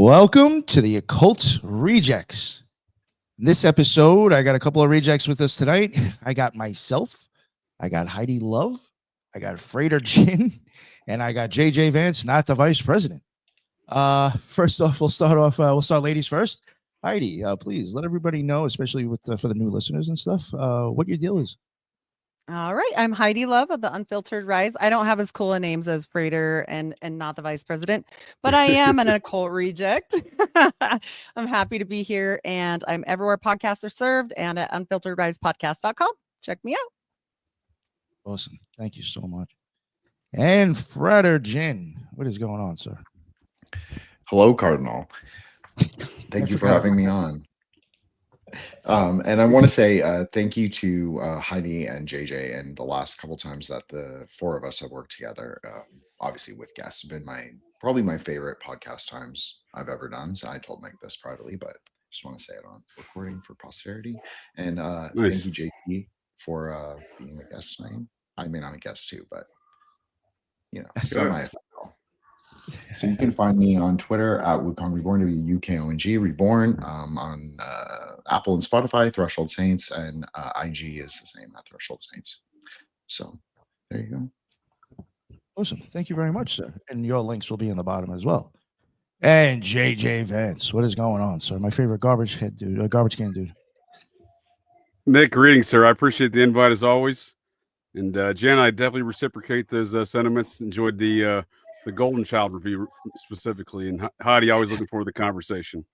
Welcome to the Occult Rejects. In this episode, I got a couple of rejects with us tonight. I got myself, I got Heidi Love, I got Freighter Jin, and I got JJ Vance, not the vice president. First off, we'll start ladies first. Heidi, please let everybody know, especially with for the new listeners and stuff, what your deal is. All right. I'm Heidi Love of the Unfiltered Rise. I don't have as cool a names as Freighter and not the vice president, but I am an occult reject. I'm happy to be here, and I'm everywhere podcasts are served and at unfilteredrisepodcast.com. Check me out. Awesome. Thank you so much. And Freighter Jin, what is going on, sir? Hello, Cardinal. Thank you for having me on. And I want to say thank you to Heidi and JJ. And the last couple times that the four of us have worked together, obviously with guests, have been probably my favorite podcast times I've ever done. So I told Nick this privately, but just want to say it on recording for posterity. And Thank you, JT, for being a guest tonight. I mean, I'm a guest too, but semi-official. So you can find me on Twitter at Wukong Reborn, WUKONG Reborn, on Apple and Spotify, Threshold Saints, and IG is the same at Threshold Saints. So there you go. Awesome. Thank you very much, sir. And your links will be in the bottom as well. And JJ Vance, what is going on, sir? My favorite garbage can dude. Nick, greetings, sir. I appreciate the invite as always. And Jen, I definitely reciprocate those sentiments. Enjoyed the Golden Child review specifically, and Heidi, always looking forward to the conversation.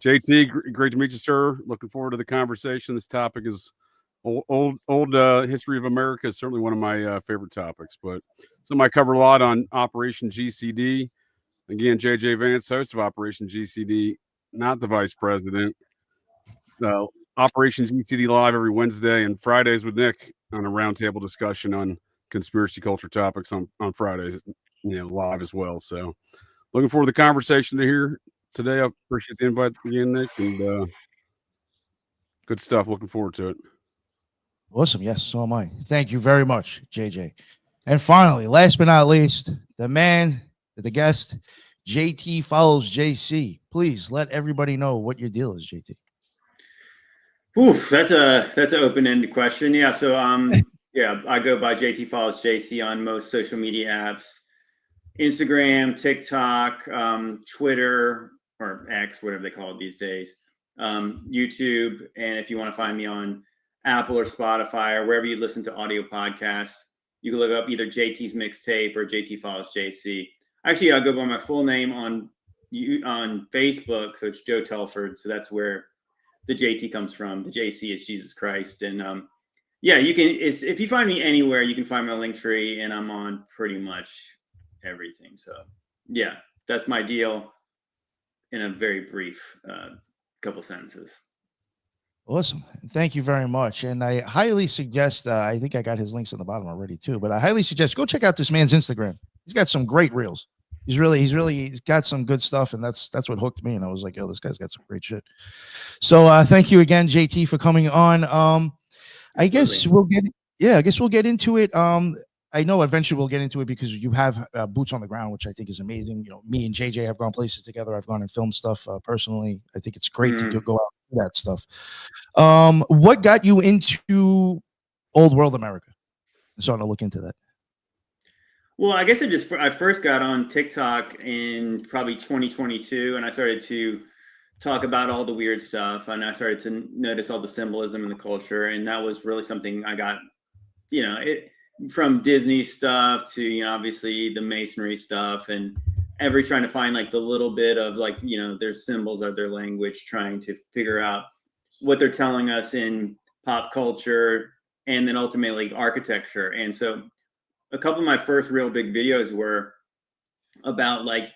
JT, great to meet you, sir. Looking forward to the conversation. This topic is old history of America is certainly one of my favorite topics, but some I cover a lot on Operation GCD. Again, JJ Vance, host of Operation GCD, not the vice president. Operation GCD live every Wednesday and Fridays with Nick on a roundtable discussion on conspiracy culture topics on Fridays. Live as well. So looking forward to the conversation to hear today. I appreciate the invite again, Nick, and good stuff. Looking forward to it. Awesome. Yes, so am I. Thank you very much, JJ. And finally, last but not least, the man, the guest, JT follows JC. Please let everybody know what your deal is, JT. Oof, that's an open-ended question. Yeah. So I go by JT follows JC on most social media apps. Instagram, TikTok, Twitter, or X, whatever they call it these days, YouTube. And if you want to find me on Apple or Spotify or wherever you listen to audio podcasts, you can look up either JT's Mixtape or JT Follows JC. Actually, I go by my full name on Facebook. So it's Joe Telford. So that's where the JT comes from. The JC is Jesus Christ. And you can, if you find me anywhere, you can find my link tree, and I'm on pretty much everything. So yeah, that's my deal in a very brief couple sentences. Awesome. Thank you very much. And I highly suggest, I think I got his links on the bottom already too, but I highly suggest go check out this man's Instagram. He's got some great reels. He's got some good stuff, and that's what hooked me. And I was like, oh, this guy's got some great shit. So thank you again, JT, for coming on. I guess we'll get into it. I know eventually we'll get into it because you have boots on the ground, which I think is amazing. Me and JJ have gone places together. I've gone and filmed stuff personally. I think it's great to go out and do that stuff. What got you into old world America? I'm starting to look into that. Well, I guess I first got on TikTok in probably 2022, and I started to talk about all the weird stuff, and I started to notice all the symbolism in the culture, and that was really something I got, from Disney stuff to, obviously the Masonry stuff, and trying to find like the little bit of like, their symbols of their language, trying to figure out what they're telling us in pop culture and then ultimately architecture. And so a couple of my first real big videos were about like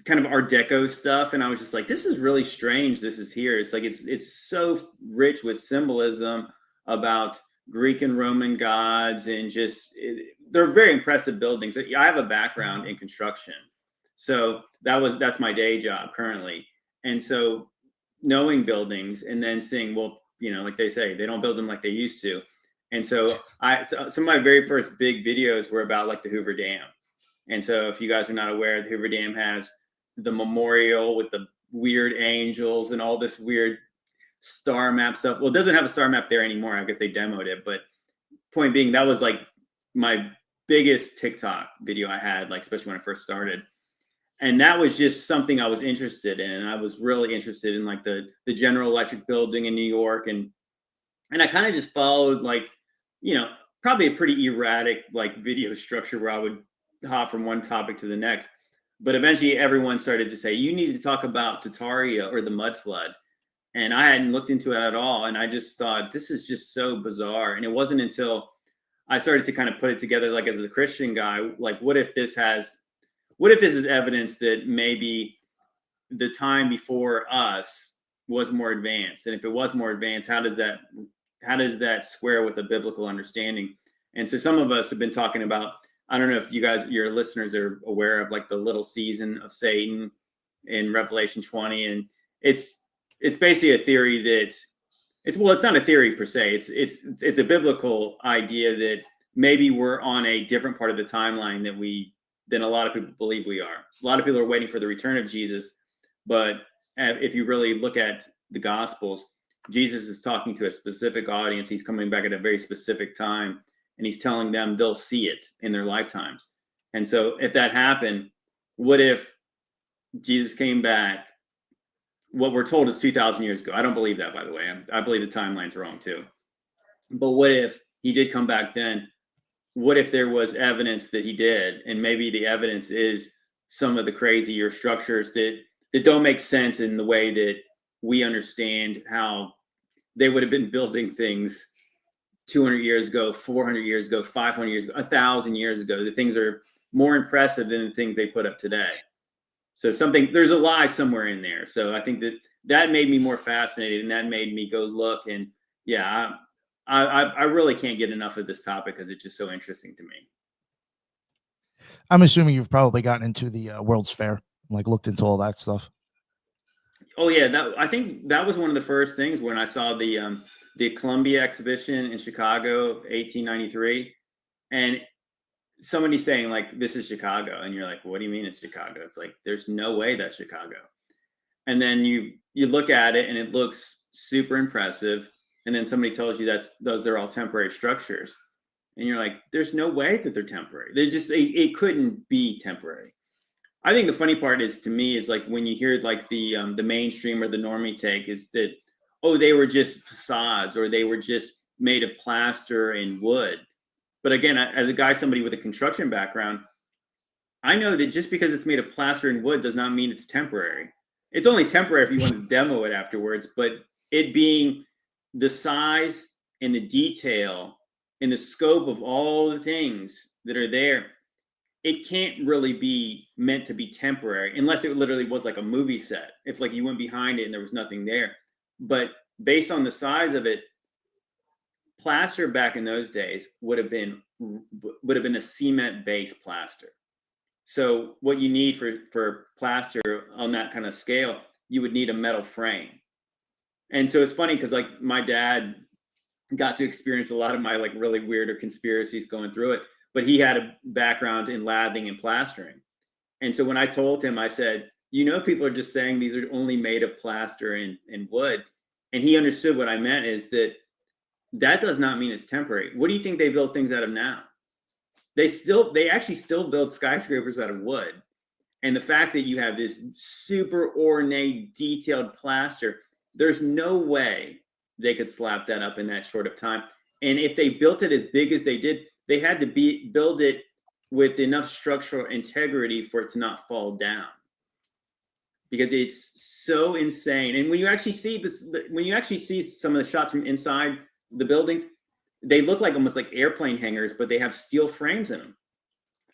kind of Art Deco stuff. And I was just like, this is really strange. This is here. It's like, it's so rich with symbolism about Greek and Roman gods, and they're very impressive buildings. I have a background in construction, so that's my day job currently. And so knowing buildings and then seeing, well, like they say, they don't build them like they used to. And so some of my very first big videos were about like the Hoover Dam. And so if you guys are not aware, the Hoover Dam has the memorial with the weird angels and all this weird star map stuff. Well, it doesn't have a star map there anymore. I guess they demoed it, but point being, that was like my biggest TikTok video I had, like especially when I first started. And that was just something I was interested in. And I was really interested in like the General Electric building in New York. And I kind of just followed like, probably a pretty erratic like video structure where I would hop from one topic to the next. But eventually everyone started to say, you need to talk about Tataria or the mud flood. And I hadn't looked into it at all. And I just thought, this is just so bizarre. And it wasn't until I started to kind of put it together, like as a Christian guy, like what if this is evidence that maybe the time before us was more advanced? And if it was more advanced, how does that square with a biblical understanding? And so some of us have been talking about, I don't know if your listeners are aware of like the little season of Satan in Revelation 20. And it's basically a theory that it's not a theory per se. It's a biblical idea that maybe we're on a different part of the timeline than a lot of people believe we are. A lot of people are waiting for the return of Jesus, but if you really look at the Gospels, Jesus is talking to a specific audience. He's coming back at a very specific time, and he's telling them they'll see it in their lifetimes. And so if that happened, what if Jesus came back? What we're told is 2,000 years ago. I don't believe that, by the way. I believe the timeline's wrong too. But what if he did come back then? What if there was evidence that he did? And maybe the evidence is some of the crazier structures that don't make sense in the way that we understand how they would have been building things 200 years ago, 400 years ago, 500 years ago, 1,000 years ago. The things are more impressive than the things they put up today. So there's a lie somewhere in there. So I think that made me more fascinated, and that made me go look. And yeah, I really can't get enough of this topic because it's just so interesting to me. I'm assuming you've probably gotten into the World's Fair, like looked into all that stuff. Oh yeah, I think that was one of the first things when I saw the Columbia exhibition in Chicago of 1893, and somebody saying like, this is Chicago. And you're like, what do you mean it's Chicago? It's like, there's no way that's Chicago. And then you look at it and it looks super impressive. And then somebody tells you those are all temporary structures. And you're like, there's no way that they're temporary. It couldn't be temporary. I think the funny part to me is like when you hear like the mainstream or the normie take is that, oh, they were just facades or they were just made of plaster and wood. But again, as a guy, somebody with a construction background, I know that just because it's made of plaster and wood does not mean it's temporary. It's only temporary if you want to demo it afterwards, but it being the size and the detail and the scope of all the things that are there, it can't really be meant to be temporary unless it literally was like a movie set. If like you went behind it and there was nothing there. But based on the size of it, plaster back in those days would have been a cement-based plaster. So what you need for plaster on that kind of scale, you would need a metal frame. And so it's funny because like my dad got to experience a lot of my like really weirder conspiracies going through it, but he had a background in lathing and plastering. And so when I told him, I said, people are just saying these are only made of plaster and wood. And he understood what I meant is that does not mean it's temporary. What do you think they build things out of now? They actually still build skyscrapers out of wood. And the fact that you have this super ornate, detailed plaster, there's no way they could slap that up in that short of time. And if they built it as big as they did, they had to build it with enough structural integrity for it to not fall down. Because it's so insane. And when you actually see some of the shots from inside the buildings, they look like almost like airplane hangars, but they have steel frames in them.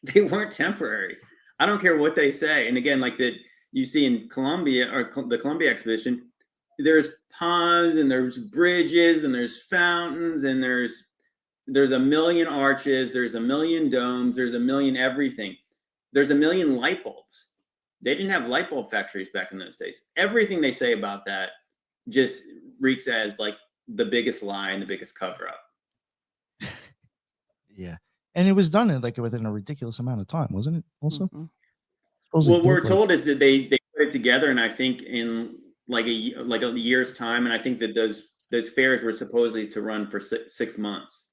They weren't temporary. I don't care what they say. And again, like that you see in Columbia or the Columbia exhibition, there's ponds and there's bridges and there's fountains and there's a million arches, there's a million domes, there's a million everything. There's a million light bulbs. They didn't have light bulb factories back in those days. Everything they say about that just reeks as like the biggest lie and the biggest cover up. Yeah. And it was done within a ridiculous amount of time, wasn't it? Also, Mhm. What we're told is that they put together, and I think in like a year's time, and I think that those fairs were supposedly to run for 6 months.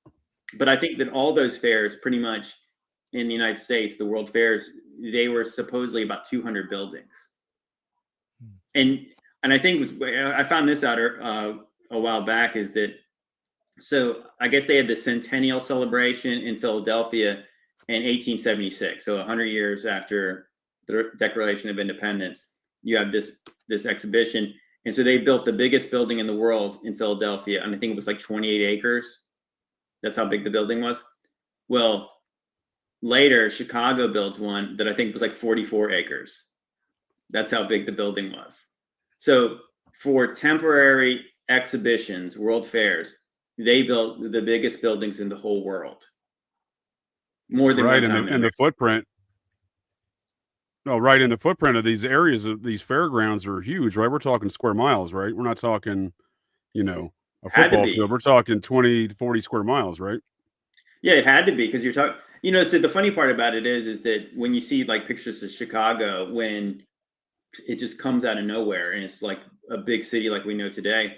But I think that all those fairs, pretty much in the United States, the World Fairs, they were supposedly about 200 buildings. And I think I found this out a while back, is that, so I guess they had the centennial celebration in Philadelphia in 1876. So 100 years after the Declaration of Independence, you have this exhibition. And so they built the biggest building in the world in Philadelphia. And I think it was like 28 acres. That's how big the building was. Well, later, Chicago builds one that I think was like 44 acres. That's how big the building was. So for temporary exhibitions, world fairs, they built the biggest buildings in the whole world. More than right, one time. and the footprint. No, right, in the footprint of these areas of these fairgrounds are huge, right? We're talking square miles, right? We're not talking, a football field. We're talking 20 to 40 square miles, right? Yeah, it had to be, because you're talking. So the funny part about it is that when you see like pictures of Chicago, when it just comes out of nowhere and it's like a big city like we know today,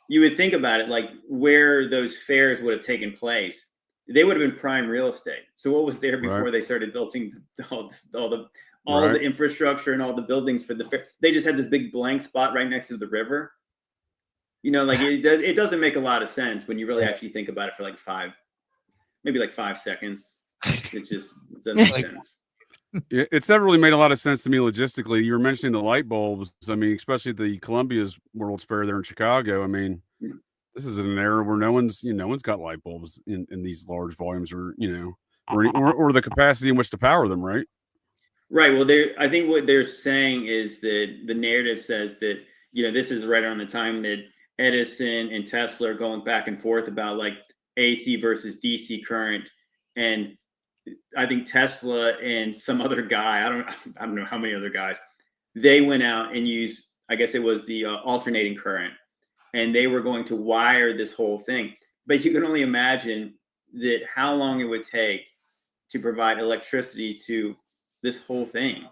you would think about it like where those fairs would have taken place. They would have been prime real estate. So what was there before they started building all the infrastructure and all the buildings for the fair? They just had this big blank spot right next to the river. Like it doesn't make a lot of sense when you really actually think about it for like 5 seconds. It just doesn't make sense. It's never really made a lot of sense to me logistically. You were mentioning the light bulbs. I mean, especially the Columbia's World's Fair there in Chicago. I mean, this is an era where no one's got light bulbs in these large volumes, or the capacity in which to power them, right? Right. Well, I think what they're saying is that the narrative says that, this is right around the time that Edison and Tesla are going back and forth about like AC versus DC current. And I think Tesla and some other guy, I don't know how many other guys, they went out and used, I guess it was the alternating current, and they were going to wire this whole thing. But you can only imagine that how long it would take to provide electricity to this whole thing,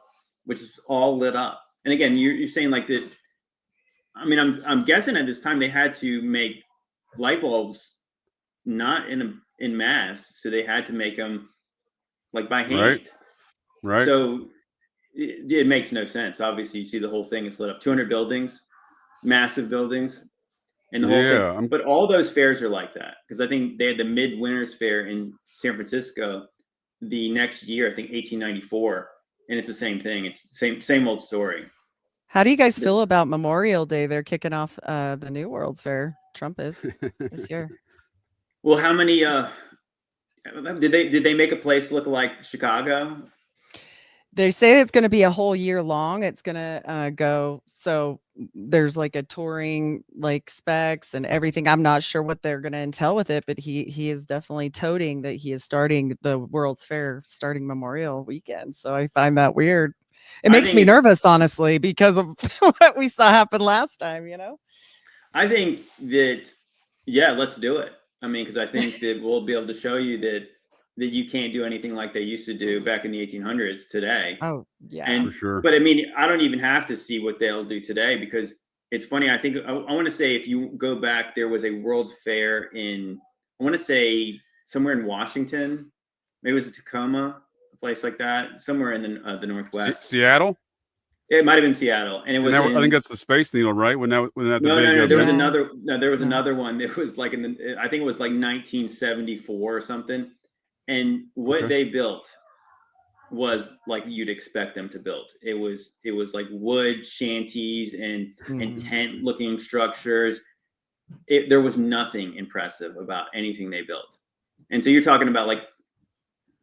which is all lit up. And again, you're saying like that. I mean, I'm guessing at this time they had to make light bulbs not in mass, so they had to make them like by hand. Right. So it makes no sense. Obviously, you see the whole thing is lit up. 200 buildings, massive buildings, and the whole thing. But all those fairs are like that, because I think they had the Midwinter's Fair in San Francisco the next year, I think 1894, and it's the same thing. It's the same old story. How do you guys feel about Memorial Day? They're kicking off the new World's Fair. Trump is this year. Well, how many did they make a place look like Chicago? They say it's going to be a whole year long. It's going to go. So there's like a touring like specs and everything. I'm not sure what they're going to entail with it, but he is definitely toting that he is starting the World's Fair starting Memorial weekend. So I find that weird. It makes me nervous, honestly, because of what we saw happen last time, I think that, yeah, let's do it. I mean, because I think that we'll be able to show you that you can't do anything like they used to do back in the 1800s today. Oh, yeah. And, for sure. But I mean, I don't even have to see what they'll do today, because it's funny. I think I want to say, if you go back, there was a World Fair I want to say somewhere in Washington, maybe it was Tacoma, a place like that, somewhere in the Northwest. Seattle? It might have been Seattle, and it was. I think that's the Space Needle, right? No. There was another. No, there was another one. It was like I think it was like 1974 or something. And what they built was like you'd expect them to build. It was like wood shanties and tent looking structures. There was nothing impressive about anything they built. And so you're talking about like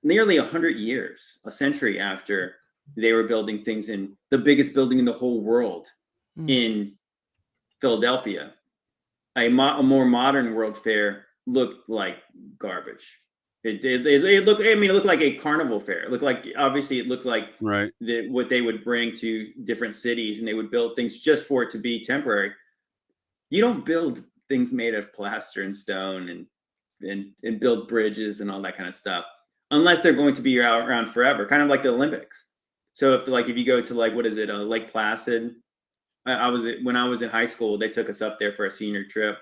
nearly 100 years, a century after they were building things in the biggest building in the whole world in Philadelphia. A more modern World Fair looked like garbage. It looked. I mean, it looked like a carnival fair. It looked like, obviously, it looked like what they would bring to different cities, and they would build things just for it to be temporary. You don't build things made of plaster and stone and build bridges and all that kind of stuff unless they're going to be around forever, kind of like the Olympics. So if you go to like, what is it, Lake Placid? When I was in high school, they took us up there for a senior trip,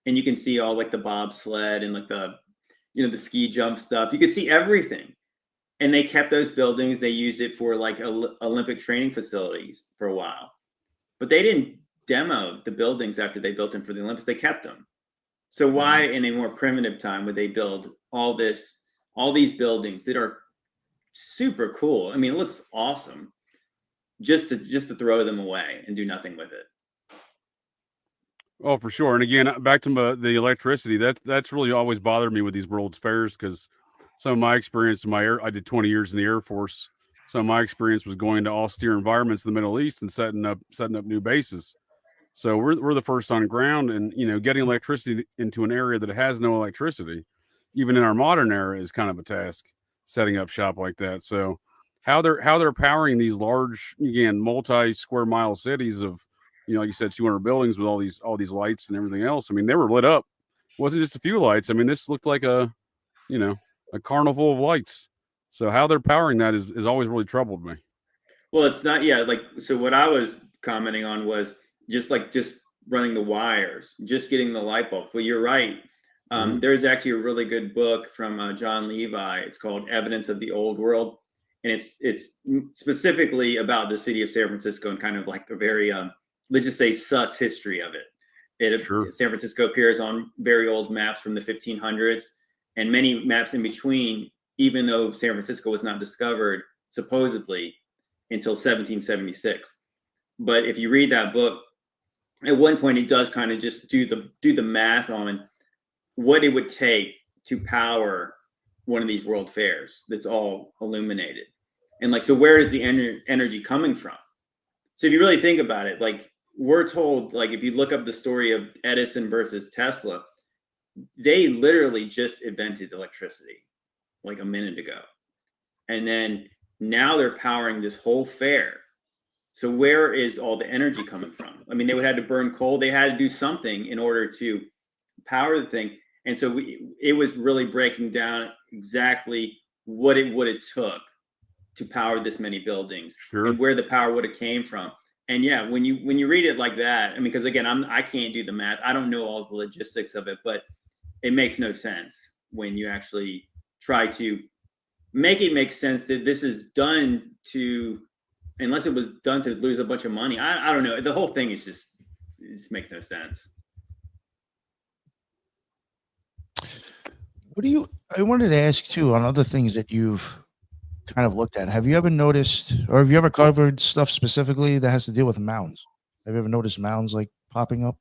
and you can see all like the bobsled and like the the ski jump stuff. You could see everything, and they kept those buildings. They used it for like Olympic training facilities for a while, but they didn't demo the buildings after they built them for the Olympics. They kept them. So why in a more primitive time would they build all these buildings that are super cool? I mean, it looks awesome, just to throw them away and do nothing with it. Oh, for sure. And again, back to the electricity, that's really always bothered me with these World's Fairs, because some of my experience I did 20 years in the Air Force. Some of my experience was going to austere environments in the Middle East and setting up new bases. So we're the first on ground, and getting electricity into an area that has no electricity, even in our modern era, is kind of a task, setting up shop like that. So how they're powering these large, again, multi-square mile cities of, like you said, 200 buildings with all these lights and everything else. I mean, they were lit up. It wasn't just a few lights. I mean, this looked like a carnival of lights. So how they're powering that is always really troubled me. Well, it's not, so what I was commenting on was just running the wires, just getting the light bulb. Well, you're right. There's actually a really good book from John Levi. It's called Evidence of the Old World. And it's specifically about the city of San Francisco and kind of like a very, let's just say, sus history of it. Sure. San Francisco appears on very old maps from the 1500s and many maps in between, even though San Francisco was not discovered, supposedly, until 1776. But if you read that book, at one point it does kind of just do the math on what it would take to power one of these world fairs that's all illuminated. And like, so where is the energy coming from? So if you really think about it, like we're told, like if you look up the story of Edison versus Tesla, they literally just invented electricity like a minute ago. And then now they're powering this whole fair. So where is all the energy coming from? I mean, they would have to burn coal. They had to do something in order to power the thing. And so it was really breaking down exactly what it would have took to power this many buildings, sure, and where the power would have came from. And yeah, when you read it like that, I mean, because again, I can't do the math. I don't know all the logistics of it, but it makes no sense when you actually try to make it make sense that this is done to, unless it was done to lose a bunch of money. I don't know. The whole thing is it just makes no sense. I wanted to ask too on other things that you've kind of looked at. Have you ever noticed, or have you ever covered stuff specifically that has to deal with mounds? Have you ever noticed mounds like popping up?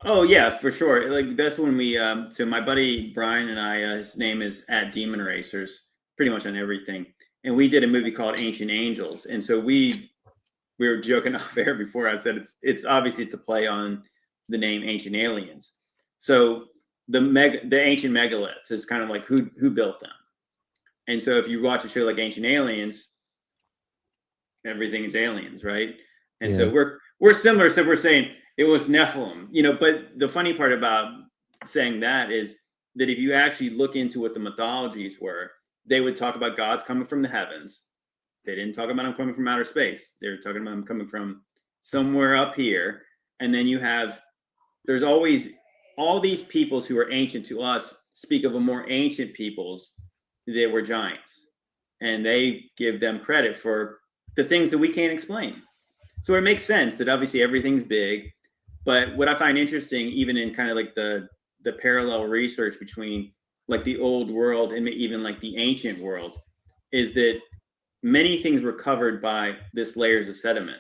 Oh yeah, for sure. Like that's when we, so my buddy Brian and I, his name is @Demon Racers, pretty much on everything. And we did a movie called Ancient Angels. And so we were joking off air before. I said it's obviously to play on the name Ancient Aliens. So the ancient megaliths is kind of like who built them. And so if you watch a show like Ancient Aliens, everything is aliens, right? And Yeah. so we're similar. So we're saying it was Nephilim, but the funny part about saying that is that if you actually look into what the mythologies were, they would talk about gods coming from the heavens. They didn't talk about them coming from outer space. They were talking about them coming from somewhere up here. And then there's always all these peoples who are ancient to us speak of a more ancient peoples that were giants. And they give them credit for the things that we can't explain. So it makes sense that obviously everything's big. But what I find interesting, even in kind of like the parallel research between like the old world and even like the ancient world, is that many things were covered by this layers of sediment.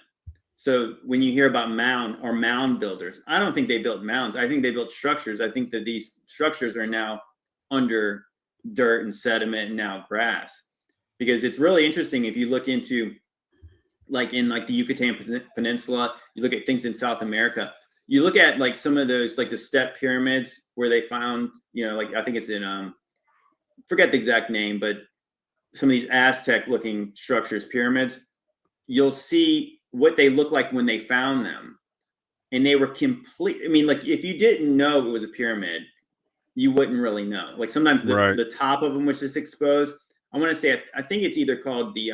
So when you hear about mound builders, I don't think they built mounds. I think they built structures. I think that these structures are now under dirt and sediment and now grass, because it's really interesting. If you look into like in like the Yucatan Peninsula, you look at things in South America, you look at like some of those, like the step pyramids where they found, like I think it's in, forget the exact name, but some of these Aztec looking structures, pyramids, you'll see what they look like when they found them. And they were complete. I mean, like if you didn't know it was a pyramid, you wouldn't really know. Like sometimes the top of them was just exposed. I want to say, I think it's either called the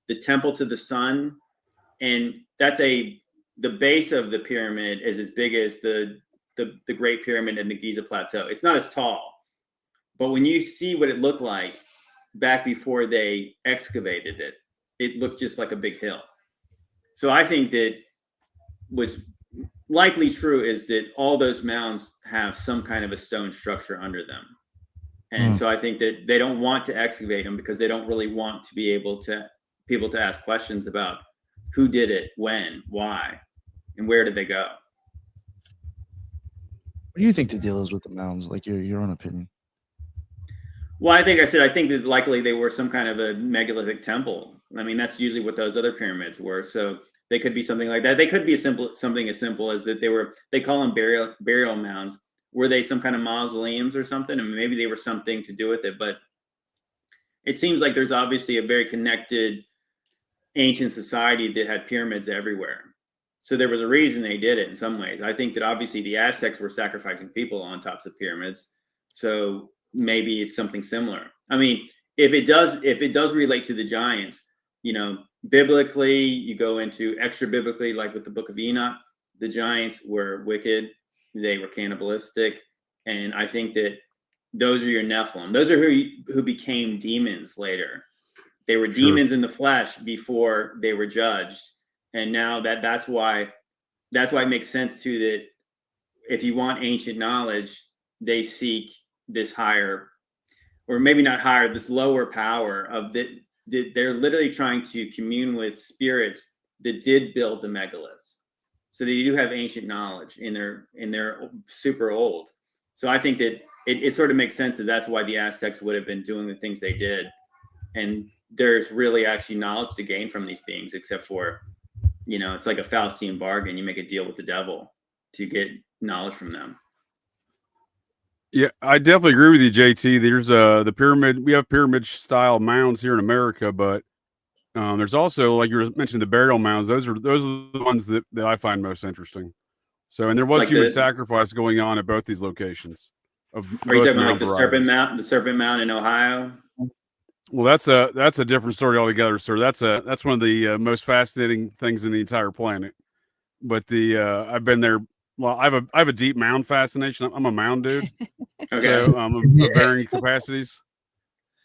the temple to the sun, and the base of the pyramid is as big as the Great Pyramid in the Giza Plateau. It's not as tall, but when you see what it looked like back before they excavated it, it looked just like a big hill. So I think that what's likely true is that all those mounds have some kind of a stone structure under them. And so I think that they don't want to excavate them because they don't really want to be able to people to ask questions about who did it, when, why, and where did they go. What do you think the deal is with the mounds? Like your own opinion? Well, I think that likely they were some kind of a megalithic temple. I mean, that's usually what those other pyramids were. So they could be something like that. They could be something as simple as that they call them burial mounds. Were they some kind of mausoleums or something? And maybe they were something to do with it. But it seems like there's obviously a very connected ancient society that had pyramids everywhere. So there was a reason they did it in some ways. I think that obviously the Aztecs were sacrificing people on tops of pyramids. So maybe it's something similar. I mean, if it does relate to the giants, biblically, you go into extra biblically, like with the Book of Enoch, the giants were wicked, they were cannibalistic, and I think that those are your Nephilim. Those are who became demons later. They were demons in the flesh before they were judged, and now that's why it makes sense too that if you want ancient knowledge, they seek this higher, or maybe not higher, this lower power of that. They're literally trying to commune with spirits that did build the megaliths. So they do have ancient knowledge, and they're super old. So I think that it sort of makes sense that that's why the Aztecs would have been doing the things they did. And there's really actually knowledge to gain from these beings, except for, it's like a Faustian bargain. You make a deal with the devil to get knowledge from them. Yeah, I definitely agree with you, JT. There's the pyramid. We have pyramid style mounds here in America, but there's also, like you mentioned, the burial mounds. Those are the ones that I find most interesting. So, and there was human sacrifice going on at both these locations. Are you talking about like the Serpent Mound in Ohio? Well, that's a different story altogether, sir. That's one of the most fascinating things in the entire planet. But I've been there. Well, I have a deep mound fascination. I'm a mound dude. Okay. So of varying capacities.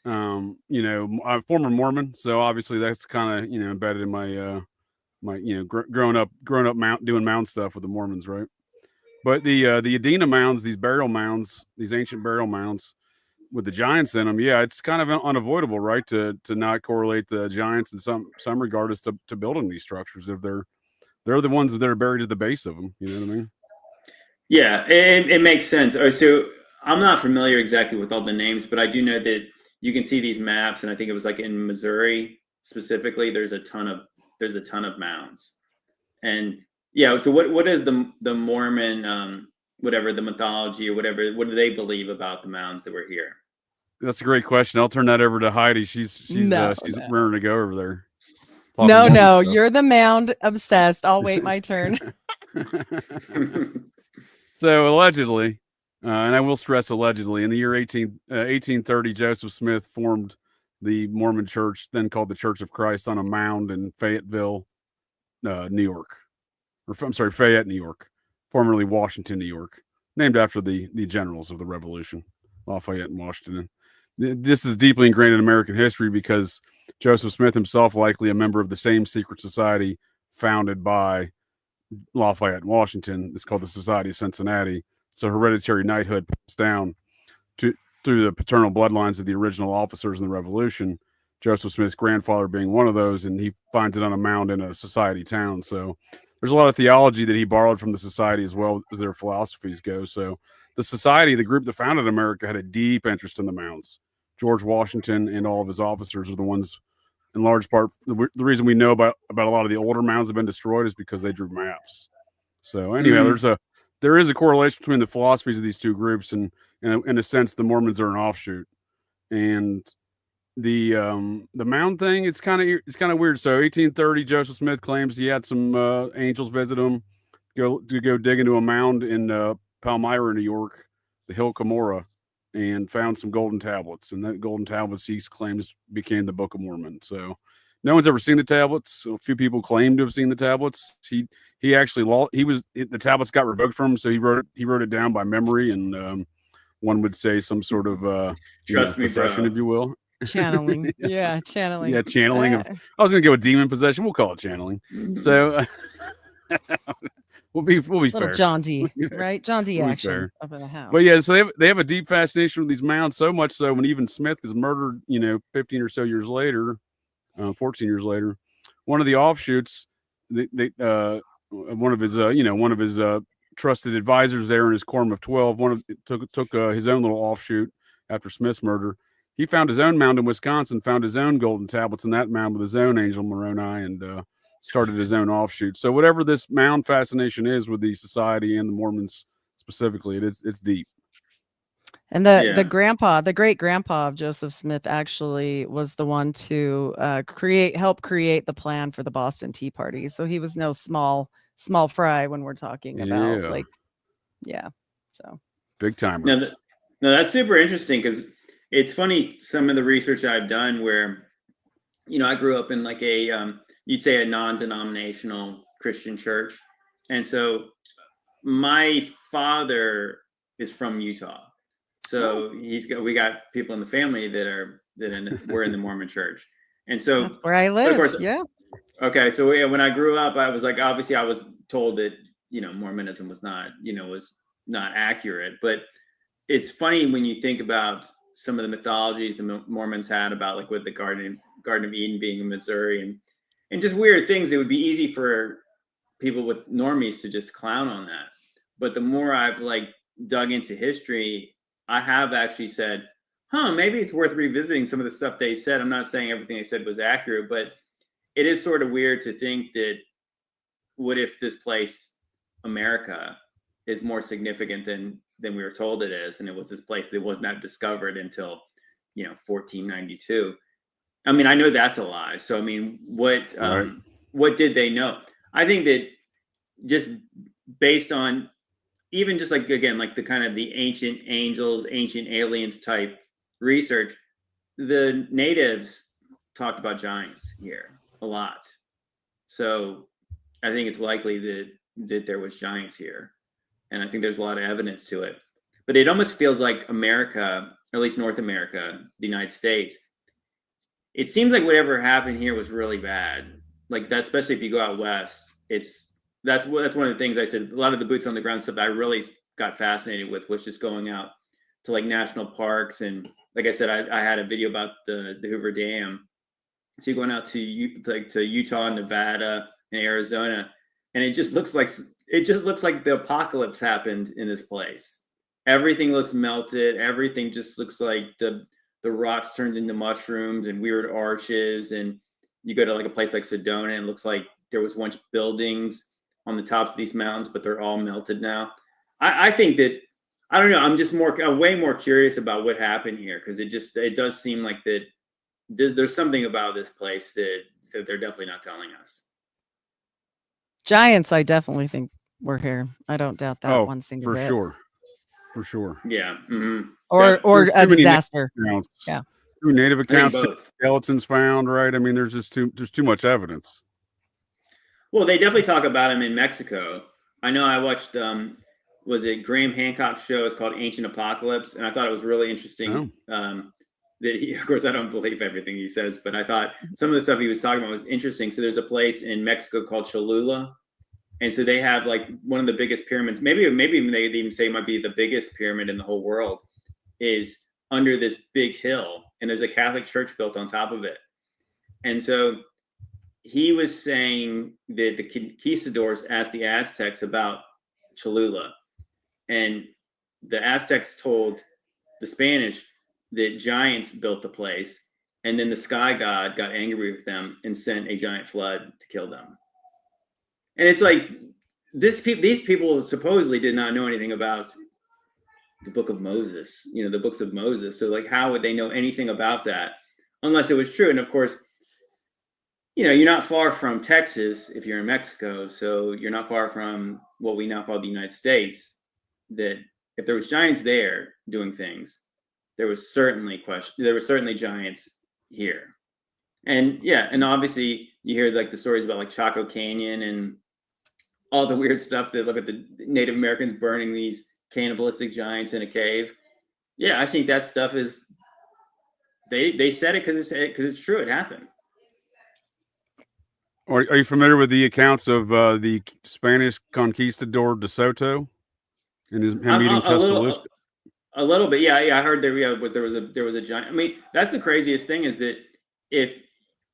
I'm a former Mormon, so obviously that's kind of embedded in my growing up doing mound stuff with the Mormons, right? But the Adena mounds, these burial mounds, these ancient burial mounds with the giants in them, yeah, it's kind of unavoidable, right? To not correlate the giants in some regard as to building these structures if they're the ones that are buried at the base of them. You know what I mean? Yeah, it makes sense. So I'm not familiar exactly with all the names, but I do know that you can see these maps, and I think it was like in Missouri specifically. There's a ton of mounds, and yeah. So what is the Mormon whatever the mythology or whatever? What do they believe about the mounds that were here? That's a great question. I'll turn that over to Heidi. She's raring to go over there. No, you're the mound obsessed. I'll wait my turn. So allegedly, and I will stress allegedly, in the year 1830, Joseph Smith formed the Mormon Church, then called the Church of Christ, on a mound in Fayetteville, New York. Fayette, New York, formerly Washington, New York, named after the generals of the Revolution, Lafayette and Washington. This is deeply ingrained in American history because Joseph Smith himself, likely a member of the same secret society founded by Lafayette and Washington. It's called the Society of Cincinnati. So hereditary knighthood passed down through the paternal bloodlines of the original officers in the Revolution. Joseph Smith's grandfather being one of those, and he finds it on a mound in a society town. So there's a lot of theology that he borrowed from the society as well as their philosophies go. So the society, the group that founded America, had a deep interest in the mounds. George Washington and all of his officers are the ones, in large part, the reason we know about a lot of the older mounds have been destroyed is because they drew maps. So anyway, there is a correlation between the philosophies of these two groups, and in a sense, the Mormons are an offshoot. And the mound thing, it's kind of weird. So 1830, Joseph Smith claims he had some angels visit him, go dig into a mound in Palmyra, New York, the Hill Cumorah, and found some golden tablets. And that golden tablets, he claims, became the Book of Mormon. So No one's ever seen the tablets. A few people claim to have seen the tablets. He actually the tablets got revoked from him, so he wrote it down by memory, and one would say some sort of Trust me, possession, bro. if you will. Channeling. Yes. Yeah, channeling. Yeah, channeling of. I was gonna go with demon possession. We'll call it channeling. So we'll be Little fair. John D, right? John D We'll be action fair. up in the house. But yeah, so they have a deep fascination with these mounds, so much so when even Smith is murdered, 15 or so years later, 14 years later, one of the offshoots, one of his trusted advisors there in his quorum of 12, took his own little offshoot after Smith's murder. He found his own mound in Wisconsin, found his own golden tablets in that mound with his own angel Moroni, and started his own offshoot. So whatever this mound fascination is with the society and the Mormons specifically, it's deep. And the great grandpa of Joseph Smith actually was the one to help create the plan for the Boston Tea Party. So he was no small fry when we're talking about so big time. No, that's super interesting because it's funny some of the research I've done where, I grew up in like a you'd say a non-denominational Christian church, and so my father is from Utah. So we got people in the family we're in the Mormon church. And so that's where I live. Of course, yeah. Okay. So when I grew up, I was like, obviously I was told that, Mormonism was not accurate, but it's funny when you think about some of the mythologies the Mormons had about like with the Garden of Eden being in Missouri and just weird things. It would be easy for people with normies to just clown on that. But the more I've like dug into history, I have actually said, maybe it's worth revisiting some of the stuff they said. I'm not saying everything they said was accurate, but it is sort of weird to think that what if this place, America, is more significant than we were told it is, and it was this place that was not discovered until 1492. I mean, I know that's a lie. So I mean, what did they know? I think that just based on even just like, again, like the kind of the ancient angels, ancient aliens type research, the natives talked about giants here a lot. So I think it's likely that there was giants here. And I think there's a lot of evidence to it. But it almost feels like America, or at least North America, the United States, it seems like whatever happened here was really bad. Like that, especially if you go out west, that's one of the things I said. A lot of the boots on the ground stuff that I really got fascinated with was just going out to like national parks. And like I said, I had a video about the Hoover Dam. So you're going out to Utah, Nevada, and Arizona, and it just looks like the apocalypse happened in this place. Everything looks melted. Everything just looks like the rocks turned into mushrooms and weird arches. And you go to like a place like Sedona, and it looks like there was once buildings on the tops of these mountains, but they're all melted now. I think that, I don't know, I'm just way more curious about what happened here, because it does seem like that there's something about this place that they're definitely not telling us. Giants, I definitely think we're here. I don't doubt that one single bit. For sure. Yeah. Mm-hmm. Or a disaster. Yeah. Two native accounts, both. Skeletons found, right? I mean, there's too much evidence. Well, they definitely talk about him in Mexico. I know I watched, was it Graham Hancock's show? It's called Ancient Apocalypse. And I thought it was really interesting that he, of course, I don't believe everything he says, but I thought some of the stuff he was talking about was interesting. So there's a place in Mexico called Cholula. And so they have like one of the biggest pyramids, maybe they even say it might be the biggest pyramid in the whole world, is under this big hill. And there's a Catholic church built on top of it. And so he was saying that the conquistadors asked the Aztecs about Cholula. And the Aztecs told the Spanish that giants built the place. And then the sky god got angry with them and sent a giant flood to kill them. And it's like these people supposedly did not know anything about the book of Moses, the books of Moses. So like, how would they know anything about that unless it was true? And of course, you're not far from Texas if you're in Mexico. So you're not far from what we now call the United States. That if there was giants there doing things, there was certainly giants here. And yeah, and obviously you hear like the stories about like Chaco Canyon and all the weird stuff. They look at the Native Americans burning these cannibalistic giants in a cave. Yeah, I think that stuff is they said it because it's true. It happened. Are you familiar with the accounts of the Spanish conquistador De Soto and him meeting Tuscaloosa? A little bit, yeah. I heard there was a giant. I mean, that's the craziest thing is that if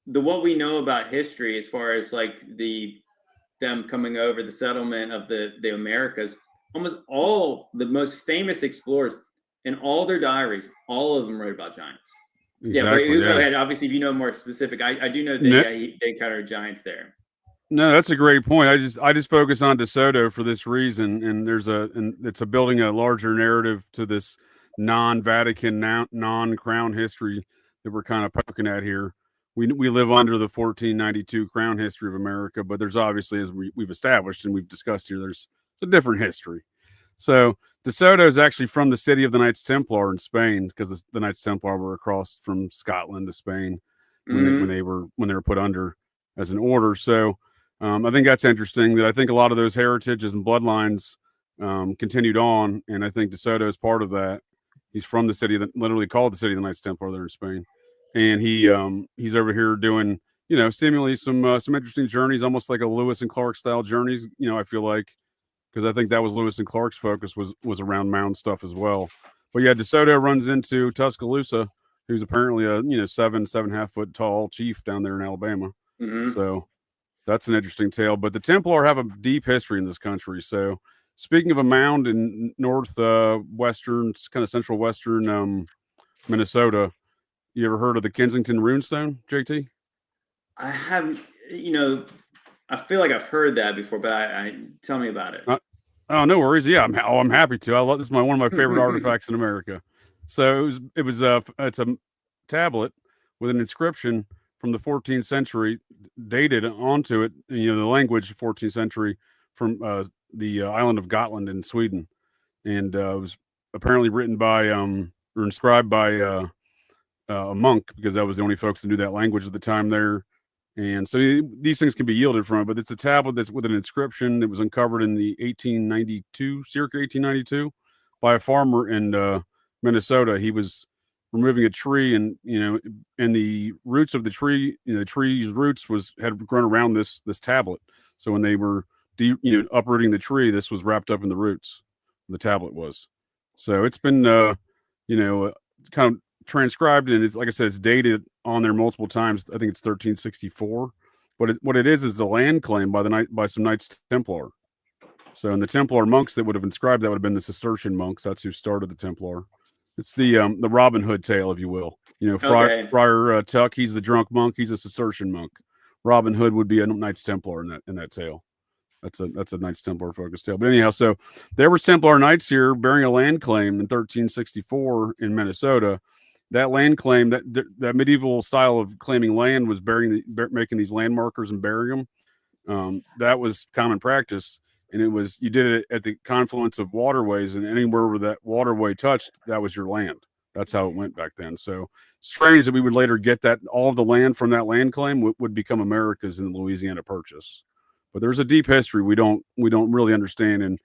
what we know about history as far as like them coming over the settlement of the Americas, almost all the most famous explorers in all their diaries, all of them wrote about giants. Exactly, yeah, but go ahead. Obviously, if you know more specific, I do know they encountered giants there. No, that's a great point. I just focus on De Soto for this reason, and it's building a larger narrative to this non-Vatican, non-crown history that we're kind of poking at here. We live under the 1492 crown history of America, but there's obviously, as we've established and we've discussed here, it's a different history. So De Soto is actually from the city of the Knights Templar in Spain, because the Knights Templar were across from Scotland to Spain when they were put under as an order. So I think that's interesting. That I think a lot of those heritages and bloodlines continued on, and I think De Soto is part of that. He's from the city that literally called the city of the Knights Templar there in Spain, and he's over here doing seemingly some interesting journeys, almost like a Lewis and Clark style journeys. I feel like, because I think that was Lewis and Clark's focus was around mound stuff as well. But yeah, De Soto runs into Tuscaloosa, who's apparently a 7.5 foot tall chief down there in Alabama. So that's an interesting tale. But the Templar have a deep history in this country. So speaking of a mound in western, kind of central western Minnesota, you ever heard of the Kensington runestone, JT? I haven't. I feel like I've heard that before, but I tell me about it. Oh, no worries. Yeah, I'm happy to. I love this. Is one of my favorite artifacts in America. So it's a tablet with an inscription from the 14th century, dated onto it. The language 14th century from the island of Gotland in Sweden, and it was apparently written by or inscribed by a monk, because that was the only folks that knew that language at the time there. And so these things can be yielded from it, but it's a tablet that's with an inscription that was uncovered in the circa 1892, by a farmer in Minnesota. He was removing a tree, and and the roots of the tree, the tree's roots had grown around this tablet. So when they were uprooting the tree, this was wrapped up in the roots. The tablet was. So it's been kind of transcribed, and it's, like I said, it's dated on there multiple times. I think it's 1364, but what it is the land claim by some Knights Templar. So, and the Templar monks that would have inscribed that would have been the Cistercian monks. That's who started the Templar. It's the Robin Hood tale, if you will. Friar Tuck, he's the drunk monk. He's a Cistercian monk. Robin Hood would be a Knights Templar in that tale. That's a Knights Templar focused tale. But anyhow, so there was Templar Knights here bearing a land claim in 1364 in Minnesota. That land claim, that medieval style of claiming land, was making these land markers and burying them. That was common practice, and you did it at the confluence of waterways, and anywhere where that waterway touched, that was your land. That's how it went back then. So strange that we would later get that all of the land from that land claim would become America's in the Louisiana Purchase. But there's a deep history we don't really understand, and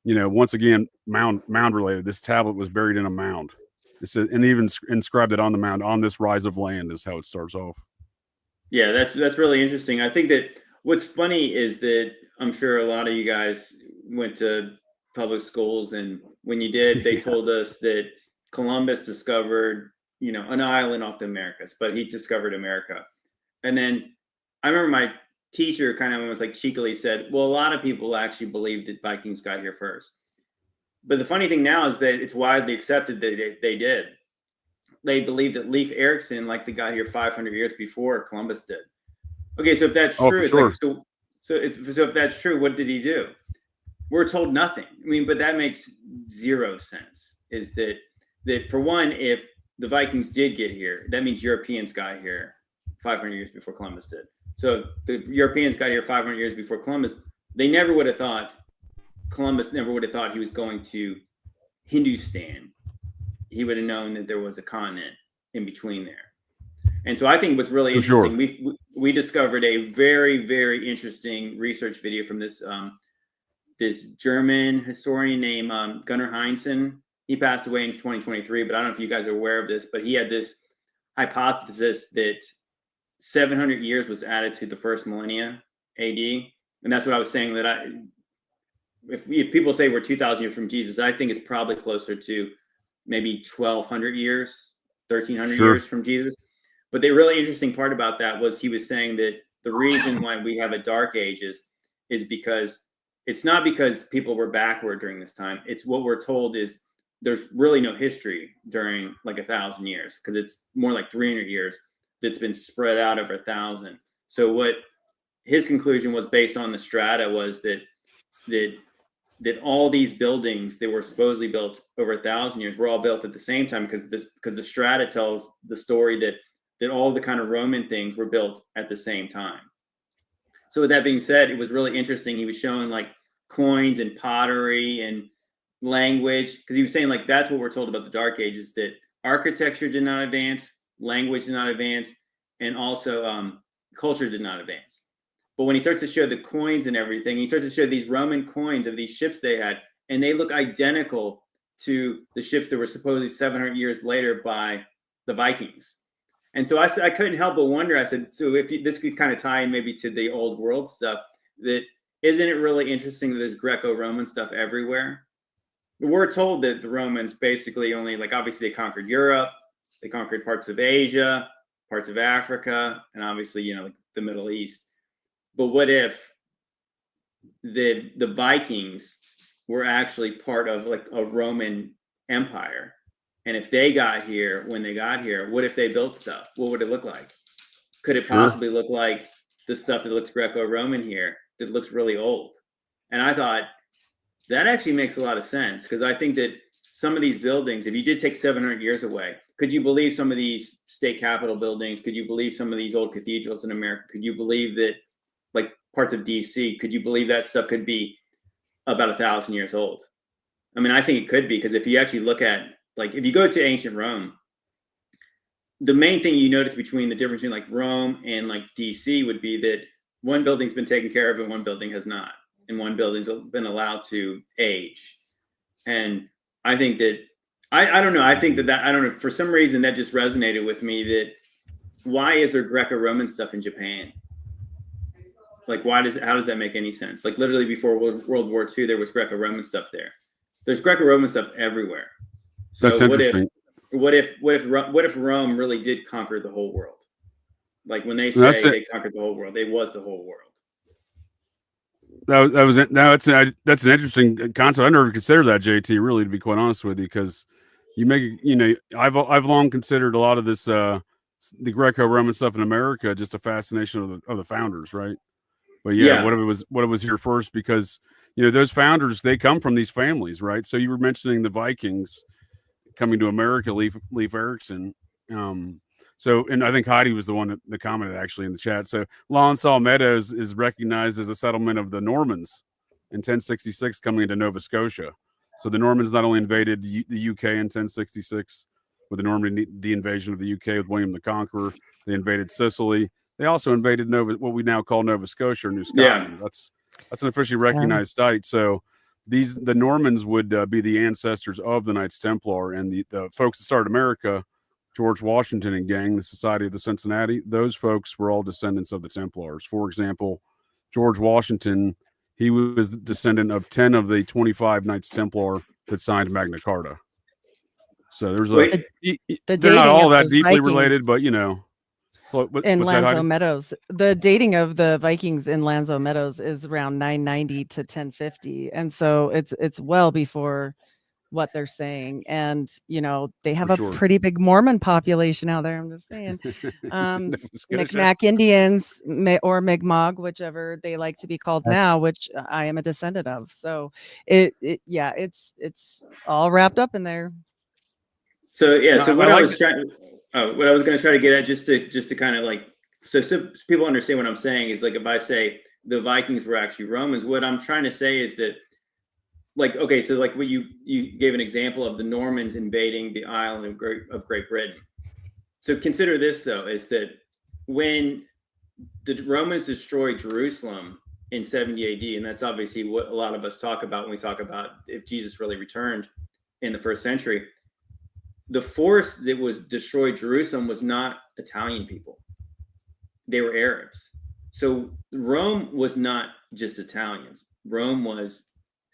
once again, mound related. This tablet was buried in a mound. And even inscribed it on the mound, on this rise of land, is how it starts off. Yeah, that's really interesting. I think that what's funny is that I'm sure a lot of you guys went to public schools, and when you did, they told us that Columbus discovered, an island off the Americas, but he discovered America. And then I remember my teacher kind of almost like cheekily said, well, a lot of people actually believe that Vikings got here first. But the funny thing now is that it's widely accepted that they did. They believe that Leif Erikson likely got here 500 years before Columbus did. Okay, so if that's true, it's sure. like, so if that's true, what did he do? We're told nothing. I mean, but that makes zero sense. Is that for one, if the Vikings did get here, that means Europeans got here 500 years before Columbus did. So the Europeans got here 500 years before Columbus. Columbus never would have thought he was going to Hindustan. He would have known that there was a continent in between there. And so I think what's really For sure. interesting, we discovered a very, very interesting research video from this this German historian named Gunnar Heinzen. He passed away in 2023, but I don't know if you guys are aware of this, but he had this hypothesis that 700 years was added to the first millennia AD. And that's what I was saying, that if people say we're 2,000 years from Jesus, I think it's probably closer to maybe 1,200 years, 1,300 Sure. years from Jesus. But the really interesting part about that was he was saying that the reason why we have a dark ages is because it's not because people were backward during this time. It's what we're told is there's really no history during like 1,000 years, because it's more like 300 years that's been spread out over 1,000. So what his conclusion was, based on the strata, was that all these buildings that were supposedly built over 1,000 years were all built at the same time, because the strata tells the story that all the kind of Roman things were built at the same time. So with that being said, it was really interesting. He was showing like coins and pottery and language, because he was saying like that's what we're told about the Dark Ages, that architecture did not advance, language did not advance, and also culture did not advance. But when he starts to show the coins and everything, he starts to show these Roman coins of these ships they had, and they look identical to the ships that were supposedly 700 years later by the Vikings. And so I couldn't help but wonder, I said, so if this could kind of tie in maybe to the old world stuff, that isn't it really interesting that there's Greco-Roman stuff everywhere? We're told that the Romans basically only, like, obviously they conquered Europe, they conquered parts of Asia, parts of Africa, and obviously, you know, like the Middle East. But what if the Vikings were actually part of like a Roman empire? And if they got here, when they got here, what if they built stuff? What would it look like? Could it possibly look like the stuff that looks Greco-Roman here, that looks really old? And I thought that actually makes a lot of sense, because I think that some of these buildings, if you did take 700 years away, could you believe some of these state capitol buildings? Could you believe some of these old cathedrals in America? Could you believe that, like parts of DC, could you believe that stuff could be about 1,000 years old? I mean, I think it could be, because if you actually look at, like, if you go to ancient Rome, the main thing you notice between the difference between like Rome and like DC would be that one building's been taken care of and one building has not, and one building's been allowed to age. And I think that I don't know. I think that I don't know, for some reason that just resonated with me, that why is there Greco-Roman stuff in Japan? Like, how does that make any sense? Like, literally before World War II, there was Greco-Roman stuff there. There's Greco-Roman stuff everywhere. So That's interesting. What if Rome really did conquer the whole world? Like, when they say they conquered the whole world, it was the whole world. That's an interesting concept. I never considered that, JT, really, to be quite honest with you, because you make, you know, I've long considered a lot of this the Greco-Roman stuff in America just a fascination of the founders, right? But yeah, what if it was here first? Because, you know, those founders, they come from these families, right? So you were mentioning the Vikings coming to America, Leif Erikson. So, and I think Heidi was the one that commented actually in the chat. So Lonsall Meadows is recognized as a settlement of the Normans in 1066 coming into Nova Scotia. So the Normans not only invaded the UK in 1066 with the Normandy invasion of the UK with William the Conqueror, they invaded Sicily. They also invaded what we now call Nova Scotia or New Scotland. Yeah. That's an officially recognized site. So the Normans would be the ancestors of the Knights Templar, and the folks that started America, George Washington and gang, the Society of the Cincinnati, those folks were all descendants of the Templars. For example, George Washington, he was the descendant of 10 of the 25 Knights Templar that signed Magna Carta. So there's they're not all that deeply related, but you know. In Lanzo Meadows, the dating of the Vikings in Lanzo Meadows is around 990 to 1050, and so it's well before what they're saying. And you know, they have a pretty big Mormon population out there. I'm just saying, Micmac Indians or Mi'kmaq, whichever they like to be called now, which I am a descendant of. So it's all wrapped up in there. So yeah, so what I was going to try to get at, just to kind of like, so people understand what I'm saying, is like, if I say the Vikings were actually Romans, what I'm trying to say is that, like, okay, so like what you gave an example of the Normans invading the island of Great Britain. So consider this though, is that when the Romans destroyed Jerusalem in 70 AD, and that's obviously what a lot of us talk about when we talk about if Jesus really returned in the first century, the force that was destroyed Jerusalem was not Italian people. They were Arabs. So Rome was not just Italians. Rome was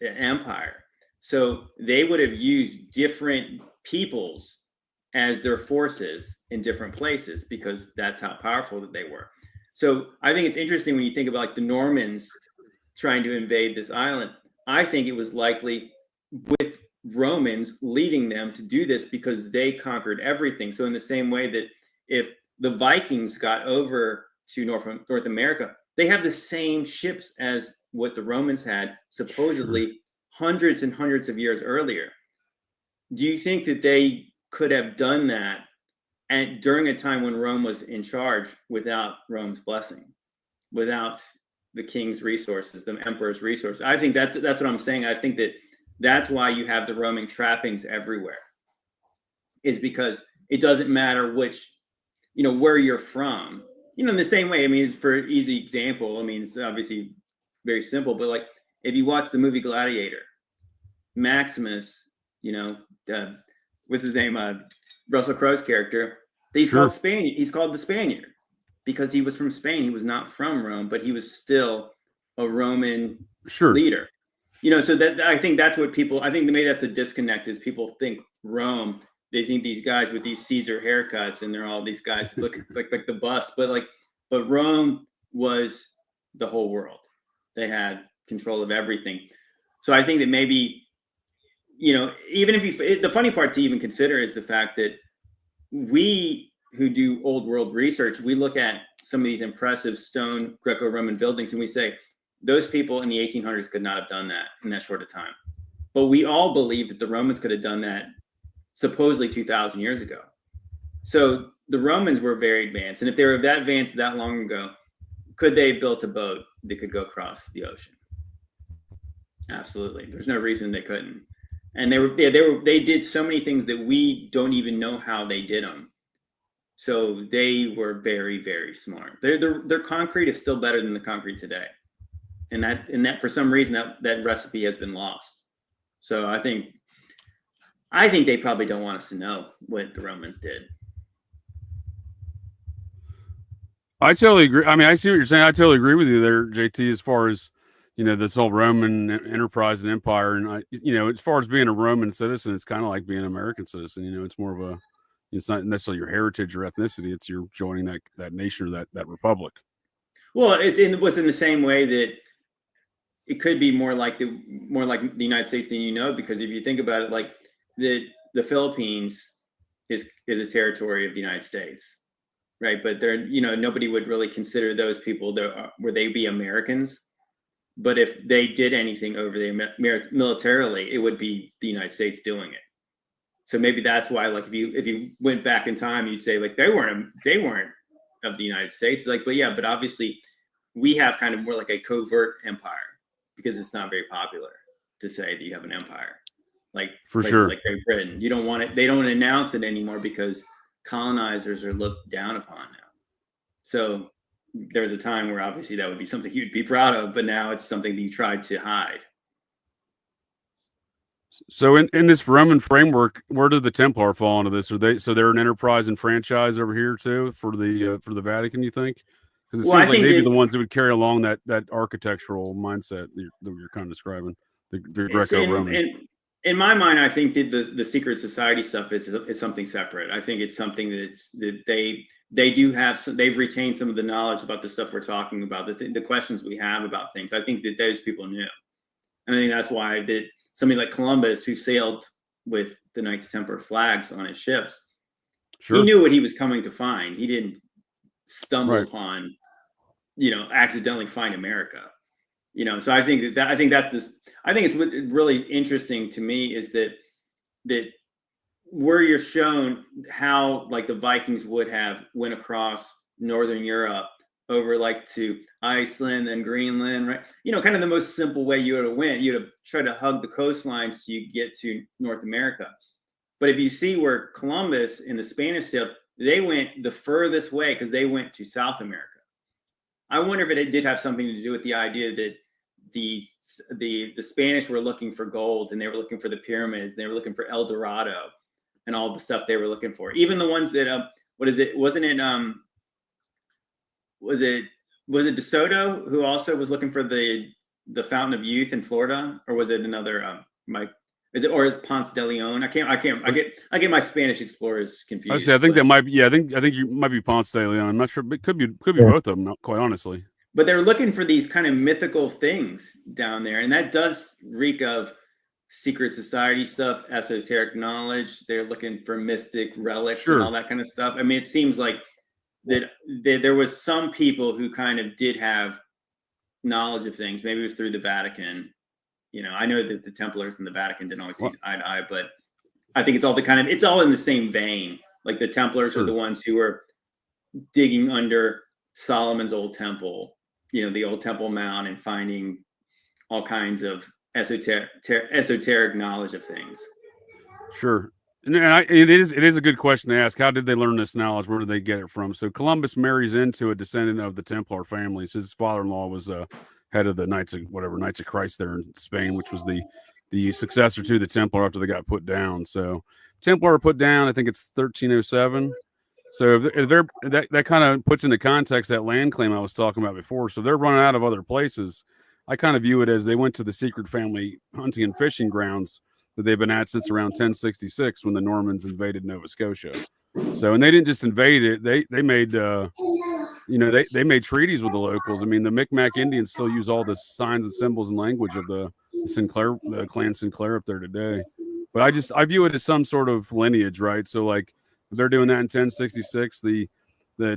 an empire. So they would have used different peoples as their forces in different places because that's how powerful that they were. So I think it's interesting when you think about like the Normans trying to invade this island. I think it was likely with Romans leading them to do this because they conquered everything. So in the same way that if the Vikings got over to North America, they have the same ships as what the Romans had, supposedly hundreds and hundreds of years earlier. Do you think that they could have done that and during a time when Rome was in charge without Rome's blessing, without the king's resources, the emperor's resources? I think that's what I'm saying. I think that's why you have the Roman trappings everywhere, is because it doesn't matter which, where you're from. In the same way, I mean, for an easy example, I mean, it's obviously very simple, but like if you watch the movie Gladiator, Maximus, what's his name? Russell Crowe's character, he's called Spaniard. He's called the Spaniard because he was from Spain. He was not from Rome, but he was still a Roman leader. So that I think that's what I think maybe that's the disconnect is people think Rome, they think these guys with these Caesar haircuts and they're all these guys look like the bus, but Rome was the whole world. They had control of everything. So I think that maybe, even if the funny part to even consider is the fact that we who do old world research, we look at some of these impressive stone Greco-Roman buildings and we say, those people in the 1800s could not have done that in that short a time. But we all believe that the Romans could have done that supposedly 2,000 years ago. So the Romans were very advanced. And if they were that advanced that long ago, could they have built a boat that could go across the ocean? Absolutely. There's no reason they couldn't. And they did so many things that we don't even know how they did them. So they were very, very smart. Their concrete is still better than the concrete today. And that for some reason that recipe has been lost. So I think they probably don't want us to know what the Romans did. I totally agree. I mean, I see what you're saying. I totally agree with you there, JT, as far as, this whole Roman enterprise and empire. And as far as being a Roman citizen, it's kind of like being an American citizen. It's more of it's not necessarily your heritage or ethnicity. It's you're joining that nation or that republic. Well, it was in the same way that it could be more like the United States than because if you think about it, like the Philippines is a territory of the United States, right? But they're nobody would really consider those people would they be Americans? But if they did anything over there militarily, it would be the United States doing it. So maybe that's why, like, if you went back in time, you'd say like they weren't of the United States, like, but obviously we have kind of more like a covert empire. Because it's not very popular to say that you have an empire, like for sure, like Great Britain. You don't want it. They don't announce it anymore because colonizers are looked down upon now. So there was a time where obviously that would be something you'd be proud of, but now it's something that you tried to hide. So in this Roman framework, where do the Templar fall into this? They're an enterprise and franchise over here too for the Vatican, you think? Because it seems like maybe the ones that would carry along that architectural mindset that you're kind of describing, the Greco-Roman. In my mind, I think that the secret society stuff is something separate. I think it's something that they do have. They've retained some of the knowledge about the stuff we're talking about, the questions we have about things. I think that those people knew, and I think that's why that somebody like Columbus, who sailed with the Knights Templar flags on his ships, he knew what he was coming to find. He didn't stumble upon, accidentally find America. So I think I think it's what really interesting to me is that where you're shown how like the Vikings would have went across Northern Europe over like to Iceland and Greenland, right? Kind of the most simple way you would have went. You'd have tried to hug the coastline so you get to North America. But if you see where Columbus in the Spanish They went the furthest way because they went to South America. I wonder if it did have something to do with the idea that the Spanish were looking for gold, and they were looking for the pyramids, and they were looking for El Dorado and all the stuff they were looking for. Even the ones that what is it? Wasn't it was it De Soto who also was looking for the Fountain of Youth in Florida, or was it another is it Ponce de Leon? I get my Spanish explorers confused. I think that might be. Yeah, I think you might be Ponce de Leon. I'm not sure, but it could be both of them. Quite honestly. But they're looking for these kind of mythical things down there, and that does reek of secret society stuff, esoteric knowledge. They're looking for mystic relics and all that kind of stuff. I mean, it seems like that there was some people who kind of did have knowledge of things. Maybe it was through the Vatican. You know, I know that the Templars and the Vatican didn't always see eye to eye, but I think it's all in the same vein. Like the Templars are the ones who were digging under Solomon's old temple, you know, the old Temple Mound, and finding all kinds of esoteric knowledge of things. Sure. And it is a good question to ask. How did they learn this knowledge? Where did they get it from? So Columbus marries into a descendant of the Templar families. His father-in-law was head of the Knights of Christ there in Spain, which was the successor to the Templar after they got put down. So Templar were put down, I think it's 1307. So if they're that kind of puts into context that land claim I was talking about before. So they're running out of other places. I kind of view it as they went to the secret family hunting and fishing grounds that they've been at since around 1066 when the Normans invaded Nova Scotia. So, and they didn't just invade it; they made they made treaties with the locals. I mean, the Micmac Indians still use all the signs and symbols and language of the clan Sinclair up there today. But I view it as some sort of lineage, right? So, like, if they're doing that in 1066, the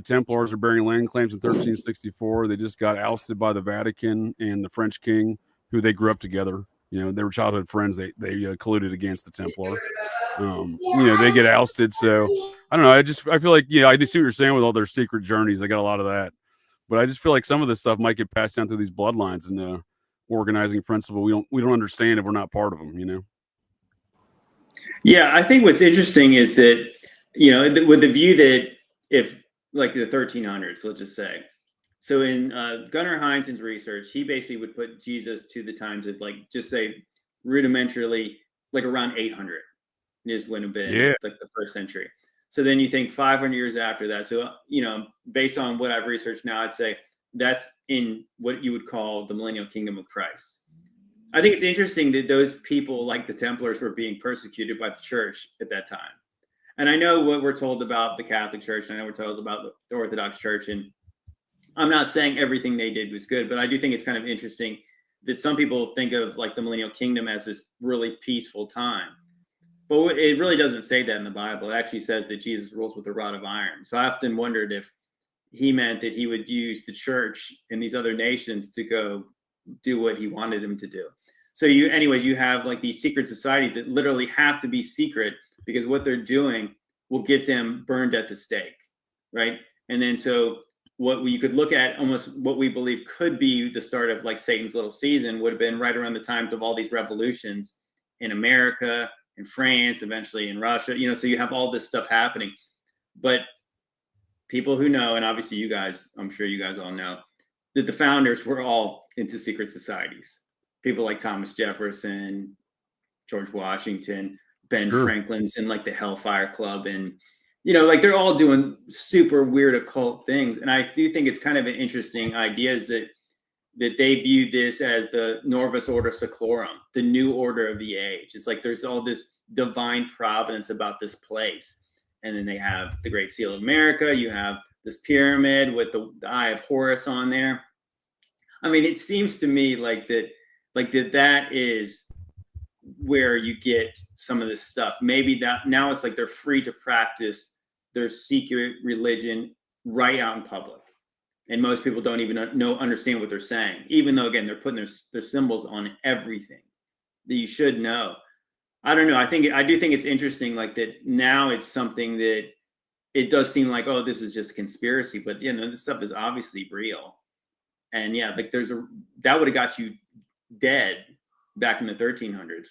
Templars are bearing land claims in 1364. They just got ousted by the Vatican and the French king, who they grew up together. You know, they were childhood friends. They colluded against the Templar. They get ousted. So I don't know. I feel like, I just see what you're saying with all their secret journeys. They got a lot of that, but I just feel like some of this stuff might get passed down through these bloodlines and organizing principle. We don't understand if we're not part of them. Yeah, I think what's interesting is that with the view that if like the 1300s, let's just say. So in Gunnar Heinzen's research, he basically would put Jesus to the times of just say rudimentarily like around 800 is when it would have been like the first century. So then you think 500 years after that. So, based on what I've researched now, I'd say that's in what you would call the millennial kingdom of Christ. I think it's interesting that those people like the Templars were being persecuted by the church at that time. And I know what we're told about the Catholic Church, and I know we're told about the Orthodox Church, and I'm not saying everything they did was good, but I do think it's kind of interesting that some people think of like the millennial kingdom as this really peaceful time. But it really doesn't say that in the Bible. It actually says that Jesus rules with a rod of iron. So I often wondered if he meant that he would use the church in these other nations to go do what he wanted him to do. So you have like these secret societies that literally have to be secret because what they're doing will get them burned at the stake, right? And then so what you could look at almost what we believe could be the start of like Satan's little season would have been right around the times of all these revolutions in America, in France, eventually in Russia, so you have all this stuff happening. But people who know, and obviously you guys, I'm sure you guys all know, that the founders were all into secret societies. People like Thomas Jefferson, George Washington, Ben Franklin's in like the Hellfire Club, and they're all doing super weird occult things. And I do think it's kind of an interesting idea is that they view this as the Novus Ordo Seclorum, the new order of the age. It's like there's all this divine providence about this place. And then they have the Great Seal of America. You have this pyramid with the Eye of Horus on there. I mean, it seems to me like that is where you get some of this stuff. Maybe that now it's like they're free to practice their secret religion right out in public. And most people don't even understand what they're saying, even though, again, they're putting their symbols on everything that you should know. I don't know. I do think it's interesting, like that now it's something that it does seem like, oh, this is just conspiracy, but this stuff is obviously real. And yeah, like that would have got you dead back in the 1300s.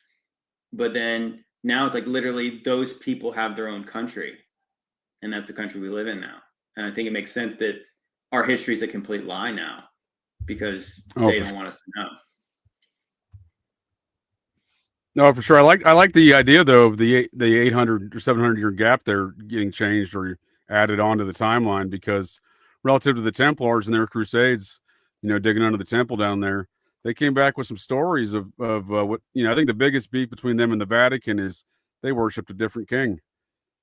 But then now it's like literally those people have their own country. and that's the country we live in now. And I think it makes sense that our history is a complete lie now because they don't want us to know. No, for sure. I like the idea though of the 800 or 700 year gap there getting changed or added onto the timeline, because relative to the Templars and their crusades, digging under the temple down there, they came back with some stories of what, I think the biggest beef between them and the Vatican is they worshipped a different king.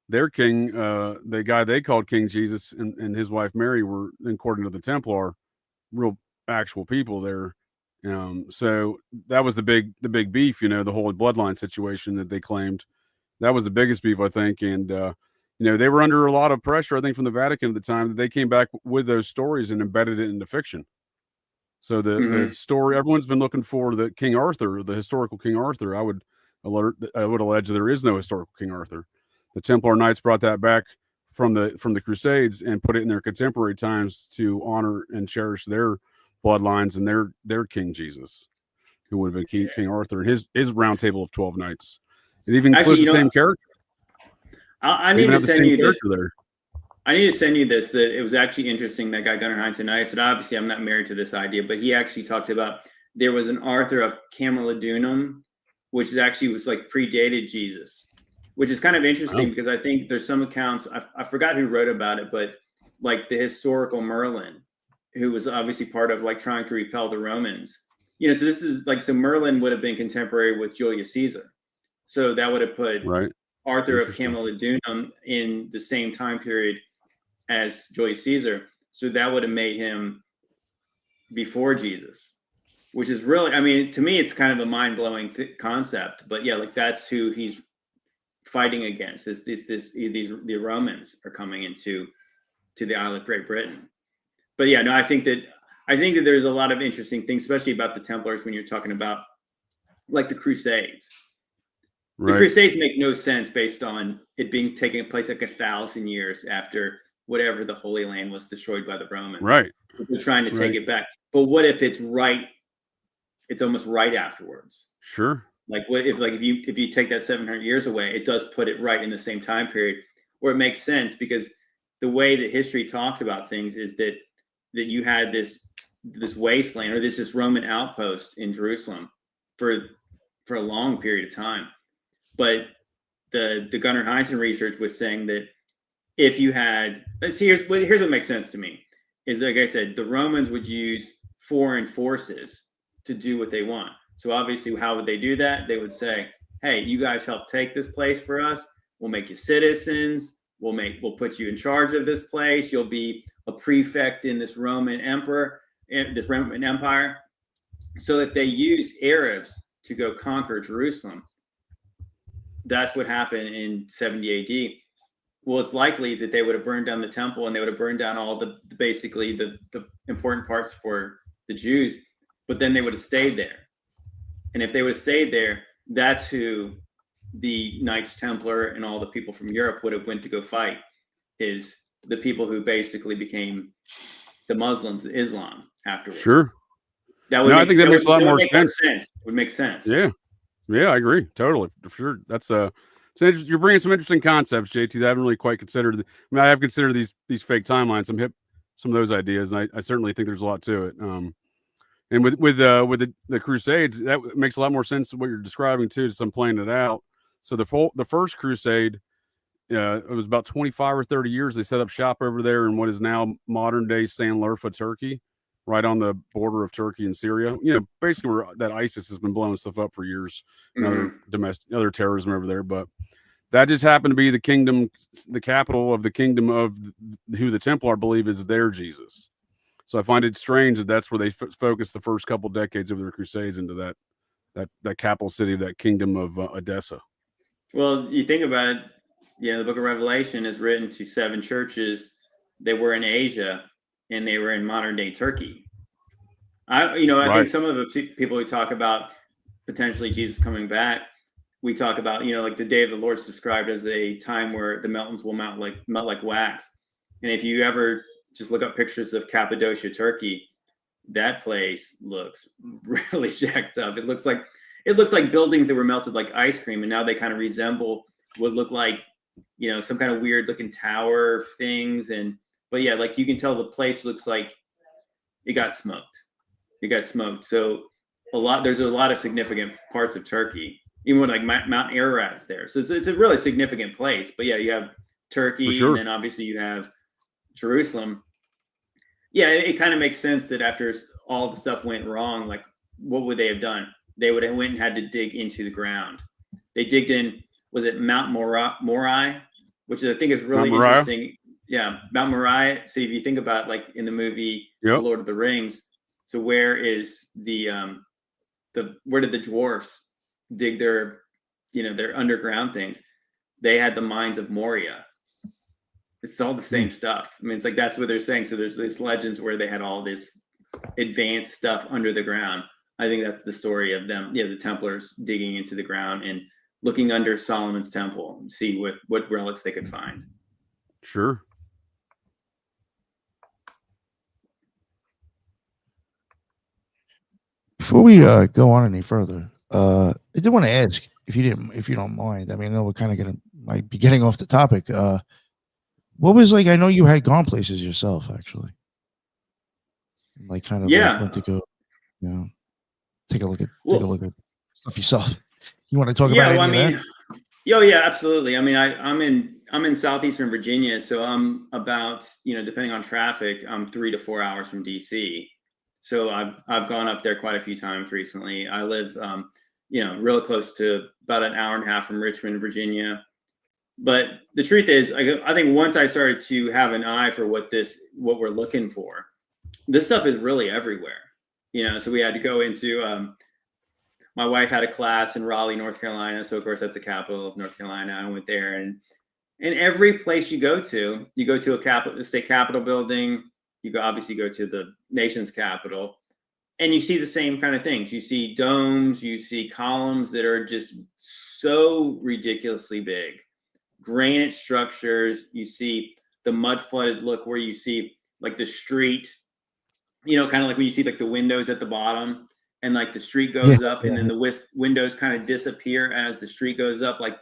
Their king, the guy they called King Jesus, and his wife Mary were, according to the Templar, real actual people there. So that was the big beef, the whole bloodline situation that they claimed. That was the biggest beef, I think. And, they were under a lot of pressure, I think, from the Vatican at the time, that they came back with those stories and embedded it into fiction. So the story, everyone's been looking for the King Arthur, the historical King Arthur. I would allege there is no historical King Arthur. The Templar Knights brought that back from the Crusades and put it in their contemporary times to honor and cherish their bloodlines and their King Jesus, who would have been King Arthur, and his round table of 12 knights. It even includes the same character. I need to send you this. I need to send you this. That it was actually interesting. That guy Gunnar Heinz, and I said, obviously, I'm not married to this idea, but he actually talked about there was an Arthur of Camalodunum, which was like predated Jesus, which is kind of interesting because I think there's some accounts. I forgot who wrote about it, but like the historical Merlin, who was obviously part of like trying to repel the Romans. So this is like, so Merlin would have been contemporary with Julius Caesar. So that would have put Arthur of Camalodunum in the same time period as Julius Caesar. So that would have made him before Jesus, which is really, I mean, to me, it's kind of a mind-blowing concept. But yeah, like that's who he's fighting against. The Romans are coming into the Isle of Great Britain. But yeah, no, I think that there's a lot of interesting things, especially about the Templars when you're talking about like the Crusades. The Crusades make no sense based on it being taking place like 1,000 years after whatever the Holy Land was destroyed by the Romans. Right. They're trying to take it back. But what if it's right? It's almost right afterwards. Sure. Like what if you take that 700 years away, it does put it right in the same time period, where it makes sense, because the way that history talks about things is that you had this wasteland, or this Roman outpost in Jerusalem for a long period of time. But the Gunnar Heinz research was saying that if you had, here's what makes sense to me, is like I said, the Romans would use foreign forces to do what they want. So obviously, how would they do that? They would say, hey, you guys help take this place for us. We'll make you citizens. We'll put you in charge of this place. You'll be a prefect in this Roman Empire. So if they used Arabs to go conquer Jerusalem, that's what happened in 70 AD. Well, it's likely that they would have burned down the temple, and they would have burned down all the important parts for the Jews, but then they would have stayed there. And if they would have stayed there, that's who the Knights Templar and all the people from Europe would have went to go fight, is the people who basically became the Muslims, Islam, afterwards. Sure. I think that makes a lot more sense. It would make sense. Yeah, I agree totally. For sure, that's you're bringing some interesting concepts, JT, that I haven't really quite considered. I have considered these fake timelines. I'm hip some of those ideas, and I certainly think there's a lot to it. And with the Crusades, that makes a lot more sense than what you're describing too. Just I'm playing it out. So the first Crusade, it was about 25 or 30 years. They set up shop over there in what is now modern day Sanlurfa, Turkey, right on the border of Turkey and Syria. Basically where that ISIS has been blowing stuff up for years, other terrorism over there. But that just happened to be the capital of the kingdom of who the Templar believe is their Jesus. So I find it strange that that's where they focused the first couple decades of their Crusades, into that capital city of that kingdom of Edessa. Well, you think about it, the book of Revelation is written to 7 churches that were in Asia, and they were in modern day Turkey. I think some of the people who talk about potentially Jesus coming back, we talk about, like the day of the Lord is described as a time where the mountains will melt like wax. And if you ever just look up pictures of Cappadocia, Turkey, that place looks really jacked up. It looks like buildings that were melted like ice cream, and now they kind of resemble what look like some kind of weird looking tower things. But yeah, like you can tell the place looks like it got smoked. So there's a lot of significant parts of Turkey, even with like Mount Ararat's there. So it's a really significant place. But yeah, you have Turkey, sure. and then obviously you have Jerusalem. Yeah, it kind of makes sense that after all the stuff went wrong, like what would they have done? They would have went and had to dig into the ground. They digged in, was it Mount Moriah, which I think is really interesting. Yeah, Mount Moriah. So if you think about like in the movie The Lord of the Rings, so where is where did the dwarfs dig their underground things? They had the mines of Moria. It's all the same stuff. I mean, it's like that's what they're saying. So there's these legends where they had all this advanced stuff under the ground. I think that's the story of them. Yeah, the Templars digging into the ground and looking under Solomon's temple and see what relics they could find. Sure. Before we go on any further, I did want to ask if you don't mind. I mean, I know we're kind of might be getting off the topic. What was like? I know you had gone places yourself, actually. Like kind of like went to go, take a look at stuff yourself. You want to talk about? Yeah, well, I mean, yeah, absolutely. I mean, I'm in southeastern Virginia, so I'm about depending on traffic, I'm 3 to 4 hours from DC. So I've gone up there quite a few times recently. I live real close to about an hour and a half from Richmond, Virginia. But the truth is, I think once I started to have an eye for what we're looking for, this stuff is really everywhere. So we had to go into. My wife had a class in Raleigh, North Carolina. So of course that's the capital of North Carolina. I went there, and in every place you go to a state capitol building. You obviously go to the nation's capital, and you see the same kind of things. You see domes, you see columns that are just so ridiculously big. Granite structures, you see the mud flooded look where you see like the street, kind of like when you see like the windows at the bottom and like the street goes up and then the windows kind of disappear as the street goes up. Like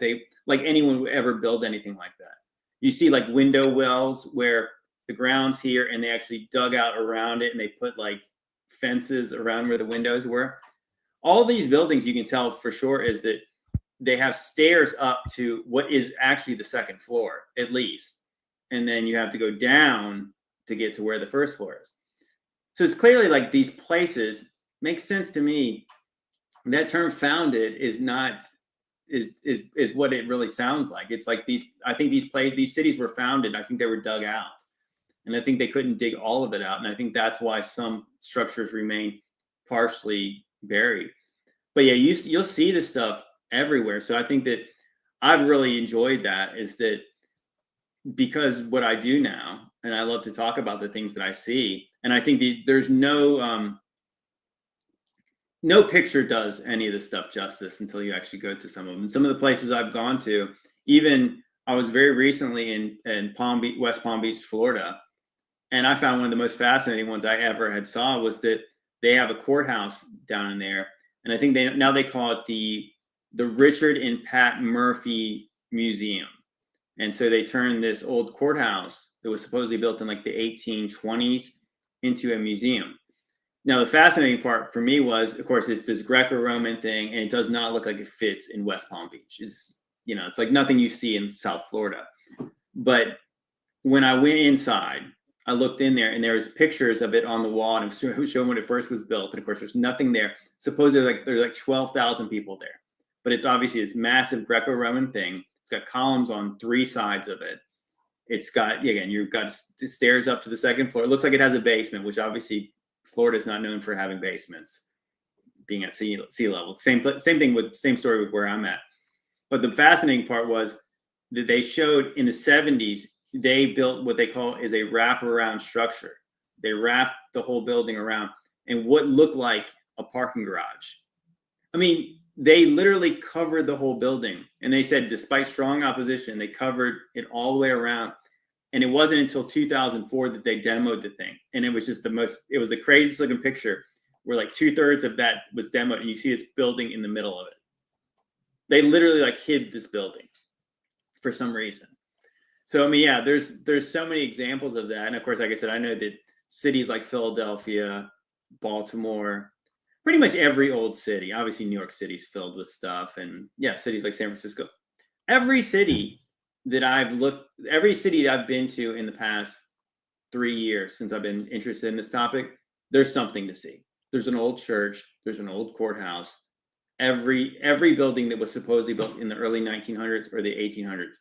anyone would ever build anything like that. You see like window wells where the ground's here and they actually dug out around it and they put like fences around where the windows were. All these buildings you can tell for sure is that they have stairs up to what is actually the second floor, at least. And then you have to go down to get to where the first floor is. So it's clearly like these places makes sense to me. That term founded is not, is what it really sounds like. It's like I think these cities were founded. I think they were dug out. And I think they couldn't dig all of it out. And I think that's why some structures remain partially buried. But yeah, you'll see this stuff everywhere. So I think that I've really enjoyed that, is that because what I do now, and I love to talk about the things that I see, and I think there's no picture does any of this stuff justice until you actually go to some of them. And some of the places I've gone to, even I was very recently in West Palm Beach, Florida, and I found one of the most fascinating ones I ever had saw was that they have a courthouse down in there, and I think they call it the Richard and Pat Murphy Museum. And so they turned this old courthouse that was supposedly built in like the 1820s into a museum. Now, the fascinating part for me was, of course, it's this Greco-Roman thing, and it does not look like it fits in West Palm Beach. It's like nothing you see in South Florida. But when I went inside, I looked in there, and there was pictures of it on the wall, and it was showing when it first was built. And of course, there's nothing there. Supposedly, there's like 12,000 people there. But it's obviously this massive Greco-Roman thing. It's got columns on 3 sides of it. It's got, again, you've got stairs up to the second floor. It looks like it has a basement, which obviously Florida is not known for having basements, being at sea level. Same story with where I'm at. But the fascinating part was that they showed in the 70s, they built what they call is a wraparound structure. They wrapped the whole building around and what looked like a parking garage. I mean, they literally covered the whole building. And they said, despite strong opposition, they covered it all the way around. And it wasn't until 2004 that they demoed the thing. And it was just it was the craziest looking picture where like 2/3 of that was demoed. And you see this building in the middle of it. They literally like hid this building for some reason. So I mean, yeah, there's so many examples of that, and of course, like I said, I know that cities like Philadelphia, Baltimore, pretty much every old city. Obviously, New York City's filled with stuff, and yeah, cities like San Francisco. Every city that every city that I've been to in the past 3 years since I've been interested in this topic, there's something to see. There's an old church. There's an old courthouse. Every building that was supposedly built in the early 1900s or the 1800s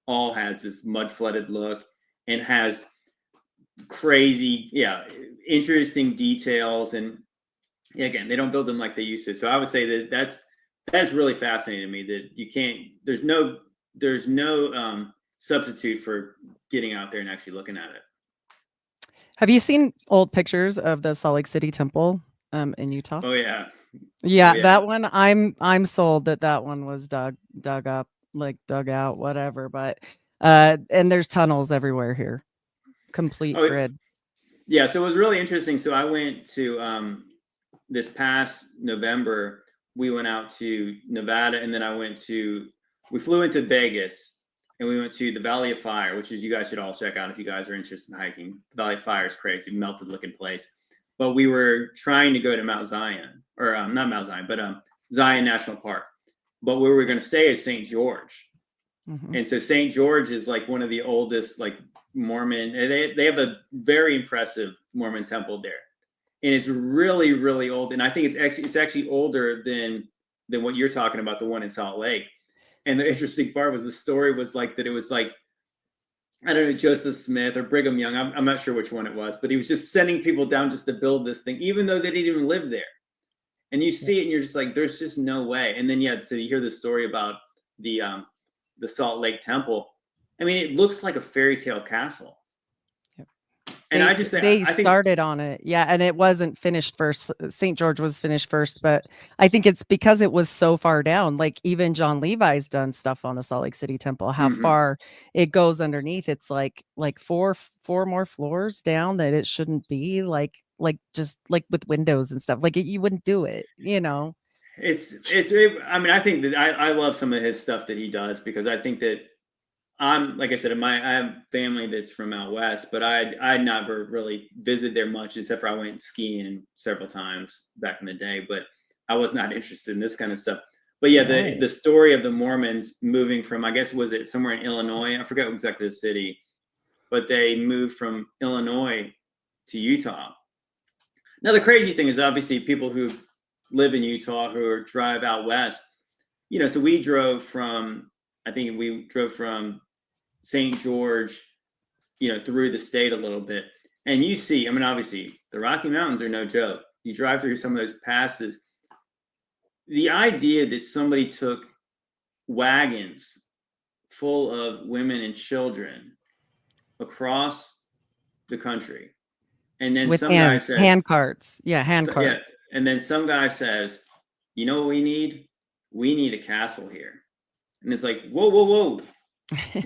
all has this mud flooded look and has crazy, interesting details. And again, they don't build them like they used to. So I would say that that's really fascinating to me, that you can't, there's no substitute for getting out there and actually looking at it. Have you seen old pictures of the Salt Lake City Temple in Utah? Oh yeah. Yeah, Oh, yeah. that one I'm sold that one was dug up, like dug out, whatever. But and there's tunnels everywhere here, complete grid. Yeah, so it was really interesting. So I went to this past November. We went out to Nevada, and then we flew into Vegas, and we went to the Valley of Fire, which is, you guys should all check out if you guys are interested in hiking. The Valley of Fire is crazy, melted looking place. But we were trying to go to Mount Zion, or not Mount Zion, but Zion National Park. But where we were going to stay is St. George. Mm-hmm. And so St. George is like one of the oldest, like Mormon. They have a very impressive Mormon temple there, and it's really, really old. And I think it's actually older than what you're talking about, the one in Salt Lake. And the interesting part was, the story was like that it was like, I don't know, Joseph Smith or Brigham Young. I'm not sure which one it was, but he was just sending people down just to build this thing, even though they didn't even live there. And you see it, and you're just like, there's just no way. And then so you hear the story about the Salt Lake Temple. I mean, it looks like a fairy tale castle. And I think they started on it. Yeah. And it wasn't finished first. St. George was finished first, but I think it's because it was so far down. Like even John Levi's done stuff on the Salt Lake City Temple, how far it goes underneath. It's like four more floors down that it shouldn't be, like just like with windows and stuff. Like you wouldn't do it, you know? I mean, I think that I love some of his stuff that he does, because I think that like I said, I have family that's from out west, but I never really visited there much, except for I went skiing several times back in the day, but I was not interested in this kind of stuff. But yeah, the story of the Mormons moving from, I guess, was it somewhere in Illinois? I forgot exactly the city, but they moved from Illinois to Utah. Now, the crazy thing is, obviously, people who live in Utah who drive out west, so we drove from St. George, through the state a little bit. And you see, I mean, obviously, the Rocky Mountains are no joke. You drive through some of those passes. The idea that somebody took wagons full of women and children across the country, and then with some guy says, hand carts. Yeah, hand carts. Yeah, and then some guy says, you know what we need? We need a castle here. And it's like, whoa.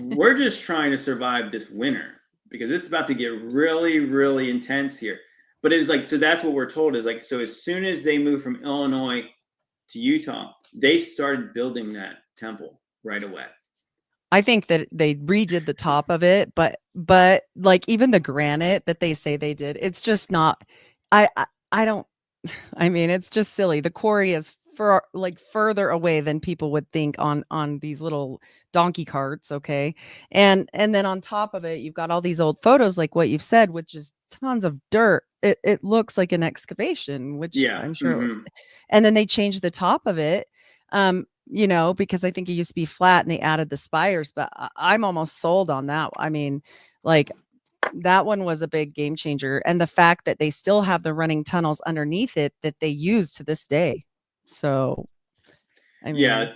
We're just trying to survive this winter, because it's about to get really, really intense here. But it was like, so that's what we're told, is like, so as soon as they moved from Illinois to Utah, they started building that temple right away. I think that they redid the top of it, but like even the granite that they say they did, it's just not, I mean, it's just silly. The quarry is further away than people would think on these little donkey carts. Okay. And then on top of it, you've got all these old photos, like what you've said, which is tons of dirt. It looks like an excavation, which I'm sure. And then they changed the top of it, because I think it used to be flat and they added the spires, but I'm almost sold on that. I mean, like, that one was a big game changer. And the fact that they still have the running tunnels underneath it that they use to this day. So, I mean,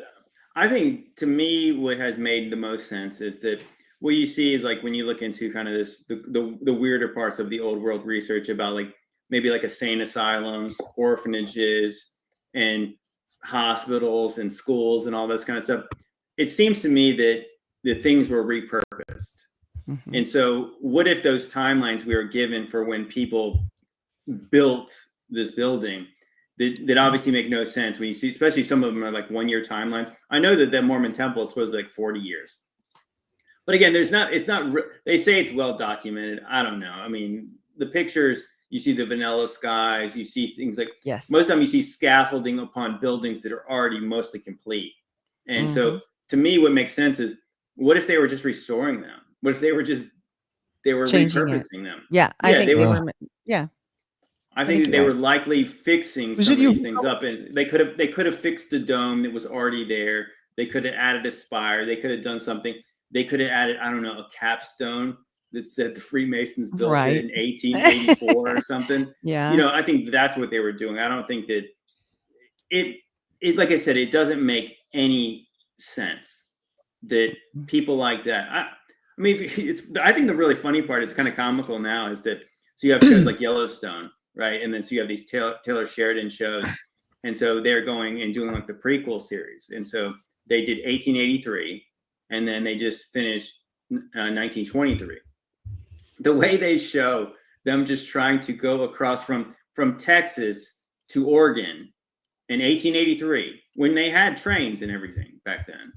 I think, to me, what has made the most sense is that what you see is, like, when you look into kind of this, the weirder parts of the old world research about, like, maybe like insane asylums, orphanages, and hospitals and schools and all this kind of stuff. It seems to me that the things were repurposed. Mm-hmm. And so what if those timelines we were given for when people built this building that obviously make no sense when you see, especially some of them are like 1 year timelines. I know that the Mormon temple is supposed to be like 40 years. But again, they say it's well documented. I don't know. I mean, the pictures, you see the vanilla skies, you see things like, Yes. most of the time you see scaffolding upon buildings that are already mostly complete. And so to me, what makes sense is, what if they were just restoring them? What if they were Changing repurposing them? Yeah. I think they they were. were. Yeah. I think that they were likely fixing Was some it of you- these things up, and they could have fixed the dome that was already there. They could have added a spire. They could have done something. They could have added, I don't know, a capstone that said the Freemasons built Right. it in 1884 or something. Yeah. You know, I think that's what they were doing. I don't think that it like I said, it doesn't make any sense that people like that. I mean, I think the really funny part is kind of comical now is that, so you have shows like Yellowstone, right? And then so you have these Taylor Sheridan shows. And so they're going and doing like the prequel series. And so they did 1883, and then they just finished 1923. The way they show them just trying to go across from Texas to Oregon in 1883, when they had trains and everything back then,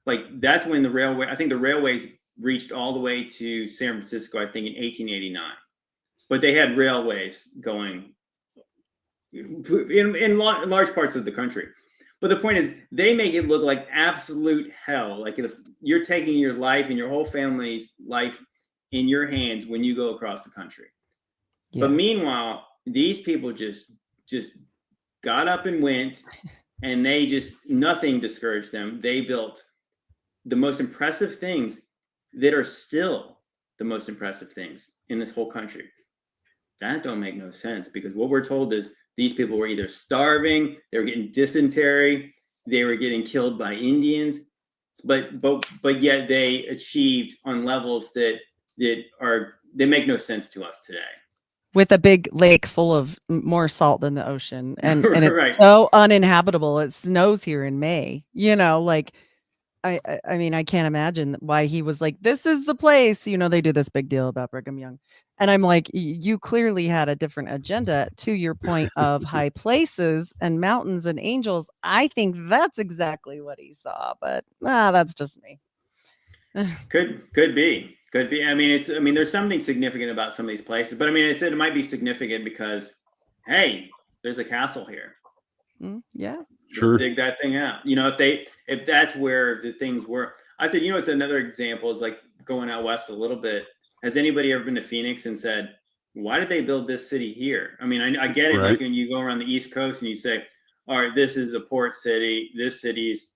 like that's when I think the railways reached all the way to San Francisco, I think in 1889, but they had railways going in large parts of the country. But the point is, they make it look like absolute hell. Like if you're taking your life and your whole family's life in your hands when you go across the country. Yeah. But meanwhile, these people just got up and went, and they just, nothing discouraged them. They built the most impressive things that are still the most impressive things in this whole country. That don't make no sense, because what we're told is these people were either starving, they were getting dysentery, they were getting killed by Indians, but yet they achieved on levels that make no sense to us today. With a big lake full of more salt than the ocean, and it's right. so uninhabitable. It snows here in May. You know, like I mean, I can't imagine why he was like, this is the place. You know, they do this big deal about Brigham Young. And I'm like, you clearly had a different agenda. To your point of high places and mountains and angels, I think that's exactly what he saw. But that's just me. Could be. I mean, there's something significant about some of these places. But I mean, it might be significant because, hey, there's a castle here. Yeah. Sure. Dig that thing out. You know, if that's where the things were. I said, you know, it's another example is like going out west a little bit. Has anybody ever been to Phoenix and said, why did they build this city here? I mean, I get it. Right. Like when you go around the East Coast and you say, all right, this is a port city. This city is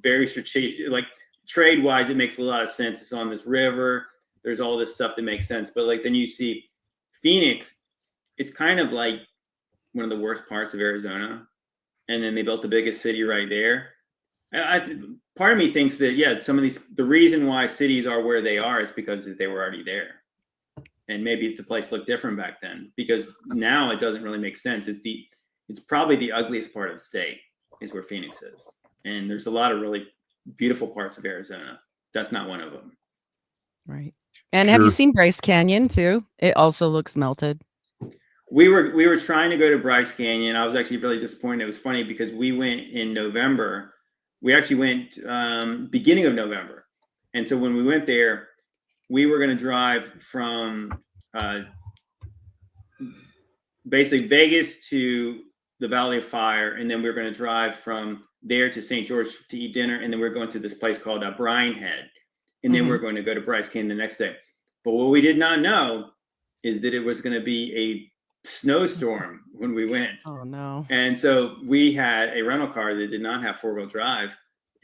very strategic. Like trade wise, it makes a lot of sense. It's on this river. There's all this stuff that makes sense. But like then you see Phoenix, it's kind of like one of the worst parts of Arizona. And then they built the biggest city right there. Part of me thinks that, yeah, some of these, the reason why cities are where they are is because they were already there. And maybe the place looked different back then, because now it doesn't really make sense. It's probably the ugliest part of the state is where Phoenix is. And there's a lot of really beautiful parts of Arizona. That's not one of them. Right. And have you seen Bryce Canyon too? It also looks melted. We were trying to go to Bryce Canyon. I was actually really disappointed. It was funny because we went in November. We actually went beginning of November. And so when we went there, we were going to drive from basically Vegas to the Valley of Fire. And then we were going to drive from there to St. George to eat dinner. And then we're going to this place called Brine Head. And then we're going to go to Bryce Canyon the next day. But what we did not know is that it was going to be a snowstorm when we went. Oh no. And so we had a rental car that did not have 4-wheel drive,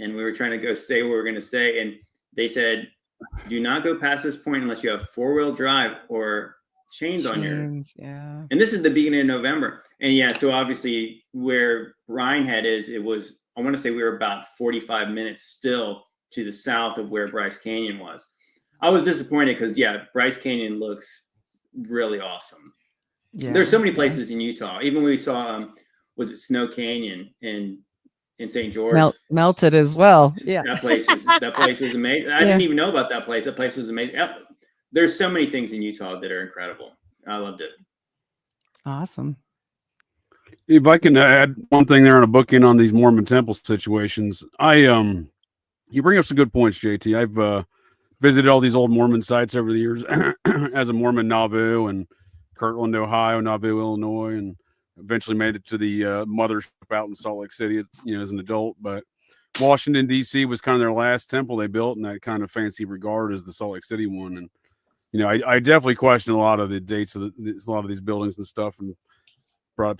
and we were trying to go stay where we were going to stay, and they said, do not go past this point unless you have 4-wheel drive or chains on your. Yeah. And this is the beginning of November. And yeah, so obviously where Brine Head is, it was, I want to say we were about 45 minutes still to the south of where Bryce Canyon was. I was disappointed because Bryce Canyon looks really awesome. Yeah. There's so many places in Utah. Even when we saw, was it Snow Canyon in St. George? Melted as well. Yeah, that place was amazing. I didn't even know about that place. That place was amazing. There's so many things in Utah that are incredible. I loved it. Awesome. If I can add one thing there on a booking on these Mormon temple situations, you bring up some good points, JT. I've visited all these old Mormon sites over the years as a Mormon Nauvoo and Kirtland, Ohio, Nauvoo, Illinois, and eventually made it to the mothership out in Salt Lake City, as an adult. But Washington, D.C. was kind of their last temple they built in that kind of fancy regard as the Salt Lake City one. And, I definitely question a lot of the dates of a lot of these buildings and stuff. And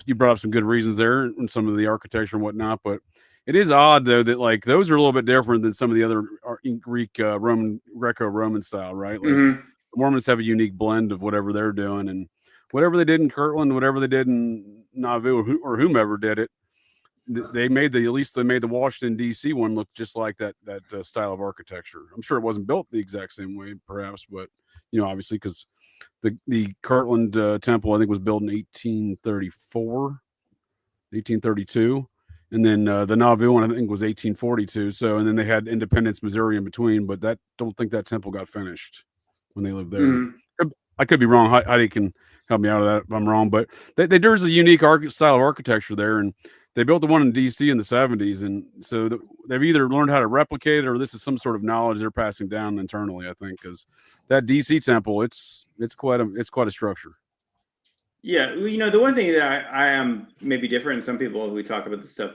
you brought up some good reasons there and some of the architecture and whatnot. But it is odd, though, that like those are a little bit different than some of the other Greek, Greco-Roman style, right? Like the Mormons have a unique blend of whatever they're doing, and whatever they did in Kirtland, whatever they did in Nauvoo, or whomever did it, they made the Washington D.C. one look just like that style of architecture. I'm sure it wasn't built the exact same way, perhaps, but obviously because the Kirtland temple I think was built in 1832. And then the Nauvoo one, I think, was 1842. So, and then they had Independence, Missouri in between, but don't think that temple got finished when they lived there. I could be wrong. Heidi can help me out of that if I'm wrong, but there's a unique style of architecture there. And they built the one in D.C. in the 70s. And so they've either learned how to replicate it or this is some sort of knowledge they're passing down internally, I think, because that D.C. temple, it's quite a structure. Yeah, the one thing that I am maybe different than some people who talk about this stuff,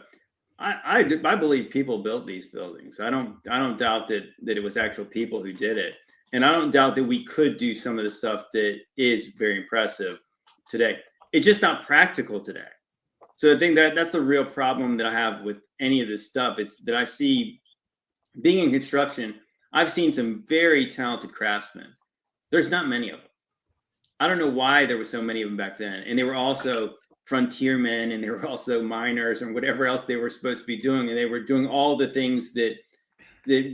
I believe people built these buildings. I don't doubt that it was actual people who did it, and I don't doubt that we could do some of the stuff that is very impressive today. It's just not practical today. So I think that's the real problem that I have with any of this stuff. It's that I see, being in construction, I've seen some very talented craftsmen. There's not many of them. I don't know why there were so many of them back then. And they were also frontiermen, and they were also miners and whatever else they were supposed to be doing. And they were doing all the things that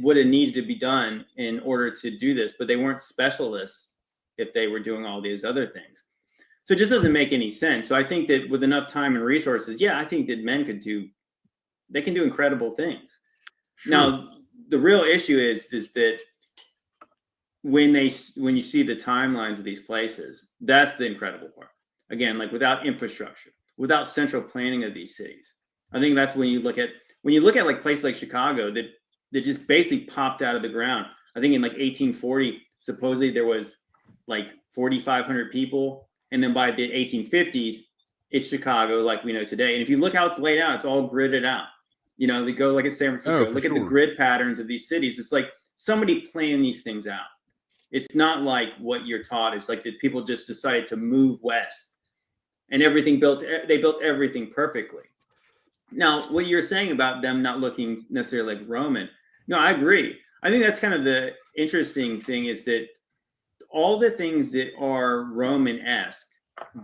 would have needed to be done in order to do this, but they weren't specialists if they were doing all these other things. So it just doesn't make any sense. So I think that with enough time and resources, I think that men can do incredible things. Sure. Now, the real issue is that when you see the timelines of these places, that's the incredible part. Again, like without infrastructure, without central planning of these cities. I think that's when you look at like places like Chicago that just basically popped out of the ground. I think in like 1840, supposedly there was like 4,500 people. And then by the 1850s, it's Chicago like we know today. And if you look how it's laid out, it's all gridded out. They go like at San Francisco, look at the grid patterns of these cities. It's like somebody planned these things out. It's not like what you're taught. It's like that people just decided to move west and they built everything perfectly. Now, what you're saying about them not looking necessarily like Roman, no, I agree. I think that's kind of the interesting thing is that all the things that are Roman-esque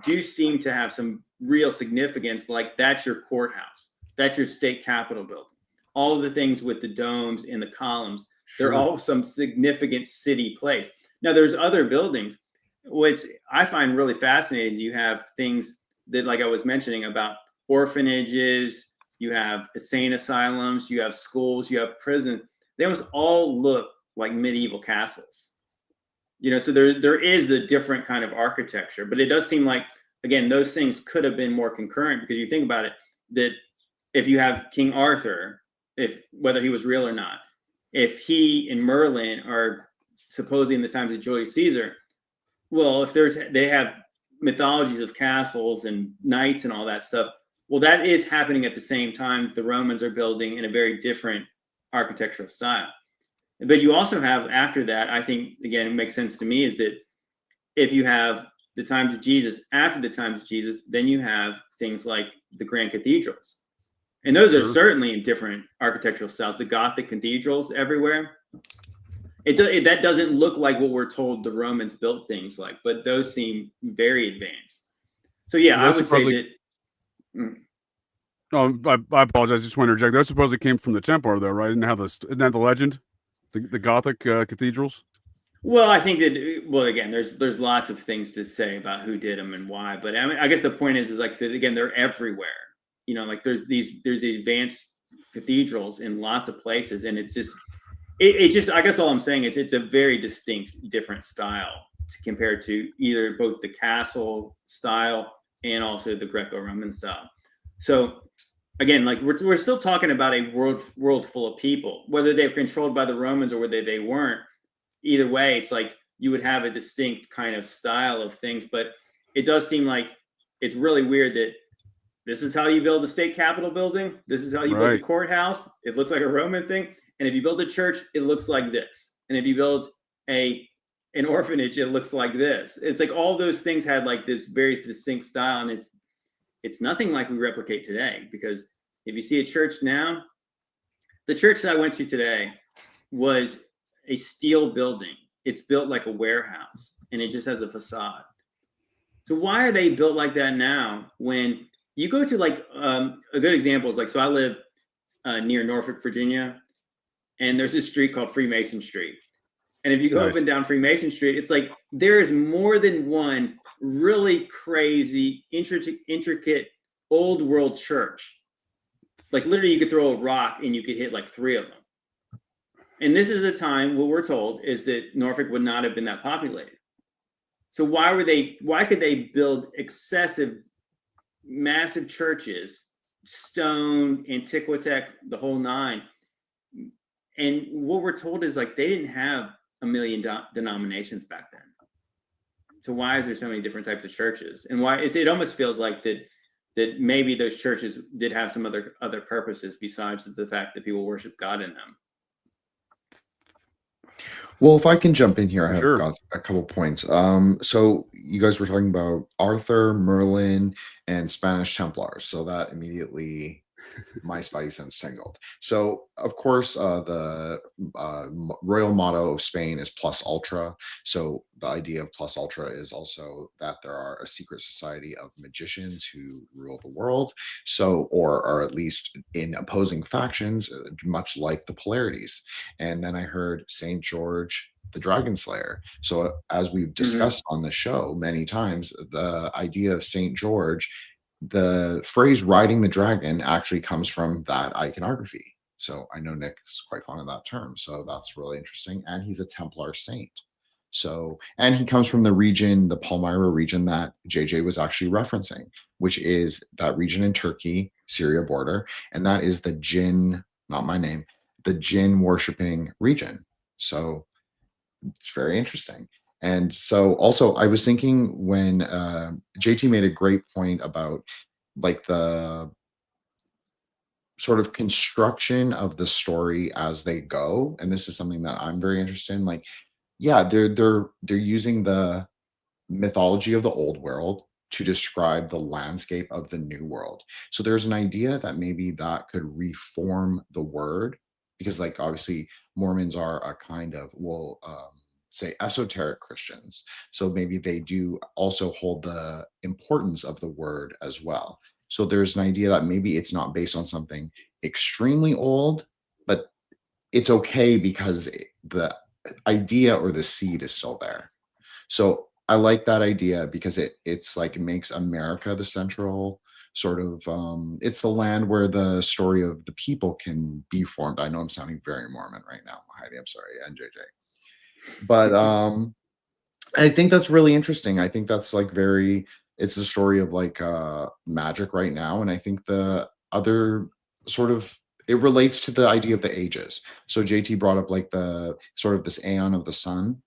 do seem to have some real significance, like that's your courthouse, that's your state capitol building. All of the things with the domes and the columns, they're all some significant city place. Now, there's other buildings. What I find really fascinating is you have things that, like I was mentioning, about orphanages, you have insane asylums, you have schools, you have prisons. They almost all look like medieval castles. So there is a different kind of architecture, but it does seem like, again, those things could have been more concurrent, because you think about it, that if you have King Arthur, whether he was real or not, if he and Merlin are supposedly in the times of Julius Caesar, well, if they have mythologies of castles and knights and all that stuff, well, that is happening at the same time that the Romans are building in a very different architectural style. But you also have, after that, I think, again, it makes sense to me, is that if you have the times of Jesus, after the times of Jesus, then you have things like the grand cathedrals. And those are certainly in different architectural styles. The Gothic cathedrals everywhere, that doesn't look like what we're told the Romans built things like, but those seem very advanced. So I would say that. Oh, I apologize. I just want to interject. Those supposedly came from the Templar, though, right? Isn't that the legend? The Gothic cathedrals? Well, I think that, again, there's lots of things to say about who did them and why, but I guess the point is like, again, they're everywhere. Like there's advanced cathedrals in lots of places, and it's just, I guess all I'm saying is it's a very distinct, different style compared to either both the castle style and also the Greco-Roman style. So again, like we're still talking about a world full of people, whether they're controlled by the Romans or whether they weren't. either way, it's like you would have a distinct kind of style of things, but it does seem like it's really weird that this is how you build a state capitol building. This is how you build a Right. courthouse. It looks like a Roman thing. And if you build a church, it looks like this. And if you build an orphanage, it looks like this. It's like all those things had like this very distinct style, and it's nothing like we replicate today. Because if you see a church now, the church that I went to today was a steel building. It's built like a warehouse, and it just has a facade. So why are they built like that now? When you go to like a good example is like, so I live near Norfolk, Virginia, and there's this street called Freemason Street. And if you go Nice. up and down Freemason Street, it's like there is more than one really crazy, intricate old world church. Like literally, you could throw a rock and you could hit like 3 of them. And this is a time, what we're told is that Norfolk would not have been that populated. So why could they build excessive, massive churches, stone, Antiquitech, the whole 9? And what we're told is like they didn't have a million denominations back then. So why is there so many different types of churches? And why it almost feels like that maybe those churches did have some other purposes besides the fact that people worship God in them. Well, if I can jump in here, I have Sure. got a couple points. So you guys were talking about Arthur, Merlin, and Spanish Templars. So that immediately my spidey sense tingled. So of course, the royal motto of Spain is plus ultra. So the idea of plus ultra is also that there are a secret society of magicians who rule the world. So, or are at least in opposing factions, much like the polarities. And then I heard Saint George, the Dragon Slayer. So as we've discussed on the show many times, the idea of Saint George, the phrase riding the dragon actually comes from that iconography. So I know Nick's quite fond of that term. So that's really interesting. And he's a Templar saint. So, and he comes from the region, the Palmyra region that JJ was actually referencing, which is that region in Turkey, Syria border. And that is the jinn, not my name, the jinn worshiping region. So it's very interesting. And so also I was thinking when JT made a great point about like the sort of construction of the story as they go. And this is something that I'm very interested in. Like, yeah, they're using the mythology of the old world to describe the landscape of the new world. So there's an idea that maybe that could reform the word, because like obviously Mormons are a kind of, say esoteric Christians. So maybe they do also hold the importance of the word as well. So there's an idea that maybe it's not based on something extremely old, but it's okay because the idea or the seed is still there. So I like that idea because it's like it makes America the central sort of it's the land where the story of the people can be formed. I know I'm sounding very Mormon right now, Heidi, I'm sorry, and JJ. But I think that's really interesting. I think that's like it's the story of like magic right now. And I think the other sort of it relates to the idea of the ages. So JT brought up like the sort of this aeon of the sun.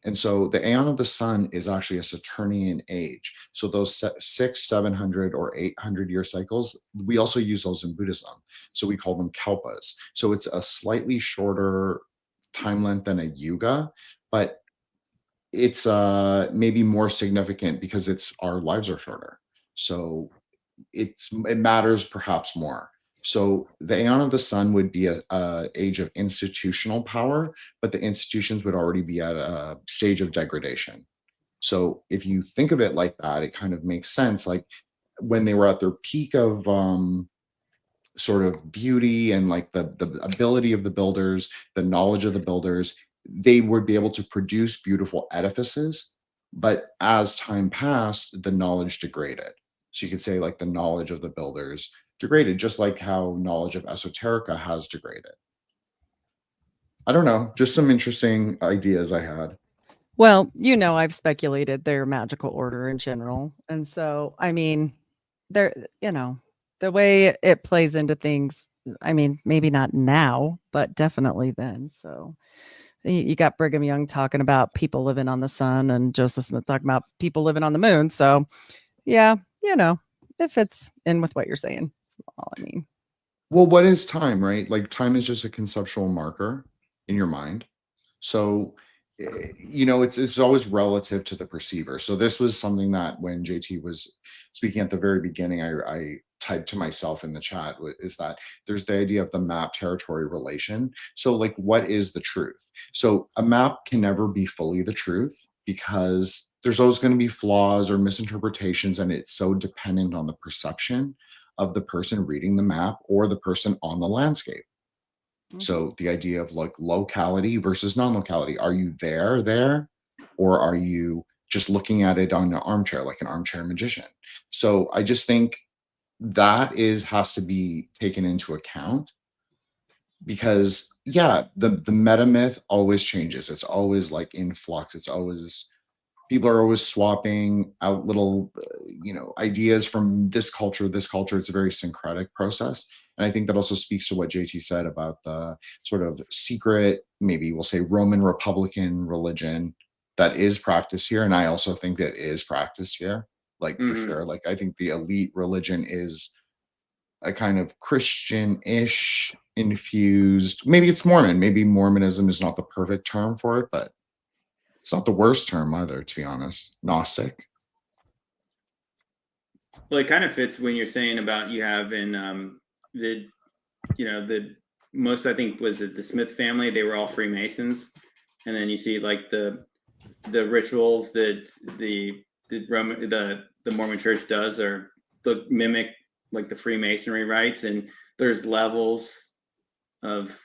And so the aeon of the sun is actually a Saturnian age. So those 600, 700, or 800 year cycles, we also use those in Buddhism. So we call them kalpas. So it's a slightly shorter time length than a yuga, but it's maybe more significant because our lives are shorter. So it matters perhaps more. So the aeon of the sun would be a age of institutional power, but the institutions would already be at a stage of degradation. So if you think of it like that, it kind of makes sense. Like when they were at their peak of sort of beauty and like the ability of the builders, the knowledge of the builders, they would be able to produce beautiful edifices. But as time passed, the knowledge degraded. So you could say like the knowledge of the builders degraded, just like how knowledge of esoterica has degraded. I don't know, just some interesting ideas I had. Well, I've speculated their magical order in general. And so, I mean, the way it plays into things, I mean, maybe not now, but definitely then. So You got Brigham Young talking about people living on the sun and Joseph Smith talking about people living on the moon. So yeah, it fits in with what you're saying. That's all I mean. Well, what is time, right? Like time is just a conceptual marker in your mind. So, it's always relative to the perceiver. So this was something that when JT was speaking at the very beginning, I typed to myself in the chat, is that there's the idea of the map territory relation. So like, what is the truth? So a map can never be fully the truth because there's always going to be flaws or misinterpretations, and it's so dependent on the perception of the person reading the map or the person on the landscape. So the idea of like locality versus non-locality. Are you there, or are you just looking at it on an armchair, like an armchair magician? So I just think that has to be taken into account, because the meta myth always changes. It's always like in flux. It's always, people are always swapping out little ideas from this culture. It's a very syncretic process. And I think that also speaks to what JT said about the sort of secret, maybe we'll say Roman Republican religion that is practiced here. And I also think that is practiced here, like for sure. Like I think the elite religion is a kind of Christian-ish infused, maybe it's Mormon, maybe Mormonism is not the perfect term for it, but it's not the worst term either, to be honest. Gnostic. Well, it kind of fits when you're saying about you have in the most, I think, was it the Smith family? They were all Freemasons, and then you see like the rituals that the Mormon Church does or mimic like the Freemasonry rites, and there's levels of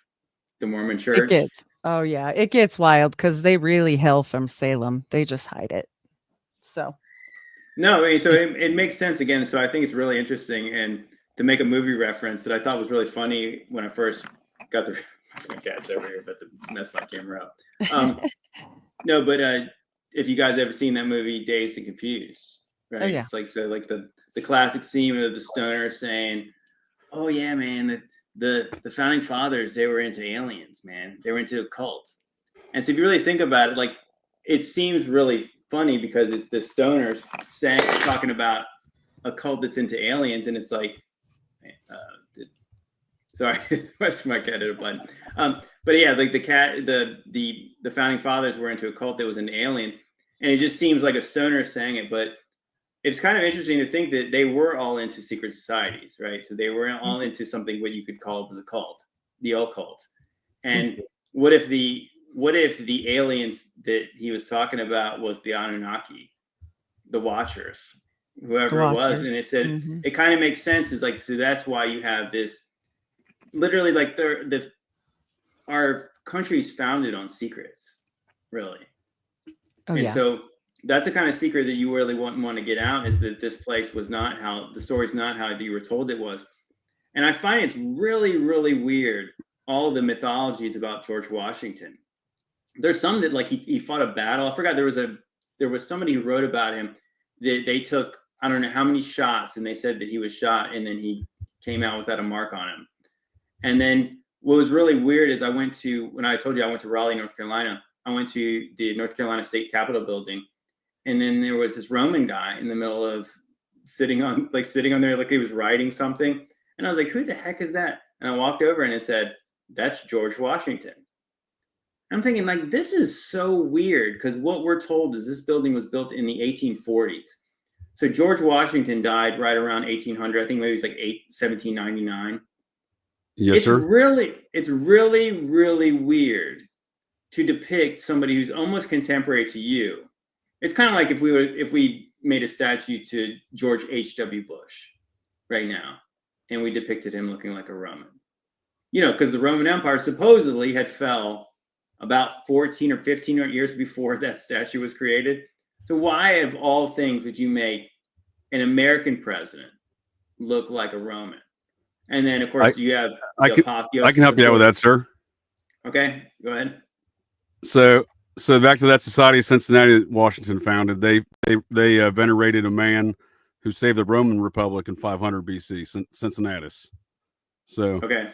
the Mormon Church. It gets wild because they really hail from Salem. They just hide it. So no, I mean, so it makes sense again. So I think it's really interesting, and to make a movie reference that I thought was really funny when I first got my cat's over here, but to mess my camera up. No, but if you guys ever seen that movie Dazed and Confused, right? Oh, yeah. It's like, so like the classic scene of the stoner saying, "Oh yeah, man, the founding fathers, they were into aliens, man. They were into a cult." And so if you really think about it, like it seems really funny because it's the stoners talking about a cult that's into aliens, and it's like, sorry, that's my cat at a button. But yeah, like the founding fathers were into a cult that was into aliens, and it just seems like a stoner saying it, but it's kind of interesting to think that they were all into secret societies, right? So they were all into something what you could call was a cult, the occult. And what if the aliens that he was talking about was the Anunnaki, the Watchers, whoever it was? And it said it kind of makes sense. It's like, so that's why you have this, literally, like our country's founded on secrets, really. So that's the kind of secret that you really want to get out, is that this place was not how the story's not how you were told it was. And I find it's really, really weird, all the mythologies about George Washington. There's some that like he fought a battle. I forgot, there was somebody who wrote about him that they took, I don't know how many shots, and they said that he was shot and then he came out without a mark on him. And then what was really weird is when I told you I went to Raleigh, North Carolina, I went to the North Carolina State Capitol building. And then there was this Roman guy in the middle of sitting on there like he was writing something. And I was like, who the heck is that? And I walked over and it said, that's George Washington. I'm thinking, like, this is so weird, because what we're told is this building was built in the 1840s. So George Washington died right around 1800. I think maybe it's like 1799. Yes, sir. It's really, really weird to depict somebody who's almost contemporary to you. It's kind of like if we made a statue to George H.W. Bush right now, and we depicted him looking like a Roman. Because the Roman Empire supposedly had fell about 14 or 15 years before that statue was created. So why, of all things, would you make an American president look like a Roman? And then, of course, you have I can help you out with that, sir. Okay, go ahead. So back to that Society of Cincinnati that Washington founded. They venerated a man who saved the Roman Republic in 500 BC, Cincinnatus. So okay.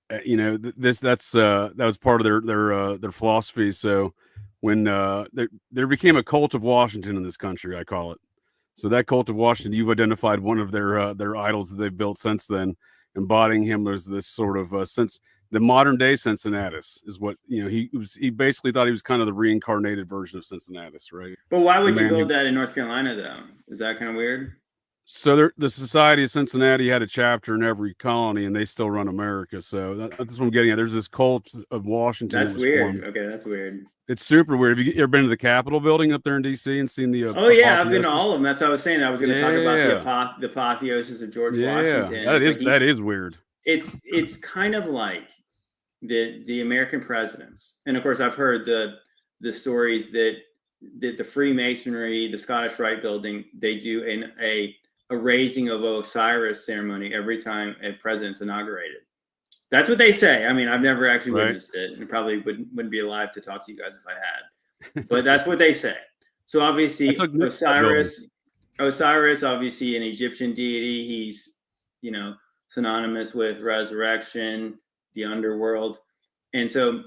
that was part of their philosophy. So when there became a cult of Washington in this country, I call it. So that cult of Washington, you've identified one of their idols that they've built since then, embodying him as this sort of since the modern day Cincinnatus is what he basically thought he was kind of the reincarnated version of Cincinnatus, right? But why would you build that in North Carolina though? Is that kind of weird? So the Society of Cincinnati had a chapter in every colony, and they still run America. So that's what I'm getting at. There's this cult of Washington. That's weird. Okay, that's weird. It's super weird. Have you ever been to the Capitol building up there in D.C. and seen the? Oh yeah, I've been to all of them. That's what I was saying. I was going to talk about the apotheosis of George Washington. That is weird. It's kind of like the American presidents, and of course I've heard the stories that the Freemasonry, the Scottish Rite Building, they do a raising of Osiris ceremony every time a president's inaugurated. That's what they say. I mean, I've never actually witnessed it, and probably wouldn't be alive to talk to you guys if I had. But that's what they say. So obviously, Osiris, obviously an Egyptian deity. He's synonymous with resurrection, the underworld, and so.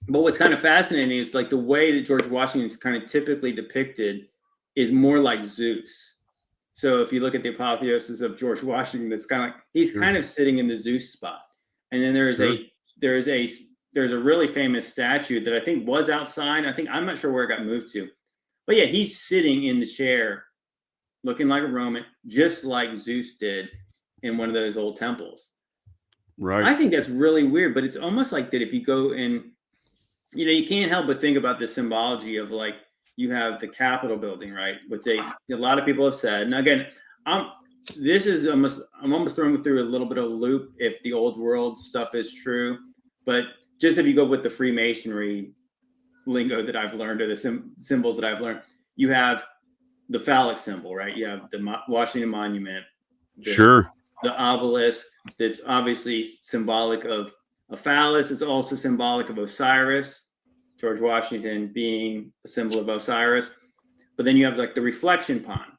But what's kind of fascinating is like the way that George Washington's kind of typically depicted is more like Zeus. So if you look at the apotheosis of George Washington, it's kind of like he's kind of sitting in the Zeus spot. And then there's a really famous statue that I think was outside. I'm not sure where it got moved to, but yeah, he's sitting in the chair, looking like a Roman, just like Zeus did in one of those old temples. Right. I think that's really weird, but it's almost like that if you go and you can't help but think about the symbology of like you have the Capitol building, right? Which a lot of people have said. And again, I'm almost throwing through a little bit of a loop if the old world stuff is true. But just if you go with the Freemasonry lingo that I've learned or the symbols that I've learned, you have the phallic symbol, right? You have the Washington Monument. The obelisk that's obviously symbolic of a phallus. It's also symbolic of Osiris. George Washington being a symbol of Osiris. But then you have like the reflection pond,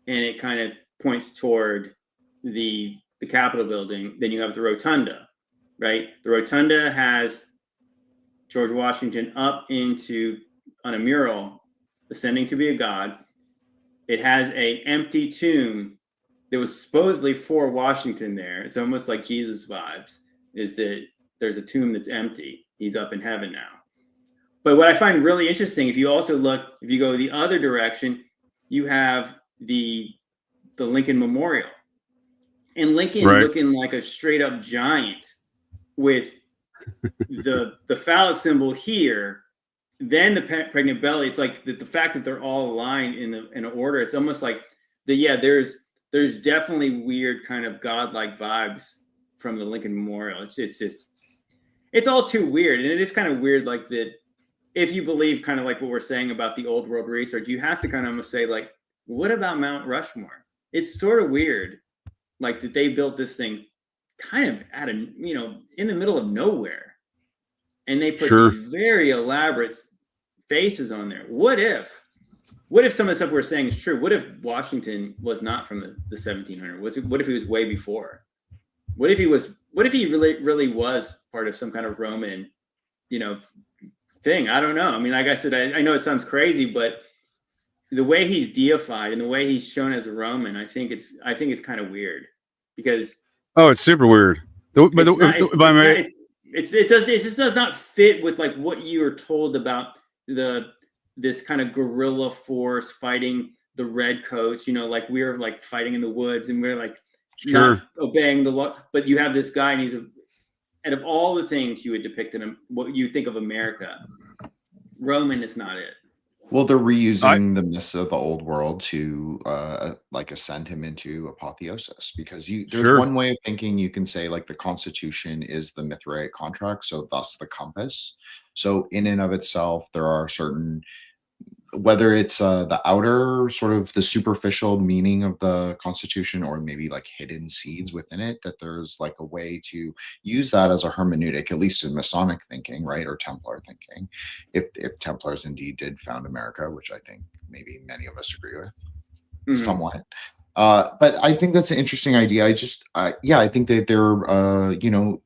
and it kind of points toward the Capitol building. Then you have the rotunda, right? The rotunda has George Washington up on a mural, ascending to be a god. It has an empty tomb that was supposedly for Washington there. It's almost like Jesus vibes, is that there's a tomb that's empty. He's up in heaven now. But what I find really interesting, if you go the other direction, you have the Lincoln Memorial. And Lincoln looking like a straight up giant with the phallic symbol here, then the pregnant belly. It's like the fact that they're all aligned in an order. It's almost like there's definitely weird kind of godlike vibes from the Lincoln Memorial. It's all too weird. And it is kind of weird like that. If you believe kind of like what we're saying about the old world research, you have to kind of almost say like, what about Mount Rushmore? It's sort of weird, like that they built this thing kind of in the middle of nowhere, and they put these very elaborate faces on there. What if some of the stuff we're saying is true? What if Washington was not from the 1700s? What if he was way before? What if he really was part of some kind of Roman, thing? I don't know. I mean, like I said, I know it sounds crazy, but the way he's deified and the way he's shown as a Roman, I think it's kind of weird because it's super weird. It just does not fit with like what you were told about this kind of guerrilla force fighting the redcoats. Like we're like fighting in the woods and we're like not obeying the law. But you have this guy, and he's out of all the things you would depict in what you think of America, Roman is not it. Well, they're reusing the myths of the old world to ascend him into apotheosis, because there's one way of thinking. You can say like the Constitution is the Mithraic contract, so thus the compass. So in and of itself, there are certain, whether it's the outer sort of the superficial meaning of the Constitution, or maybe like hidden seeds within it, that there's like a way to use that as a hermeneutic, at least in Masonic thinking, right? Or Templar thinking, if Templars indeed did found America, which I think maybe many of us agree with somewhat. But I think that's an interesting idea. I think that they're,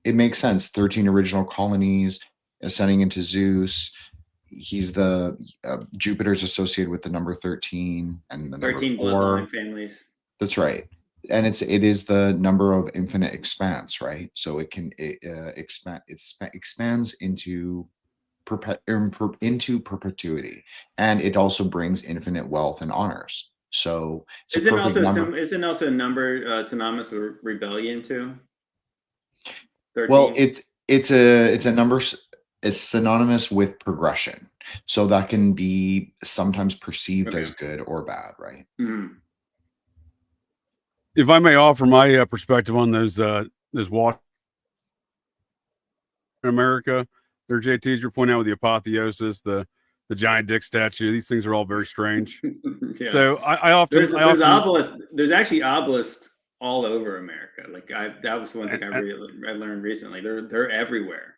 it makes sense. 13 original colonies ascending into Zeus. He's Jupiter's associated with the number 13 and the number 13 4. bloodline families. That's right. And it is the number of infinite expanse, right? So it expands into perpetuity, and it also brings infinite wealth and honors. So it's Isn't a perfect number. isn't also a number synonymous with rebellion too? 13? Well, it's a number. It's synonymous with progression, so that can be sometimes perceived as good or bad, right? Mhm. If I may offer my perspective on those walk in America, there, JTs, you're pointing out with the apotheosis, the giant dick statue. These things are all very strange. Yeah. So I often there's obelisks. There's actually obelisks all over America. Like that was one thing I learned recently. They're everywhere,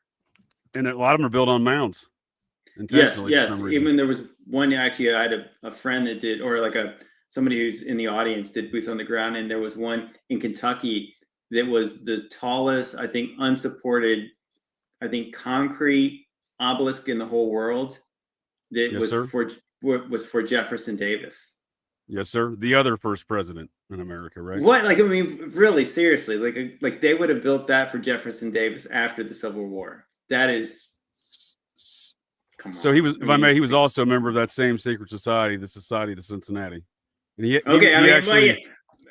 and a lot of them are built on mounds. Yes. Even there was one, actually, I had a friend that did, or like somebody who's in the audience did boots on the ground, and there was one in Kentucky that was the tallest, I think, unsupported, concrete obelisk in the whole world. That was for Jefferson Davis. Yes, sir. The other first president in America, right? What? Like, I mean, really, seriously, like they would have built that for Jefferson Davis after the Civil War. That is. Come on. So he was, if I may, he was also a member of that same secret society, the Society of Cincinnati. And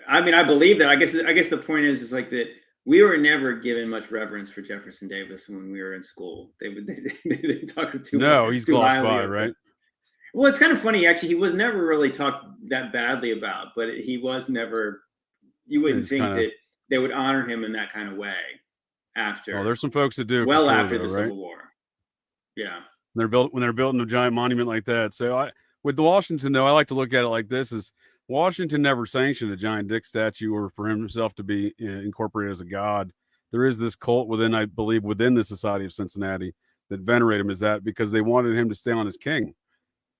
I believe that. I guess the point is like that we were never given much reverence for Jefferson Davis when we were in school. They didn't talk too. No, he's glossed by, right? Well, it's kind of funny, actually. He was never really talked that badly about, but he was never. You wouldn't think that they would honor him in that kind of way after. Oh, there's some folks that do. Well, after the Civil War. Yeah. When they're building a giant monument like that. So with the Washington, though, I like to look at it like this: is Washington never sanctioned a giant dick statue or for himself to be incorporated as a god. There is this cult within the Society of Cincinnati that venerate him as that because they wanted him to stay on as king.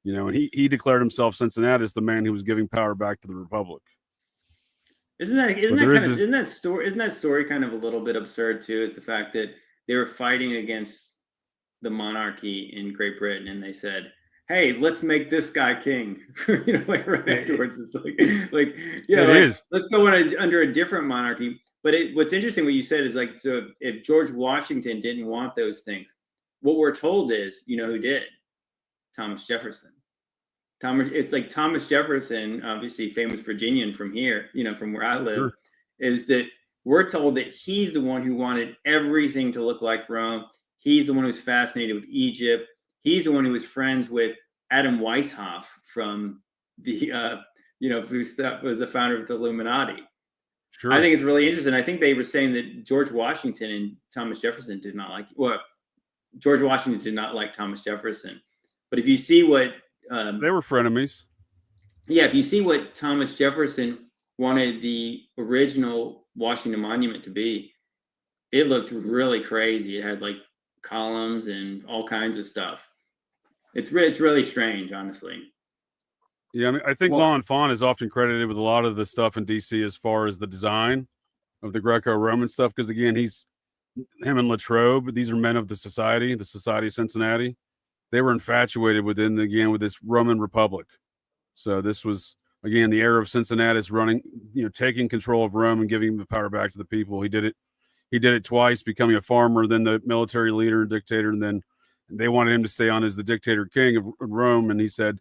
And he declared himself Cincinnatus, the man who was giving power back to the Republic. Isn't that story kind of a little bit absurd too? Is the fact that they were fighting against the monarchy in Great Britain, and they said, "Hey, let's make this guy king." Right afterwards, it's let's go under a different monarchy. But what's interesting, what you said is like, so if George Washington didn't want those things, what we're told is, who did? Thomas Jefferson. It's like Thomas Jefferson, obviously famous Virginian from here, from where I live, is that we're told that he's the one who wanted everything to look like Rome. He's the one who's fascinated with Egypt. He's the one who was friends with Adam Weishaupt from the, who was the founder of the Illuminati. Sure. I think it's really interesting. I think they were saying that George Washington and Thomas Jefferson did not like. Well, George Washington did not like Thomas Jefferson. But if you see what they were frenemies. Yeah, if you see what Thomas Jefferson wanted the original Washington Monument to be, it looked really crazy. It had like columns and all kinds of stuff. It's really strange, honestly. Yeah, I think L'Enfant is often credited with a lot of the stuff in DC as far as the design of the Greco-Roman stuff, because again, him and Latrobe, these are men of the Society of Cincinnati. They were infatuated with this Roman Republic. So this was, again, the era of Cincinnatus running, taking control of Rome and giving the power back to the people. He did it twice, becoming a farmer, then the military leader and dictator, and then they wanted him to stay on as the dictator king of Rome. And he said,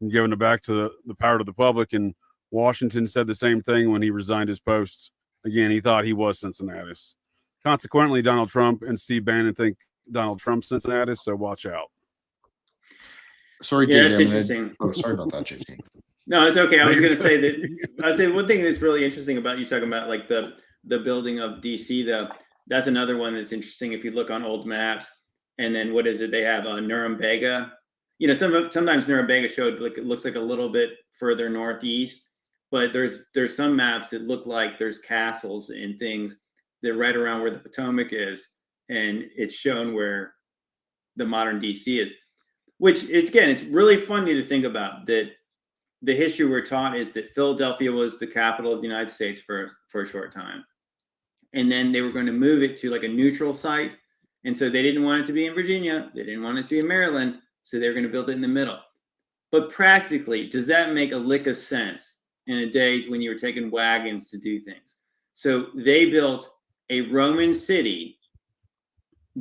I'm giving it back to the power to the public. And Washington said the same thing when he resigned his post. Again, he thought he was Cincinnatus. Consequently, Donald Trump and Steve Bannon think Donald Trump's Cincinnatus, so watch out. Sorry, yeah, that's interesting. Sorry about that, JT. No, it's okay. I was going to say that. I was saying one thing that's really interesting about you talking about like the building of DC, though. That's another one that's interesting. If you look on old maps, and then what is it? They have Nuremberg. Sometimes Nuremberg showed like it looks like a little bit further northeast, but there's some maps that look like there's castles and things that right around where the Potomac is, and it's shown where the modern DC is. Which, it's really funny to think about that the history we're taught is that Philadelphia was the capital of the United States for a short time. And then they were going to move it to like a neutral site. And so they didn't want it to be in Virginia. They didn't want it to be in Maryland. So they were going to build it in the middle. But practically, does that make a lick of sense in the days when you were taking wagons to do things? So they built a Roman city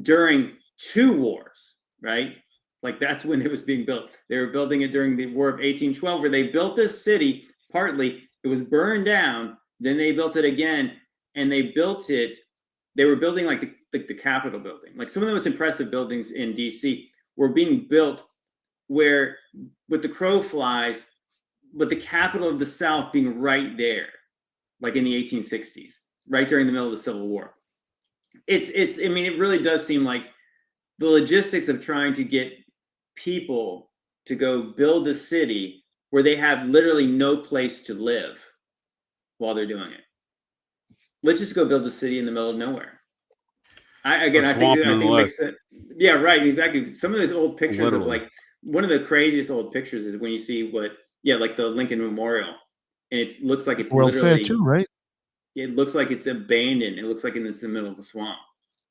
during 2 wars, right? Like that's when it was being built. They were building it during the War of 1812, where they built this city. Partly it was burned down. Then they built it again, and they built it. They were building like the Capitol building. Like some of the most impressive buildings in DC were being built where, with the crow flies, but the capital of the South being right there, like in the 1860s, right during the middle of the Civil War. I mean, it really does seem like the logistics of trying to get people to go build a city where they have literally no place to live while they're doing it. Let's just go build a city in the middle of nowhere. I think makes sense. Yeah, right, exactly. Some of those old pictures of like, one of the craziest old pictures is when you see like the Lincoln Memorial, and it looks like it's World literally, Fair too, right? It looks like it's abandoned. It looks like it's in the middle of a swamp.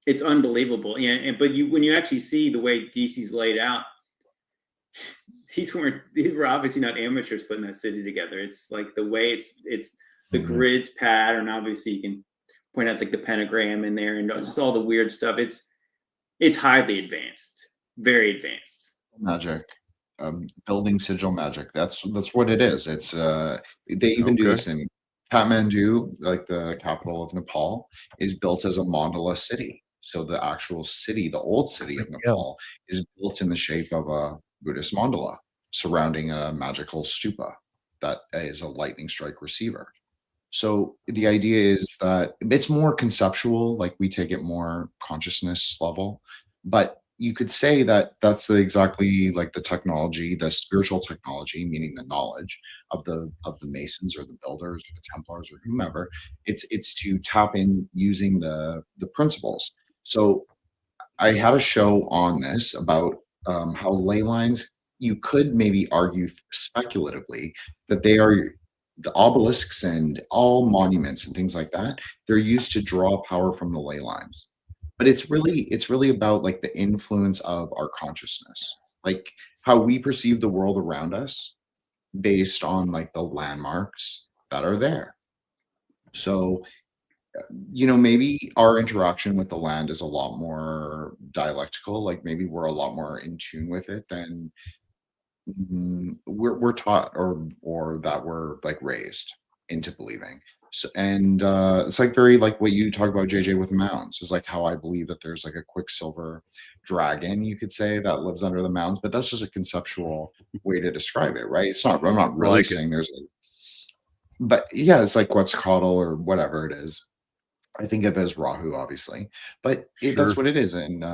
It's unbelievable. But when you actually see the way DC's laid out, these were obviously not amateurs putting that city together. It's like the way it's the grid pattern. Obviously, you can point out like the pentagram in there and just all the weird stuff. It's highly advanced, very advanced. Magic, building sigil magic. That's what it is. It's they even do this in Kathmandu, like the capital of Nepal, is built as a mandala city. So the actual city, the old city of Nepal, is built in the shape of a Buddhist mandala surrounding a magical stupa that is a lightning strike receiver. So the idea is that it's more conceptual, like we take it more consciousness level, but you could say that that's exactly like the technology, the spiritual technology, meaning the knowledge of the Masons or the builders or the Templars or whomever. It's to tap in using the principles. So I had a show on this about how ley lines, you could maybe argue speculatively that they are the obelisks and all monuments and things like that. They're used to draw power from the ley lines. But it's really about like the influence of our consciousness, like how we perceive the world around us based on like the landmarks that are there. So, maybe our interaction with the land is a lot more dialectical. Like maybe we're a lot more in tune with it than we're taught or that we're like raised into believing. So, and it's like very like what you talk about, JJ, with mounds is like how I believe that there's like a quicksilver dragon, you could say, that lives under the mounds, but that's just a conceptual way to describe it, right? I'm not really saying there's but yeah, it's like Quetzalcoatl or whatever it is. I think of it as Rahu, obviously, but that's what it is. And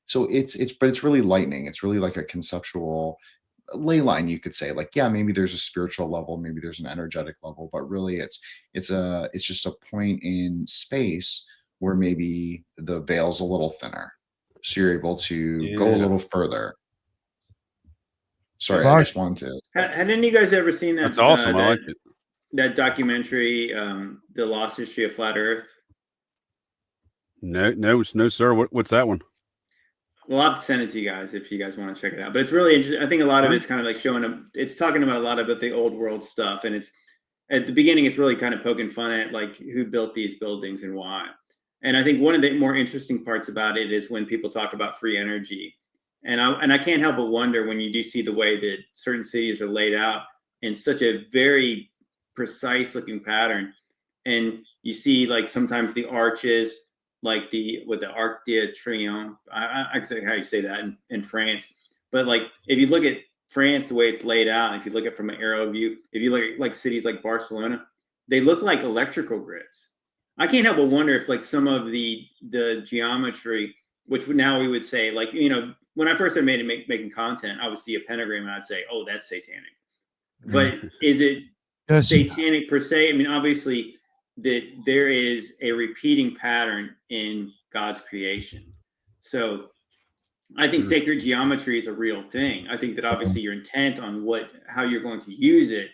so it's really lightning. It's really like a conceptual ley line, you could say. Like, yeah, maybe there's a spiritual level, maybe there's an energetic level, but really it's just a point in space where maybe the veil's a little thinner, so you're able to go a little further. Sorry, I just wanted to. Had any of you guys ever seen that? That's awesome. I like it. That documentary, The Lost History of Flat Earth. No, sir. What's that one? Well, I'll have to send it to you guys if you guys want to check it out. But it's really interesting. I think a lot of it's kind of like showing them. It's talking about a lot about the old world stuff, and it's at the beginning. It's really kind of poking fun at like who built these buildings and why. And I think one of the more interesting parts about it is when people talk about free energy, and I can't help but wonder when you do see the way that certain cities are laid out in such a very precise looking pattern, and you see like sometimes the arches, like the Arc de Triomphe. I can say how you say that in France, but like if you look at France, the way it's laid out, if you look at it from an aerial view, if you look at like cities like Barcelona, they look like electrical grids. I can't help but wonder if like some of the geometry, which now we would say like, when I first started making content, I would see a pentagram and I'd say, oh, that's satanic. But is it satanic per se? I mean, obviously that there is a repeating pattern in God's creation. So I think sacred geometry is a real thing. I think that obviously your intent on how you're going to use it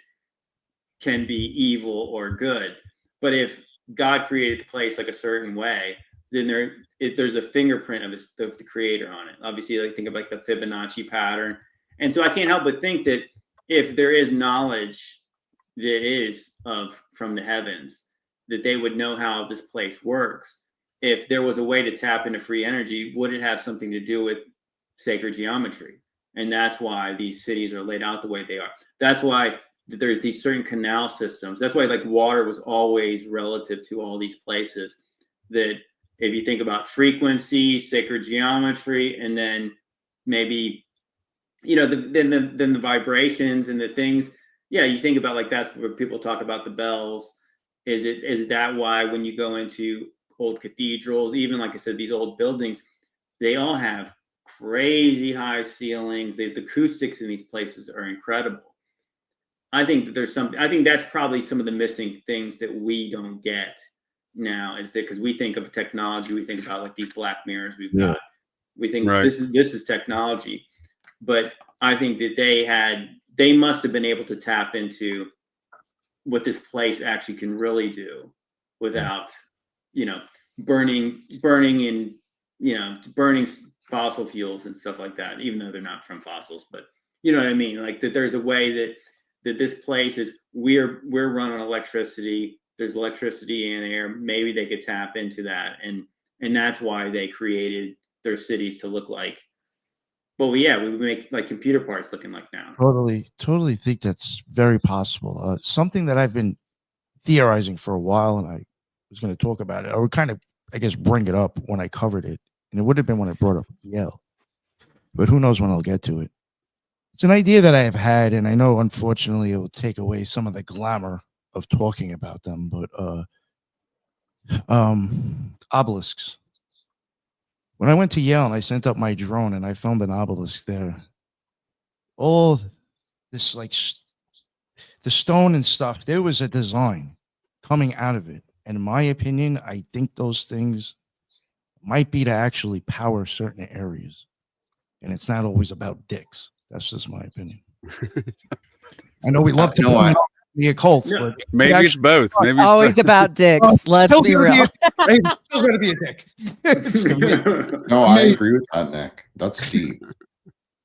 can be evil or good. But if God created the place like a certain way, then there's a fingerprint of the creator on it. Obviously, like think of like the Fibonacci pattern. And so I can't help but think that if there is knowledge that is from the heavens, that they would know how this place works. If there was a way to tap into free energy, would it have something to do with sacred geometry? And that's why these cities are laid out the way they are. That's why there's these certain canal systems. That's why like water was always relative to all these places. That if you think about frequency, sacred geometry, and then maybe, then the vibrations and the things. Yeah, you think about like that's where people talk about the bells. Is that why when you go into old cathedrals, even like I said, these old buildings, they all have crazy high ceilings. The acoustics in these places are incredible. I think that I think that's probably some of the missing things that we don't get now, is that because we think of technology, we think about like these black mirrors we've got. We think this is technology, but I think that they must have been able to tap into what this place actually can really do without, burning fossil fuels and stuff like that, even though they're not from fossils, but you know what I mean? Like that there's a way that this place is, we're run on electricity. There's electricity in there. Maybe they could tap into that. And that's why they created their cities to look like, well, yeah, we make like computer parts looking like now. Totally think that's very possible. Something that I've been theorizing for a while, and I was going to talk about it. I would kind of, I guess, bring it up when I covered it, and it would have been when I brought up Yale. But who knows when I'll get to it. It's an idea that I have had, and I know, unfortunately, it will take away some of the glamour of talking about them, but obelisks. When I went to Yale and I sent up my drone and I found an obelisk there, all this like the stone and stuff, there was a design coming out of it. And in my opinion, I think those things might be to actually power certain areas. And it's not always about dicks. That's just my opinion. I know we love to the occult, but maybe it's both. Maybe it's always both. about dicks. Let's be real. It's still going to be a dick. No, I agree with that, Nick. That's deep.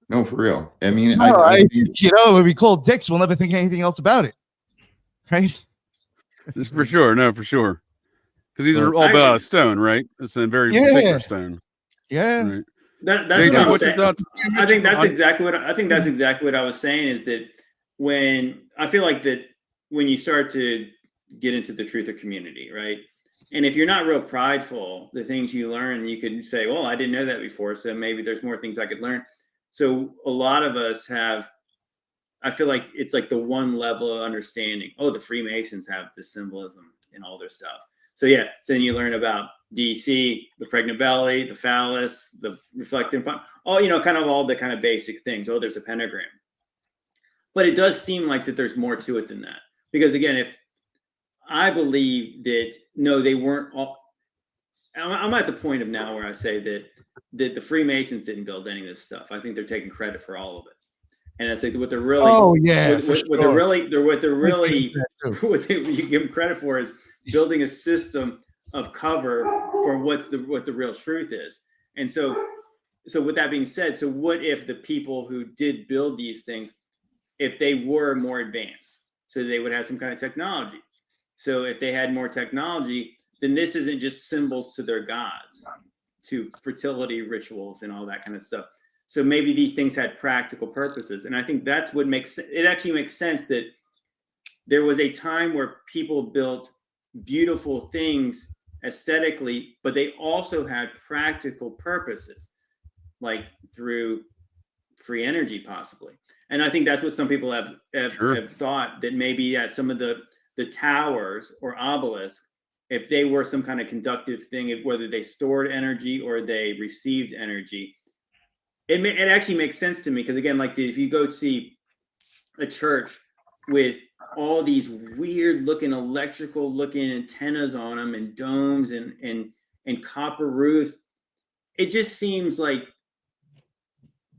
No, for real. I mean, I think, when we call dicks, we'll never think anything else about it, right? For sure. No, for sure. Because these are all about stone, right? It's a very particular stone. Yeah. Right. That's JJ, what's your thoughts? I think that's exactly what I was saying, is that when I feel like that when you start to get into the truth of community, right? And if you're not real prideful, the things you learn, you can say, well, I didn't know that before, so maybe there's more things I could learn. So a lot of us have, I feel like it's like the one level of understanding. Oh, the Freemasons have this symbolism in all their stuff. So yeah, so then you learn about DC, the pregnant belly, the phallus, the reflecting, all, kind of all the kind of basic things. Oh, there's a pentagram. But it does seem like that there's more to it than that. Because again, if I believe that, no, they weren't all, I'm at the point of now where I say that the Freemasons didn't build any of this stuff. I think they're taking credit for all of it. And I say what they're really, what you give them credit for is building a system of cover for what the real truth is. And so with that being said, so what if the people who did build these things, if they were more advanced, so they would have some kind of technology. So if they had more technology, then this isn't just symbols to their gods, to fertility rituals and all that kind of stuff. So maybe these things had practical purposes. And I think that's what it actually makes sense that there was a time where people built beautiful things aesthetically, but they also had practical purposes, like through free energy possibly. And I think that's what some people have thought, that maybe at some of the towers or obelisks, if they were some kind of conductive thing, whether they stored energy or they received energy, it actually makes sense to me. Because again, like if you go see a church with all these weird looking electrical looking antennas on them and domes and copper roofs, it just seems like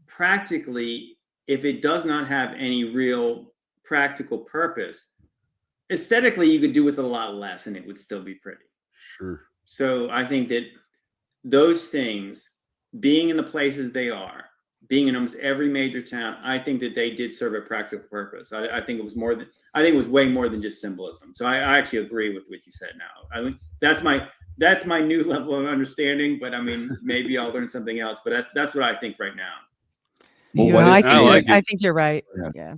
practically, if it does not have any real practical purpose, aesthetically you could do with a lot less and it would still be pretty. Sure. So I think that those things, being in the places they are, being in almost every major town, I think that they did serve a practical purpose. I think it was more than, I think it was way more than just symbolism. So I actually agree with what you said now. I mean, that's my new level of understanding, but I mean, maybe I'll learn something else, but that's what I think right now. Well, Yeah, what No, if I think you're right. Yeah. Yeah.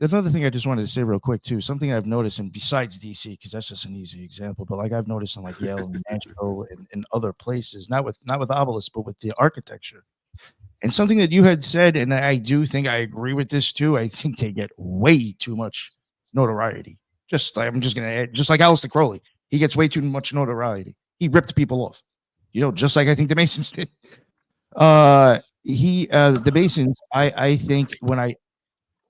another thing I just wanted to say real quick too, something I've noticed, and besides DC, because that's just an easy example, but like I've noticed in like Yale and Nashville and other places, not with obelisks, but with the architecture. And something that you had said, and I do think I agree with this too. I think they get way too much notoriety. Just like, I'm just gonna add, just like Aleister Crowley, he gets way too much notoriety. He ripped people off, just like I think the Masons did. The Masons, I think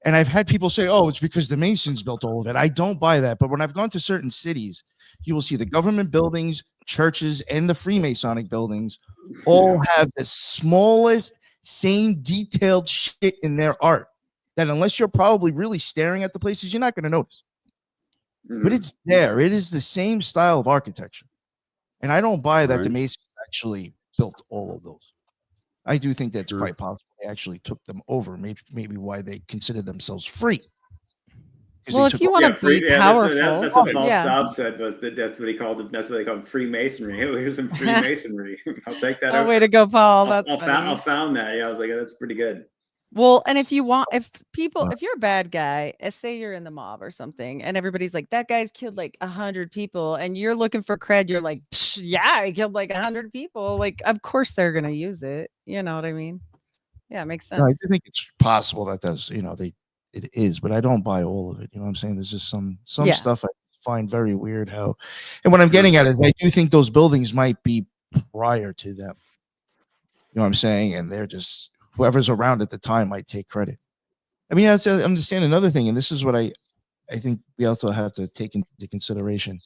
and I've had people say, oh, it's because the Masons built all of it. I don't buy that. But when I've gone to certain cities, you will see the government buildings, churches, and the Freemasonic buildings all have the smallest, same detailed shit in their art that unless you're probably really staring at the places, you're not going to notice. But it's there. It is the same style of architecture. And I don't buy that the Masons actually built all of those. I do think that's quite possible. They actually took them over. Maybe why they considered themselves free. Well, if you want to be powerful, that's what Paul Staub said. Was that's what he called it. That's what they called Freemasonry. Here's some Freemasonry. I'll take that. Oh, way to go, Paul. That's I found that. Yeah, I was like, that's pretty good. Well, and if you're a bad guy, say you're in the mob or something, and everybody's like, that guy's killed like 100 people, and you're looking for cred, you're like, yeah, he killed like 100 people. Like, of course they're gonna use it. You know what I mean? Yeah, it makes sense. No, I do think it's possible that it is, but I don't buy all of it. You know what I'm saying? There's just some stuff I find very weird how, and what I'm getting at is I do think those buildings might be prior to them. You know what I'm saying? And they're just, whoever's around at the time might take credit. I mean, I have to understand another thing, and this is what I think we also have to take into consideration.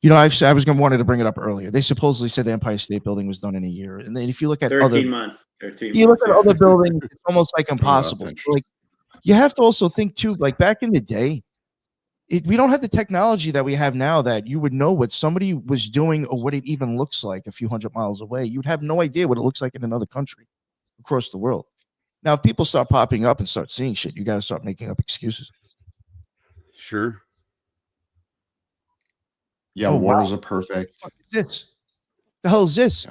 I was wanted to bring it up earlier. They supposedly said the Empire State Building was done in a year, and then if you look at 13 months, look at other buildings, it's almost like impossible. Like you have to also think too, like back in the day, we don't have the technology that we have now that you would know what somebody was doing or what it even looks like a few hundred miles away. You'd have no idea what it looks like in another country across the world. Now, if people start popping up and start seeing shit, you got to start making up excuses. Sure. Yeah, wars are perfect. What is this? The hell is this?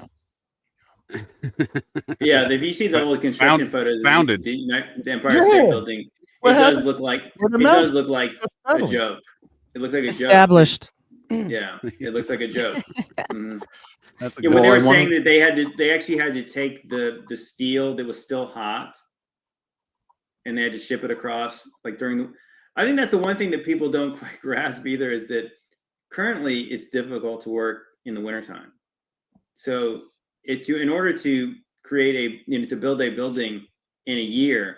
Yeah, if you see the old construction photos, the Empire State Building, it does look like a joke. It looks like a established. Joke. Yeah, it looks like a joke. Mm-hmm. That's a when they were saying that they actually had to take the steel that was still hot, and they had to ship it across I think that's the one thing that people don't quite grasp either, is that currently it's difficult to work in the wintertime. So in order to create to build a building in a year,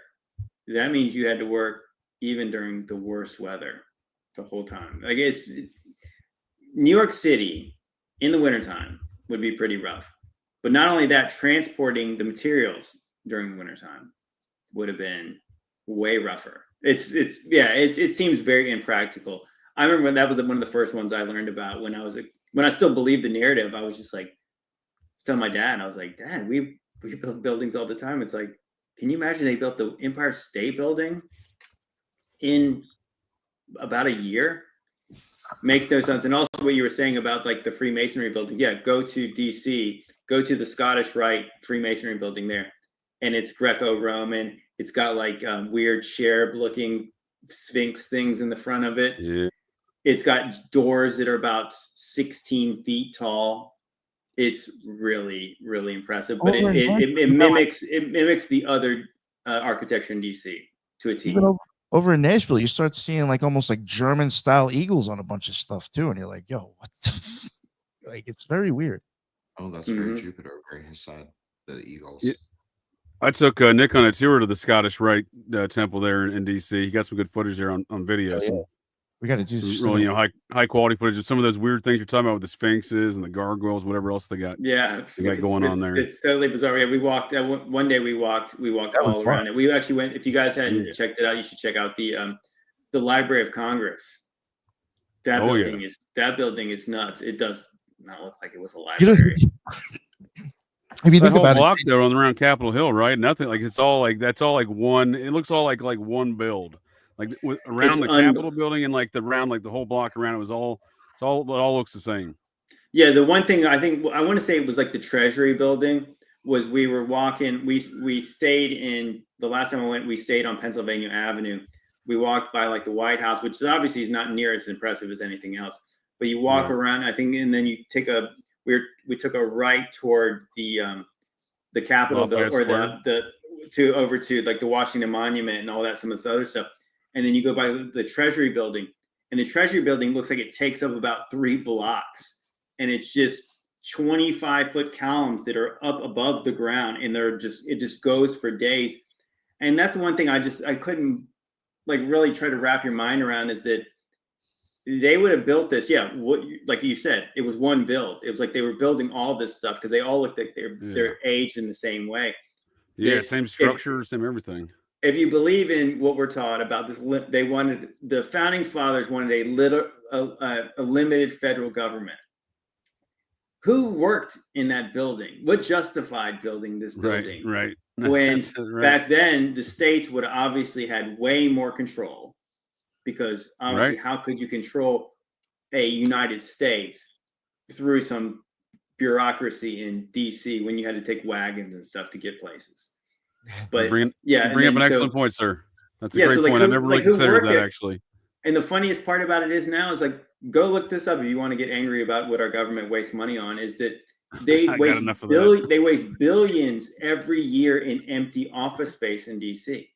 that means you had to work even during the worst weather the whole time. Like New York City in the wintertime would be pretty rough. But not only that, transporting the materials during the wintertime would have been way rougher. It seems very impractical. I remember that was one of the first ones I learned about when I still believed the narrative. I was just like, telling my dad, I was like, Dad, we build buildings all the time. It's like, can you imagine they built the Empire State Building in about a year? Makes no sense. And also what you were saying about like the Freemasonry building. Yeah, go to DC, go to the Scottish Rite Freemasonry building there. And it's Greco-Roman. It's got like weird cherub-looking Sphinx things in the front of it. Yeah. It's got doors that are about 16 feet tall. It's really, really impressive. But it mimics the other architecture in DC to a T. Even over in Nashville, you start seeing like almost like German style eagles on a bunch of stuff too, and you're like, "Yo, what the?" Like it's very weird. Oh, that's very Jupiter over his side. The eagles. Yeah. I took Nick on a tour to the Scottish Rite temple there in DC. He got some good footage there on video. Oh, yeah. We got to do some really, high quality footage of some of those weird things you're talking about with the sphinxes and the gargoyles, whatever else they got. Yeah, they got going on there. It's totally bizarre. Yeah, we walked one day. We walked all around it. We actually went. If you guys hadn't checked it out, you should check out the Library of Congress That Oh, yeah. building is nuts. It does not look like it was a You know, library. if you That think whole about block there on around Capitol Hill, right? Nothing like that's all like one. It looks all like one build, like around the Capitol building and like the whole block around it all looks the same. Yeah, the one thing I want to say it was like the Treasury building was we were walking. We stayed in the last time I went. We stayed on Pennsylvania Avenue. We walked by like the White House, which obviously is not near as impressive as anything else. But you walk around, I think, and then you take we took a right toward the Capitol building or over to like the Washington Monument and all that, some of this other stuff. And then you go by the Treasury building, and the Treasury building looks like it takes up about 3 blocks, and it's just 25-foot columns that are up above the ground, and it just goes for days. And that's the one thing I couldn't like really try to wrap your mind around, is that they would have built this. Yeah, like you said, it was one build. It was like they were building all this stuff because they all looked like they're aged in the same way. Yeah, same structure, same everything. If you believe in what we're taught about this, the founding fathers wanted a limited federal government. Who worked in that building? What justified building this building? Right. When back then the states would have obviously had way more control, because obviously how could you control a United States through some bureaucracy in DC when you had to take wagons and stuff to get places? But bring up an excellent point, sir. That's a great point. I never really considered that, actually. And the funniest part about it is now is like, go look this up if you want to get angry about what our government wastes money on, is that they waste billions every year in empty office space in DC.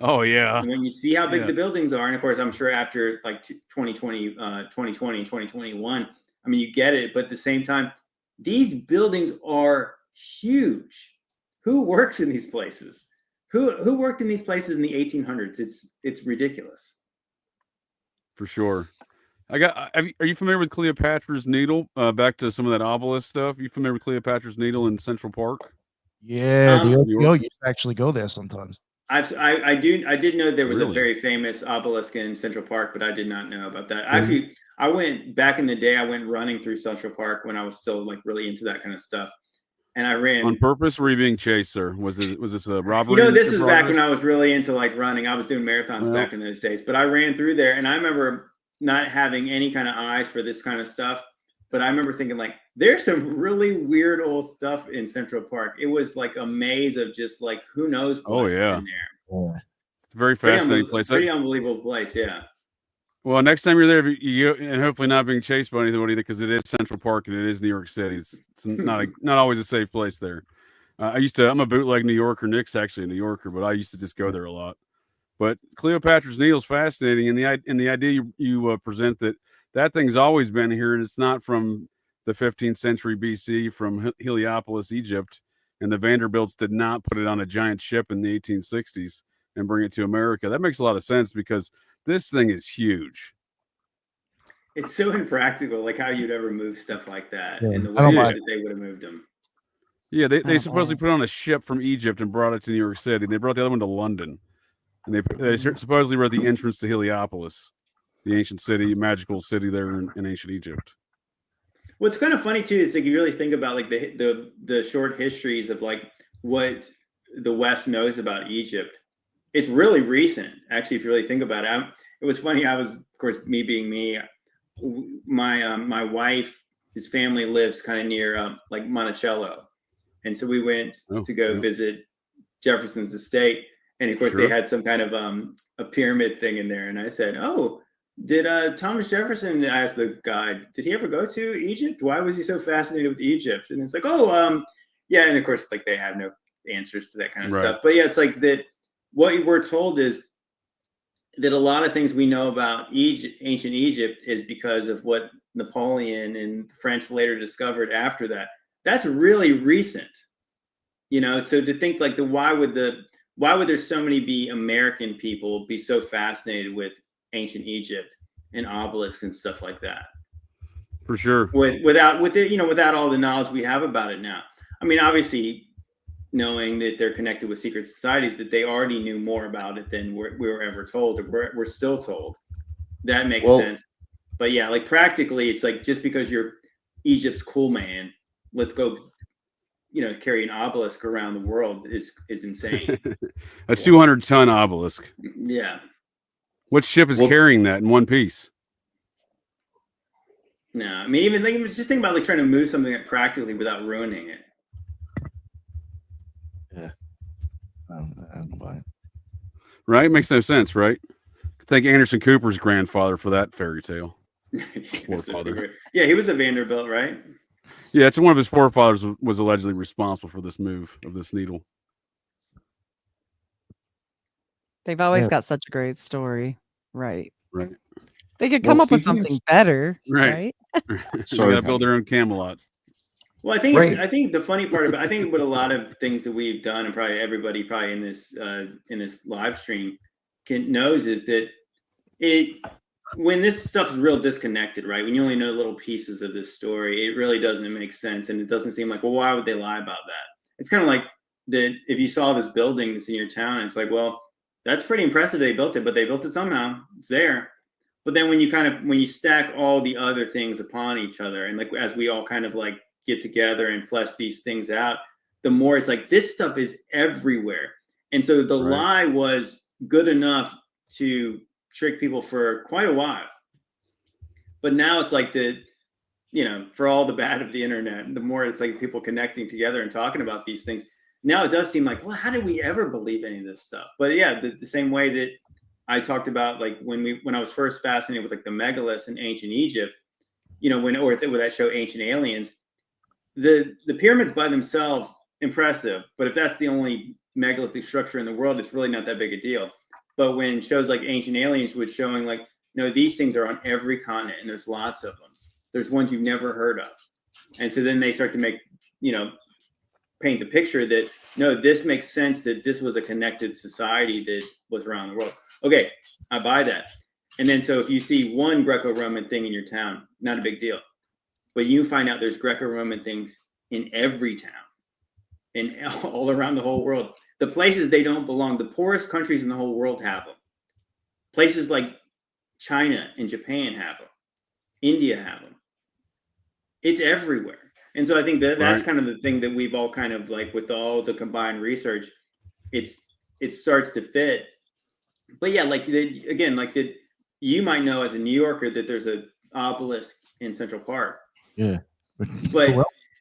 Oh yeah. And when you see how big the buildings are, and of course I'm sure after like 2020 and 2021, I mean, you get it, but at the same time, these buildings are huge. Who works in these places? Who worked in these places in the 1800s? It's ridiculous. For sure. Are you familiar with Cleopatra's Needle? Back to some of that obelisk stuff. You familiar with Cleopatra's Needle in Central Park? Yeah, the OPO used to actually go there sometimes. I did know there was a very famous obelisk in Central Park, but I did not know about that. Actually, I went back in the day. I went running through Central Park when I was still like really into that kind of stuff, and I ran on purpose. Were you being chased, sir? Was this a robbery? This was back when I was really into like running. I was doing marathons back in those days, but I ran through there, and I remember not having any kind of eyes for this kind of stuff. But I remember thinking like, there's some really weird old stuff in Central Park. It was like a maze of just like, who knows what's in there. Yeah. It's a very fascinating place. Pretty unbelievable place. Yeah. Well, next time you're there, you and hopefully not being chased by anybody, because it is Central Park and it is New York City. It's not always a safe place there. I'm a bootleg New Yorker. Nick's actually a New Yorker, but I used to just go there a lot. But Cleopatra's Needle is fascinating, and the idea you present that thing's always been here, and it's not from the 15th century BC from Heliopolis, Egypt, and the Vanderbilts did not put it on a giant ship in the 1860s and bring it to America. That makes a lot of sense, because this thing is huge. It's so impractical, like how you'd ever move stuff like that, and the way that they would have moved them. Yeah, they supposedly put it on a ship from Egypt and brought it to New York City. They brought the other one to London. And they supposedly were at the entrance to Heliopolis, the ancient city, magical city there in ancient Egypt. What's kind of funny too is like you really think about like the short histories of like what the West knows about Egypt. It's really recent, actually, if you really think about it. It was funny. I was, of course, me being me. My wife, his family lives kind of near like Monticello, and so we went to go visit Jefferson's estate. And of course, they had some kind of a pyramid thing in there. And I said, "Oh, did Thomas Jefferson?" I asked the guide, "Did he ever go to Egypt? Why was he so fascinated with Egypt?" And it's like, yeah. And of course, like they have no answers to that kind of stuff. But yeah, it's like that. What we're told is that a lot of things we know about ancient Egypt is because of what Napoleon and the French later discovered after that. That's really recent, So to think like why would there so many American people be so fascinated with ancient Egypt and obelisks and stuff like that? For sure. Without all the knowledge we have about it now. I mean, obviously, knowing that they're connected with secret societies, that they already knew more about it than we were ever told, or we're still told. That makes sense. But yeah, like practically, it's like just because you're Egypt's cool man, let's go, carry an obelisk around the world is insane. A 200-ton obelisk. Yeah. What ship is carrying that in one piece? No, I mean, even just think about like trying to move something practically without ruining it. Yeah. I don't buy it. Right? Makes no sense, right? Thank Anderson Cooper's grandfather for that fairy tale. Forefather. Yeah, he was a Vanderbilt, right? Yeah, it's one of his forefathers was allegedly responsible for this move of this needle. They've always got such a great story. Right. Right. They could come up with speaking of- something better. Right. Right. So they got to build their own Camelot. Well, I think the funny part about, I think what a lot of things that we've done, and probably everybody in this live stream knows, is that when this stuff is real disconnected, right? When you only know little pieces of this story, it really doesn't make sense, and it doesn't seem like, well, why would they lie about that? It's kind of like that. If you saw this building that's in your town, it's like, well, that's pretty impressive. They built it, but they built it somehow. It's there. But then when you stack all the other things upon each other, and like as we all kind of like get together and flesh these things out, the more it's like this stuff is everywhere. And so the lie was good enough to trick people for quite a while. But now it's like for all the bad of the internet, the more it's like people connecting together and talking about these things. Now it does seem like, well, how did we ever believe any of this stuff? But yeah, the same way that I talked about, like when I was first fascinated with like the megaliths in ancient Egypt, with that show Ancient Aliens, the pyramids by themselves, impressive. But if that's the only megalithic structure in the world, it's really not that big a deal. But when shows like Ancient Aliens would showing like, no, these things are on every continent and there's lots of them. There's ones you've never heard of. And so then they start to make, paint the picture that, no, this makes sense that this was a connected society that was around the world. Okay, I buy that. And then so if you see one Greco-Roman thing in your town, not a big deal. But you find out there's Greco-Roman things in every town and all around the whole world. The places they don't belong, the poorest countries in the whole world have them. Places like China and Japan have them. India have them. It's everywhere. And so I think that's kind of the thing that we've all kind of like with all the combined research, it starts to fit. But yeah, you might know as a New Yorker that there's an obelisk in Central Park. Yeah. But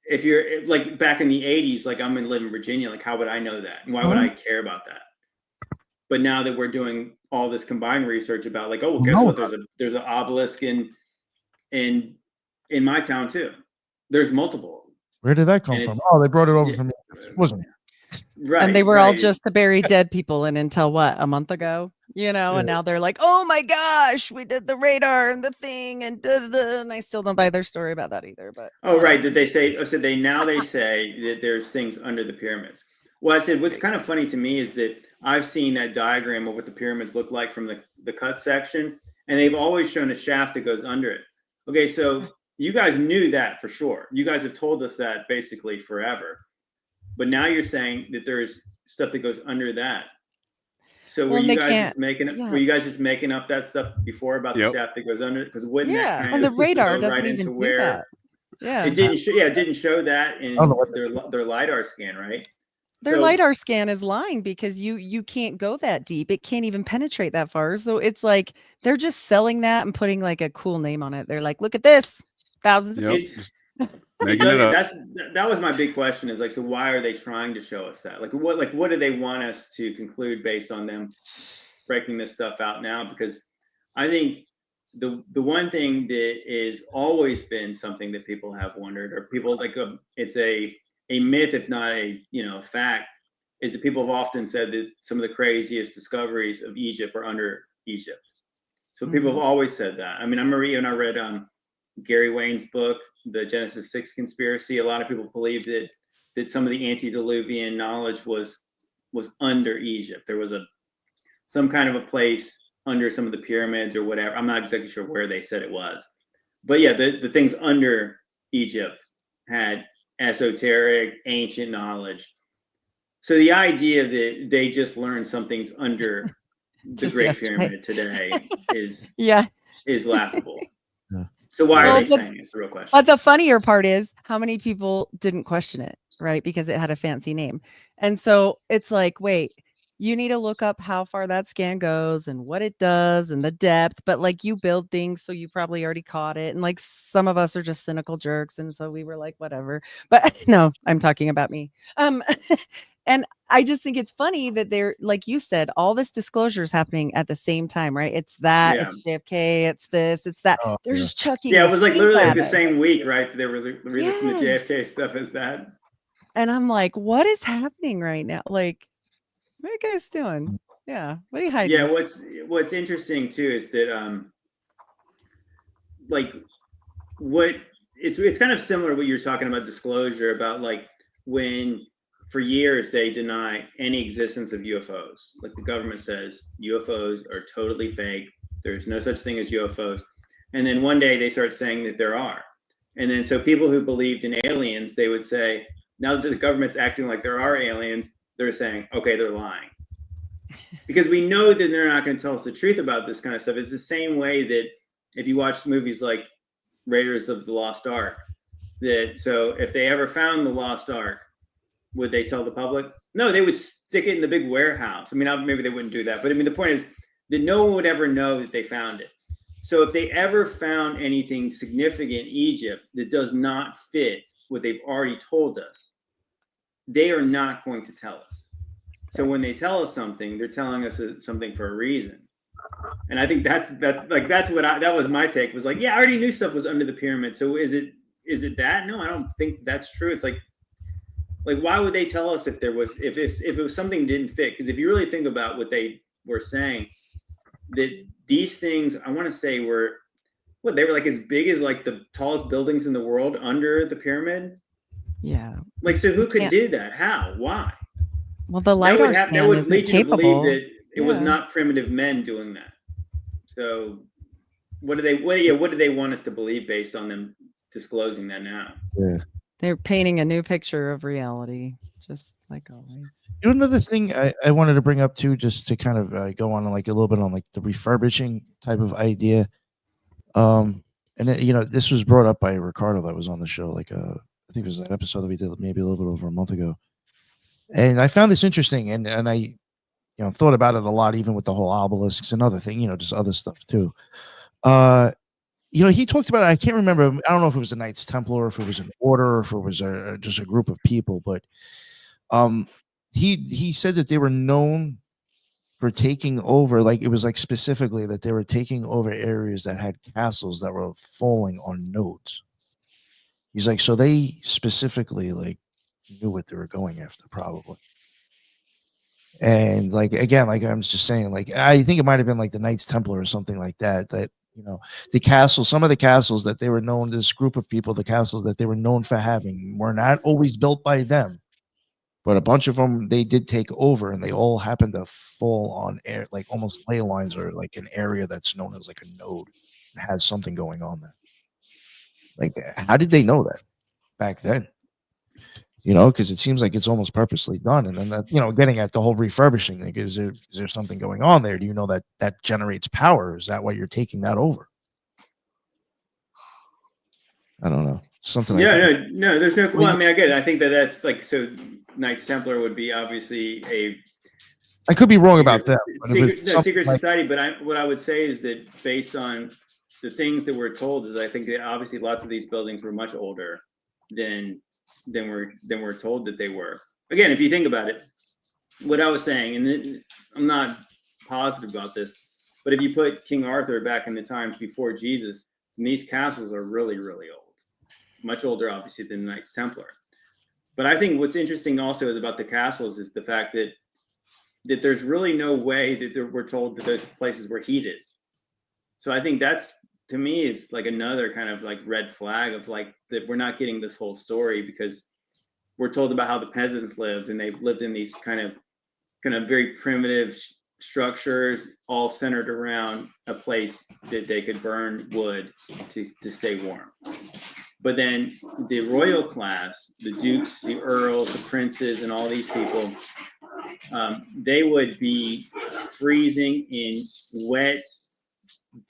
if you're like back in the 80s, like I'm live in Virginia, like how would I know that? And why would I care about that? But now that we're doing all this combined research about like, oh, well, guess what? There's an obelisk in my town too. There's multiple. Where did that come from? Oh, they brought it over from wasn't it? Right. And they were all just to bury dead people in until what, a month ago? And now they're like, oh my gosh, we did the radar and the thing and and I still don't buy their story about that either. But did they say they say that there's things under the pyramids? Well, I said what's kind of funny to me is that I've seen that diagram of what the pyramids look like from the cut section, and they've always shown a shaft that goes under it. Okay, so you guys knew that for sure. You guys have told us that basically forever. But now you're saying that there's stuff that goes under that. So were you guys just making up that stuff before about the shaft that goes under it? Because wouldn't that kind and the of radar go doesn't right even into do where that. Yeah. it didn't show that in their LiDAR scan, right? Their LiDAR scan is lying because you can't go that deep. It can't even penetrate that far. So it's like they're just selling that and putting like a cool name on it. They're like, look at this. Thousands of feet. That was my big question is like, so why are they trying to show us that? Like what do they want us to conclude based on them breaking this stuff out now? Because I think the one thing that is always been something that people have wondered, or people like it's a myth, if not a fact, is that people have often said that some of the craziest discoveries of Egypt are under Egypt. So people have always said that. I mean, I read Gary Wayne's book, The Genesis 6 Conspiracy. A lot of people believe that some of the antediluvian knowledge was under Egypt. There was some kind of a place under some of the pyramids or whatever. I'm not exactly sure where they said it was. But yeah, the things under Egypt had esoteric, ancient knowledge. So the idea that they just learned something's under the Great Pyramid today is laughable. So why Well, are they but- saying it? It's the real question. But the funnier part is how many people didn't question it, right? Because it had a fancy name. And so it's like, wait, you need to look up how far that scan goes and what it does and the depth. But like you build things, so you probably already caught it. And like some of us are just cynical jerks. And so we were like, whatever. But no, I'm talking about me. And I just think it's funny that they're, like you said, all this disclosure is happening at the same time, right? It's that, Yeah. it's JFK, it's this, it's that. Oh, They're yeah. just chucking. Yeah, it was like steam literally like at the us. same week, right? They were releasing the Yes. JFK stuff as that. And I'm like, what is happening right now? Like, what are you guys doing? Yeah. What are you hiding? Yeah, what's interesting too is that like what it's kind of similar what you're talking about disclosure about, like when for years they deny any existence of UFOs. Like the government says UFOs are totally fake. There's no such thing as UFOs. And then one day they start saying that there are. And then so people who believed in aliens, they would say, now that the government's acting like there are aliens, they're saying, okay, they're lying. Because we know that they're not going to tell us the truth about this kind of stuff. It's the same way that if you watch movies like Raiders of the Lost Ark, that so if they ever found the Lost Ark, would they tell the public? No, they would stick it in the big warehouse. I mean, maybe they wouldn't do that, but I mean, the point is that no one would ever know that they found it. So if they ever found anything significant in Egypt that does not fit what they've already told us, they are not going to tell us. So when they tell us something, they're telling us something for a reason. And I think that was my take, was like, yeah, I already knew stuff was under the pyramid. So is it that? No, I don't think that's true. It's like why would they tell us if it was something didn't fit? Because if you really think about what they were saying, that these things, I want to say, were they were like as big as like the tallest buildings in the world under the pyramid. Yeah. Like, so who could do that? How? Why? Well, the LiDAR that would lead you to believe that it was Yeah. not primitive men doing that. So what do they want us to believe based on them disclosing that now? Yeah. They're painting a new picture of reality, just like always. You know, another thing I wanted to bring up too, just to kind of go on like a little bit on like the refurbishing type of idea. And this was brought up by Ricardo that was on the show. Like, I think it was that episode that we did maybe a little bit over a month ago. And I found this interesting, and I, thought about it a lot, even with the whole obelisks and other thing, just other stuff too. He talked about it. I can't remember. I don't know if it was a Knights Templar, or if it was an order, or if it was just a group of people. But he said that they were known for taking over. Like, it was like specifically that they were taking over areas that had castles that were falling on nodes. He's like, so they specifically like knew what they were going after, probably. And like, again, like I'm just saying, like, I think it might have been like the Knights Templar or something like that. That the castle, some of the castles that they were known, this group of people, the castles that they were known for having, were not always built by them, but a bunch of them they did take over, and they all happened to fall on air, like almost ley lines, or like an area that's known as like a node, and has something going on there. Like, how did they know that back then? Because it seems like it's almost purposely done. And then that, getting at the whole refurbishing, like, is there something going on there? Do you know that generates power? Is that why you're taking that over? I don't know. Something. Yeah, no, there's no. Well, I mean, I get it. I think that's like, so Knights Templar would be obviously I could be wrong about that. Secret society, but what I would say is that based on the things that we're told, is I think that obviously lots of these buildings were much older than we're told that they were. Again, if you think about it, what I was saying, and I'm not positive about this, but if you put King Arthur back in the times before Jesus, and these castles are really, really old, much older, obviously, than the Knights Templar. But I think what's interesting also is about the castles is the fact that there's really no way that we're told that those places were heated. So I think that's, to me, is like another kind of like red flag of like that we're not getting this whole story, because we're told about how the peasants lived, and they lived in these kind of very primitive structures, all centered around a place that they could burn wood to stay warm. But then the royal class, the dukes, the earls, the princes, and all these people, they would be freezing in wet,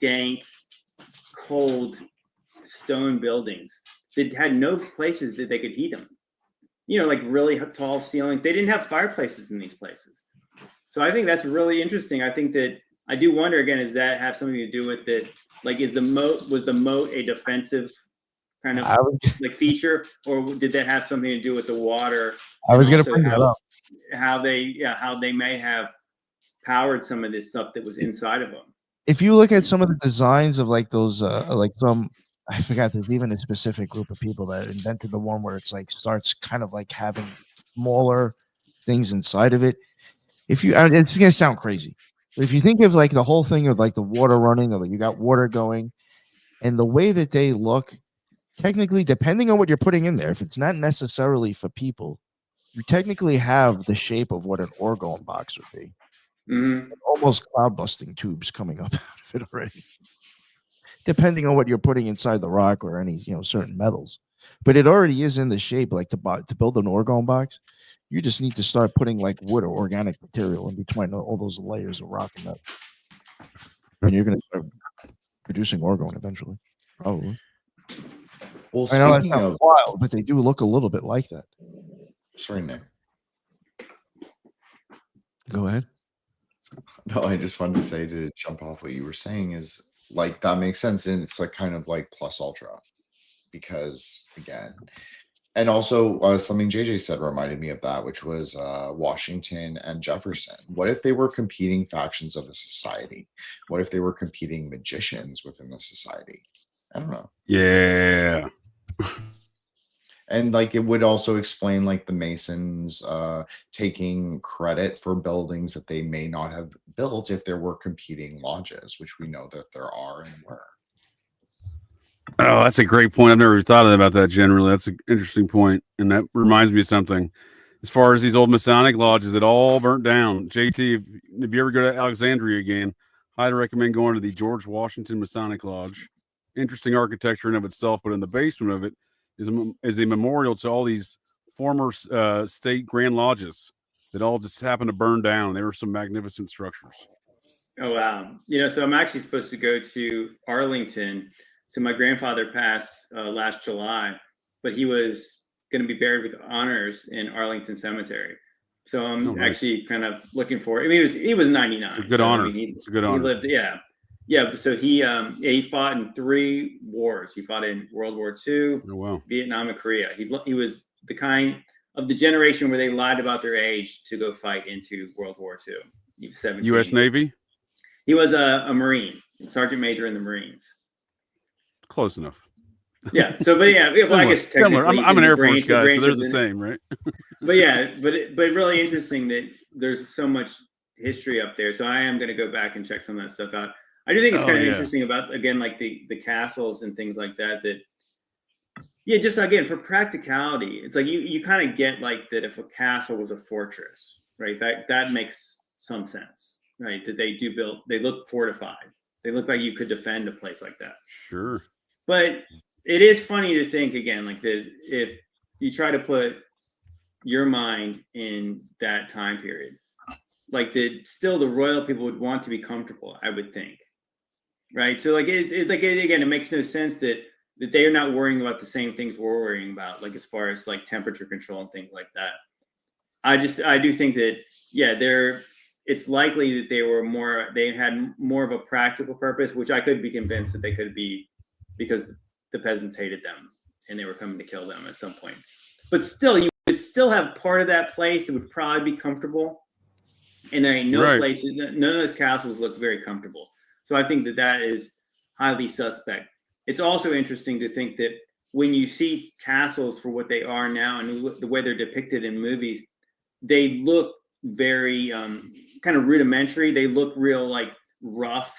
dank, cold stone buildings that had no places that they could heat them. You know, like really tall ceilings. They didn't have fireplaces in these places. So I think that's really interesting. I think that I do wonder again, does that have something to do with it? Like, was the moat a defensive kind of like feature, or did that have something to do with the water? I was going to bring that up. How they may have powered some of this stuff that was inside of them. If you look at some of the designs of like those, like some, I forgot, there's even a specific group of people that invented the one where it's like starts kind of like having smaller things inside of it. If you, it's going to sound crazy, but if you think of like the whole thing of like the water running, or like you got water going, and the way that they look, technically, depending on what you're putting in there, if it's not necessarily for people, you technically have the shape of what an orgone box would be. Mm-hmm. Almost cloud busting tubes coming up out of it already, depending on what you're putting inside the rock or any certain metals. But it already is in the shape. Like to build an orgone box, you just need to start putting like wood or organic material in between all those layers of rock and metal, and you're going to start producing orgone eventually, probably. Well, I know that's speaking not of wild, but they do look a little bit like that. sorry, Nick. Go ahead. No, I just wanted to say, to jump off what you were saying, is like that makes sense, and it's like kind of like plus ultra, because again, and also something JJ said reminded me of that, which was Washington and Jefferson. What if they were competing factions of the society? What if they were competing magicians within the society? I don't know. Yeah. And like it would also explain like the Masons taking credit for buildings that they may not have built if there were competing lodges, which we know that there are and were. Oh, that's a great point. I've never thought about that generally. That's an interesting point. And that reminds me of something. As far as these old Masonic lodges that all burnt down, JT, if you ever go to Alexandria again, I'd recommend going to the George Washington Masonic Lodge. Interesting architecture in of itself, but in the basement of it is a memorial to all these former state grand lodges that all just happened to burn down. They were some magnificent structures. Oh, wow. So I'm actually supposed to go to Arlington. So my grandfather passed last July, but he was going to be buried with honors in Arlington Cemetery. So I'm actually kind of looking for it. I mean, he was 99. It's a good honor. It's a good honor. He lived, yeah. So he fought in 3 wars. He fought in World War II, Vietnam, and Korea. He was the kind of the generation where they lied about their age to go fight into World War II. He was 17. U.S. Navy? He was a Marine, Sergeant Major in the Marines. Close enough. Yeah. So, but yeah, well, I guess technically I'm an Air Force guy, so they're the same, right? But yeah, but really interesting that there's so much history up there. So I am going to go back and check some of that stuff out. I do think it's kind of interesting about, again, like the castles and things like that. Just again, for practicality, it's like you kind of get like that if a castle was a fortress, right? That makes some sense, right? That they look fortified. They look like you could defend a place like that. Sure. But it is funny to think again, like that if you try to put your mind in that time period, like that still the royal people would want to be comfortable, I would think. Right. So like again, it makes no sense that they are not worrying about the same things we're worrying about, like as far as like temperature control and things like that. I do think that, it's likely that they had more of a practical purpose, which I could be convinced that they could be because the peasants hated them and they were coming to kill them at some point. But still, you would still have part of that place that would probably be comfortable. And there ain't no places, none of those castles look very comfortable. So I think that is highly suspect. It's also interesting to think that when you see castles for what they are now and the way they're depicted in movies, they look very kind of rudimentary. They look real like rough.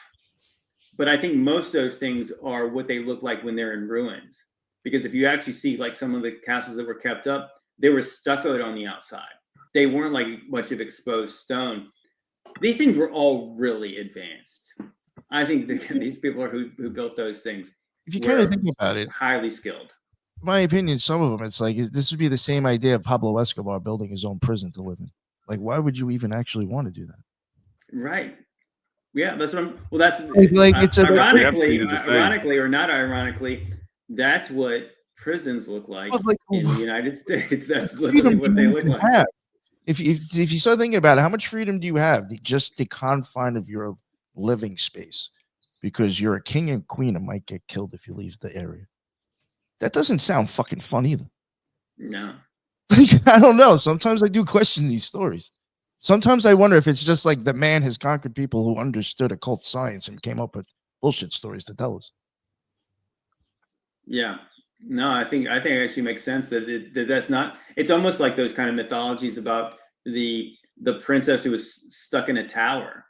But I think most of those things are what they look like when they're in ruins. Because if you actually see like some of the castles that were kept up, they were stuccoed on the outside. They weren't like much of exposed stone. These things were all really advanced. I think these people who built those things, if you kind of think about it, highly skilled. In my opinion, some of them, it's like this would be the same idea of Pablo Escobar building his own prison to live in. Like, why would you even actually want to do that? Right. Yeah, that's what I'm. Well, that's like it's ironically or not ironically. that's what prisons look like Well, like, in the United States. That's freedom literally what do they you look even like. have? If you start thinking about it, how much freedom do you have? Just the confine of your living space, because you're a king and queen and might get killed if you leave the area. That doesn't sound fucking fun either. No. I don't know. Sometimes I do question these stories. Sometimes I wonder if it's just like the man has conquered people who understood occult science and came up with bullshit stories to tell us. Yeah. No, I think it actually makes sense that that's not. It's almost like those kind of mythologies about the princess who was stuck in a tower,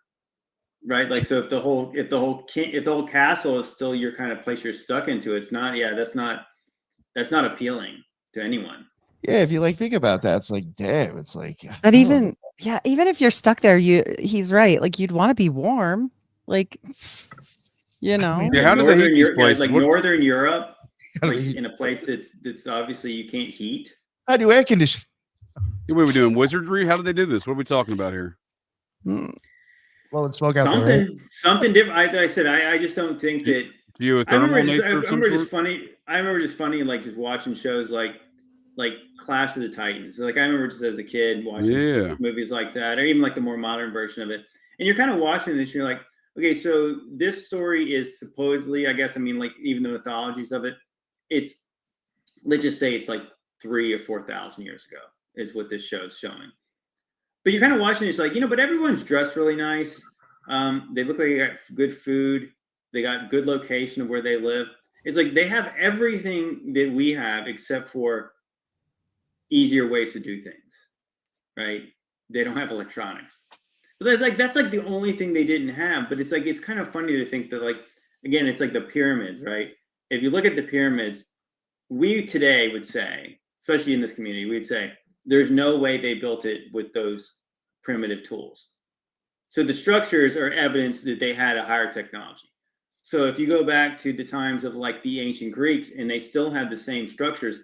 right? Like, so if the whole castle is still your kind of place you're stuck into, it's not. Yeah, that's not appealing to anyone. Yeah, if you like think about that, it's like, damn, it's like. But even if you're stuck there, he's right. Like, you'd want to be warm, like, you know. Yeah, how do they heat these places? Like Northern Europe, How do like we heat- in a place that's obviously you can't heat. How do air condition? What are we doing? Wizardry? How do they do this? What are we talking about here? Well, it's smoke out there. Something different. I said I just don't think that. Geothermal nature of some sort? I remember just funny, like just watching shows like Clash of the Titans. Like I remember just as a kid watching movies like that, or even like the more modern version of it. And you're kind of watching this, and you're like, okay, so this story is supposedly, I guess, I mean, like even the mythologies of it, let's just say it's like 3,000 or 4,000 years ago is what this show is showing. But you're kind of watching, it's like, but everyone's dressed really nice. They look like they got good food. They got good location of where they live. It's like they have everything that we have except for easier ways to do things, right? They don't have electronics. But that's like the only thing they didn't have. But it's like, it's kind of funny to think that, like, again, it's like the pyramids, right? If you look at the pyramids, we today would say, especially in this community, we'd say there's no way they built it with those primitive tools. So the structures are evidence that they had a higher technology. So if you go back to the times of like the ancient Greeks and they still have the same structures,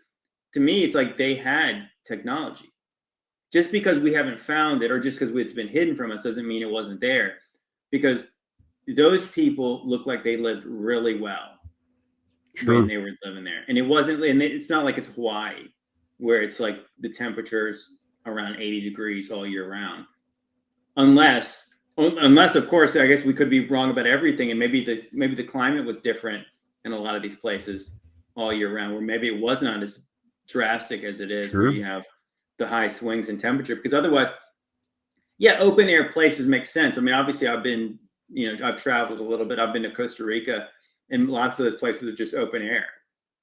to me, it's like they had technology. Just because we haven't found it or just because it's been hidden from us doesn't mean it wasn't there, because those people look like they lived really well when they were living there. And it wasn't, and it's not like it's Hawaii where it's like the temperatures around 80 degrees all year round. Unless of course, I guess we could be wrong about everything, and maybe the climate was different in a lot of these places all year round, where maybe it was not as drastic as it is where you have the high swings in temperature. Because otherwise, yeah, open air places make sense. I mean, obviously I've traveled a little bit. I've been to Costa Rica, and lots of those places are just open air.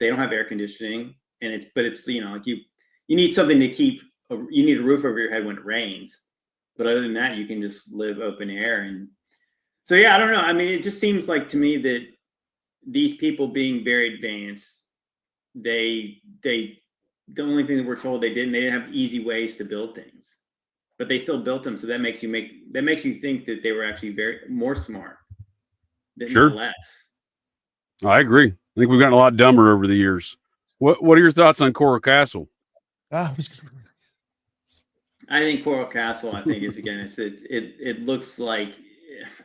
They don't have air conditioning, and it's like you need something to keep. You need a roof over your head when it rains. But other than that, you can just live open air. And so, yeah, I don't know. I mean, it just seems like to me that these people being very advanced, the only thing that we're told they didn't have easy ways to build things, but they still built them. So that makes you think that they were actually more smart than less. I agree. I think we've gotten a lot dumber over the years. What are your thoughts on Coral Castle? I think Coral Castle, I think it looks like,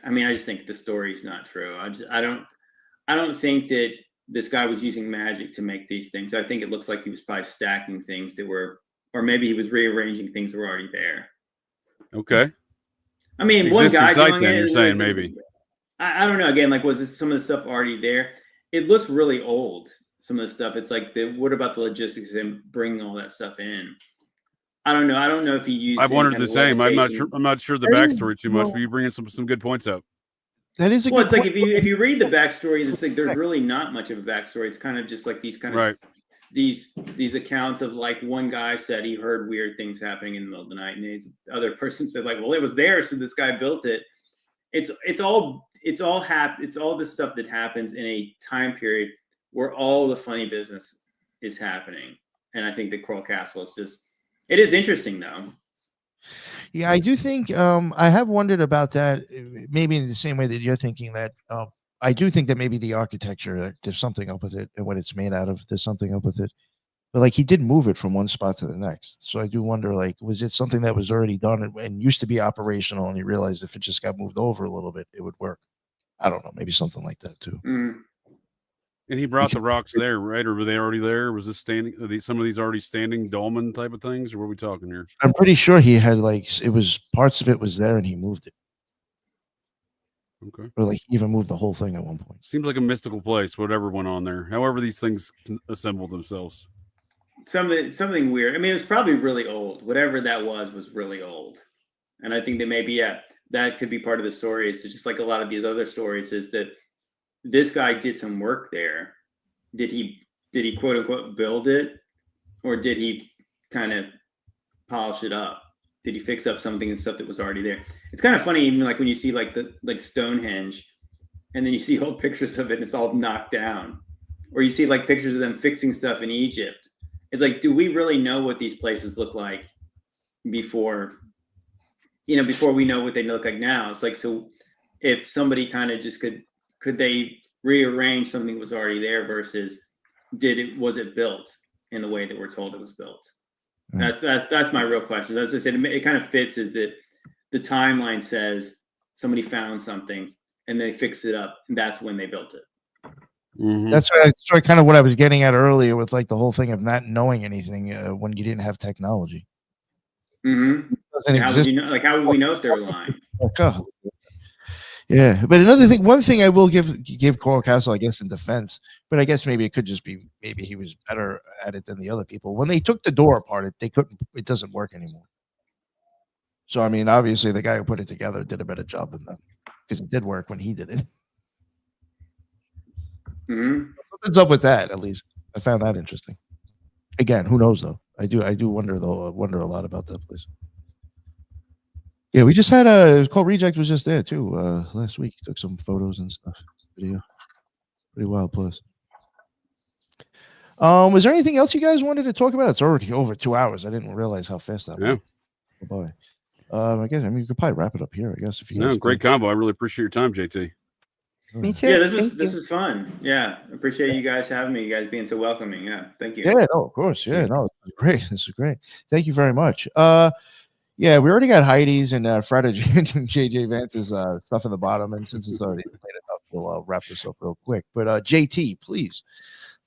I mean, I just think the story's not true. I don't think that this guy was using magic to make these things. I think it looks like he was probably stacking things that were, or maybe he was rearranging things that were already there. Okay. I mean, one guy doing it. You're saying maybe. I don't know. Again, like, was some of the stuff already there? It looks really old. Some of the stuff. It's like, what about the logistics of him bringing all that stuff in? I don't know. I don't know if he used. I've wondered the same. I'm not sure the backstory too much, but you bring in some good points up. That is well. It's like if you read the backstory, it's like there's really not much of a backstory. It's kind of just like these kind of these accounts of like one guy said he heard weird things happening in the middle of the night, and his other person said like, well, it was there, so this guy built it. It's all this stuff that happens in a time period where all the funny business is happening, and I think the Coral Castle is just. It is interesting, though. Yeah, I do think I have wondered about that, maybe in the same way that you're thinking that. I do think that maybe the architecture, there's something up with it, and what it's made out of, there's something up with it. But like he did move it from one spot to the next. So I do wonder, like, was it something that was already done and used to be operational, and you realized if it just got moved over a little bit, it would work? I don't know, maybe something like that too. And he brought the rocks there, right? Or were they already there? Was this standing? Are some of these already standing dolmen type of things, or what are we talking here? I'm pretty sure he had like it was parts of it was there and he moved it, Okay. or like he even moved the whole thing at one point. Seems like a mystical place, whatever went on there. However, these things assemble themselves. Something weird. I mean, it was probably really old. Whatever that was really old. And I think that maybe, that could be part of the story. It's just like a lot of these other stories is that this guy did some work there. Did he quote unquote build it, or did he kind of polish it up? Did he fix up something and stuff that was already there? It's kind of funny, even like when you see like Stonehenge, and then you see old pictures of it and it's all knocked down, or you see like pictures of them fixing stuff in Egypt. It's like, do we really know what these places look like before we know what they look like now? It's like, so if somebody kind of just could they rearrange something that was already there versus was it built in the way that we're told it was built? That's my real question. As I said, it kind of fits is that the timeline says somebody found something and they fixed it up, and that's when they built it. Mm-hmm. That's kind of what I was getting at earlier with like the whole thing of not knowing anything when you didn't have technology. Mm-hmm. How would you know? Like, how would we know if they were lying? Yeah, but one thing I will give Coral Castle, I guess, in defense, but I guess maybe it could just be maybe he was better at it than the other people. When they took the door apart, it doesn't work anymore. So I mean, obviously, the guy who put it together did a better job than them because it did work when he did it. Mm-hmm. What's up with that? At least I found that interesting. Again, who knows though? I do wonder though. I wonder a lot about that place. Yeah, we just had it was called Reject was just there too last week. Took some photos and stuff. Video, pretty wild place. Was there anything else you guys wanted to talk about? It's already over 2 hours. I didn't realize how fast that went. Bye. I guess we could probably wrap it up here. I guess if you guys great combo. I really appreciate your time, JT. Me too. Yeah, this was fun. Yeah, appreciate you guys having me. You guys being so welcoming. Yeah, thank you. Yeah, no, of course. Yeah, no, great. This is great. Thank you very much. Yeah, we already got Heidi's and Fred and JJ Vance's stuff in the bottom, and since it's already late enough, we'll wrap this up real quick. But JT, please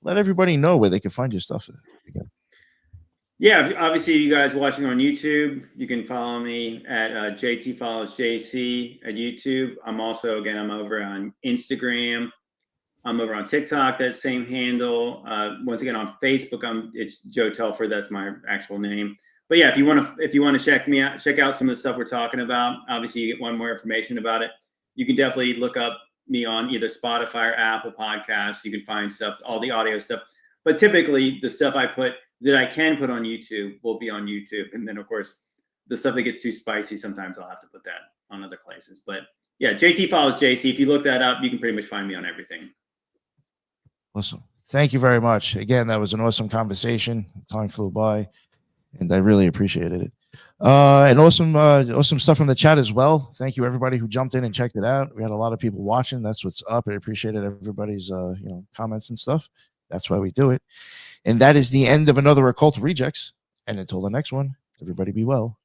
let everybody know where they can find your stuff again. Yeah, obviously, you guys watching on YouTube, you can follow me at JT Follows JC at YouTube. I'm over on Instagram. I'm over on TikTok, that same handle. Once again, on Facebook, it's Joe Telford. That's my actual name. But yeah, if you want to check me out, check out some of the stuff we're talking about. Obviously, you get more information about it. You can definitely look up me on either Spotify or Apple Podcasts. You can find stuff, all the audio stuff. But typically, the stuff I put that I can put on YouTube will be on YouTube. And then, of course, the stuff that gets too spicy, sometimes I'll have to put that on other places. But yeah, JT Follows JC. If you look that up, you can pretty much find me on everything. Awesome. Thank you very much. Again, that was an awesome conversation. Time flew by, and I really appreciated it. And awesome stuff from the chat as well. Thank you, everybody who jumped in and checked it out. We had a lot of people watching. That's what's up. I appreciated everybody's comments and stuff. That's why we do it. And that is the end of another Occult Rejects. And until the next one, everybody be well.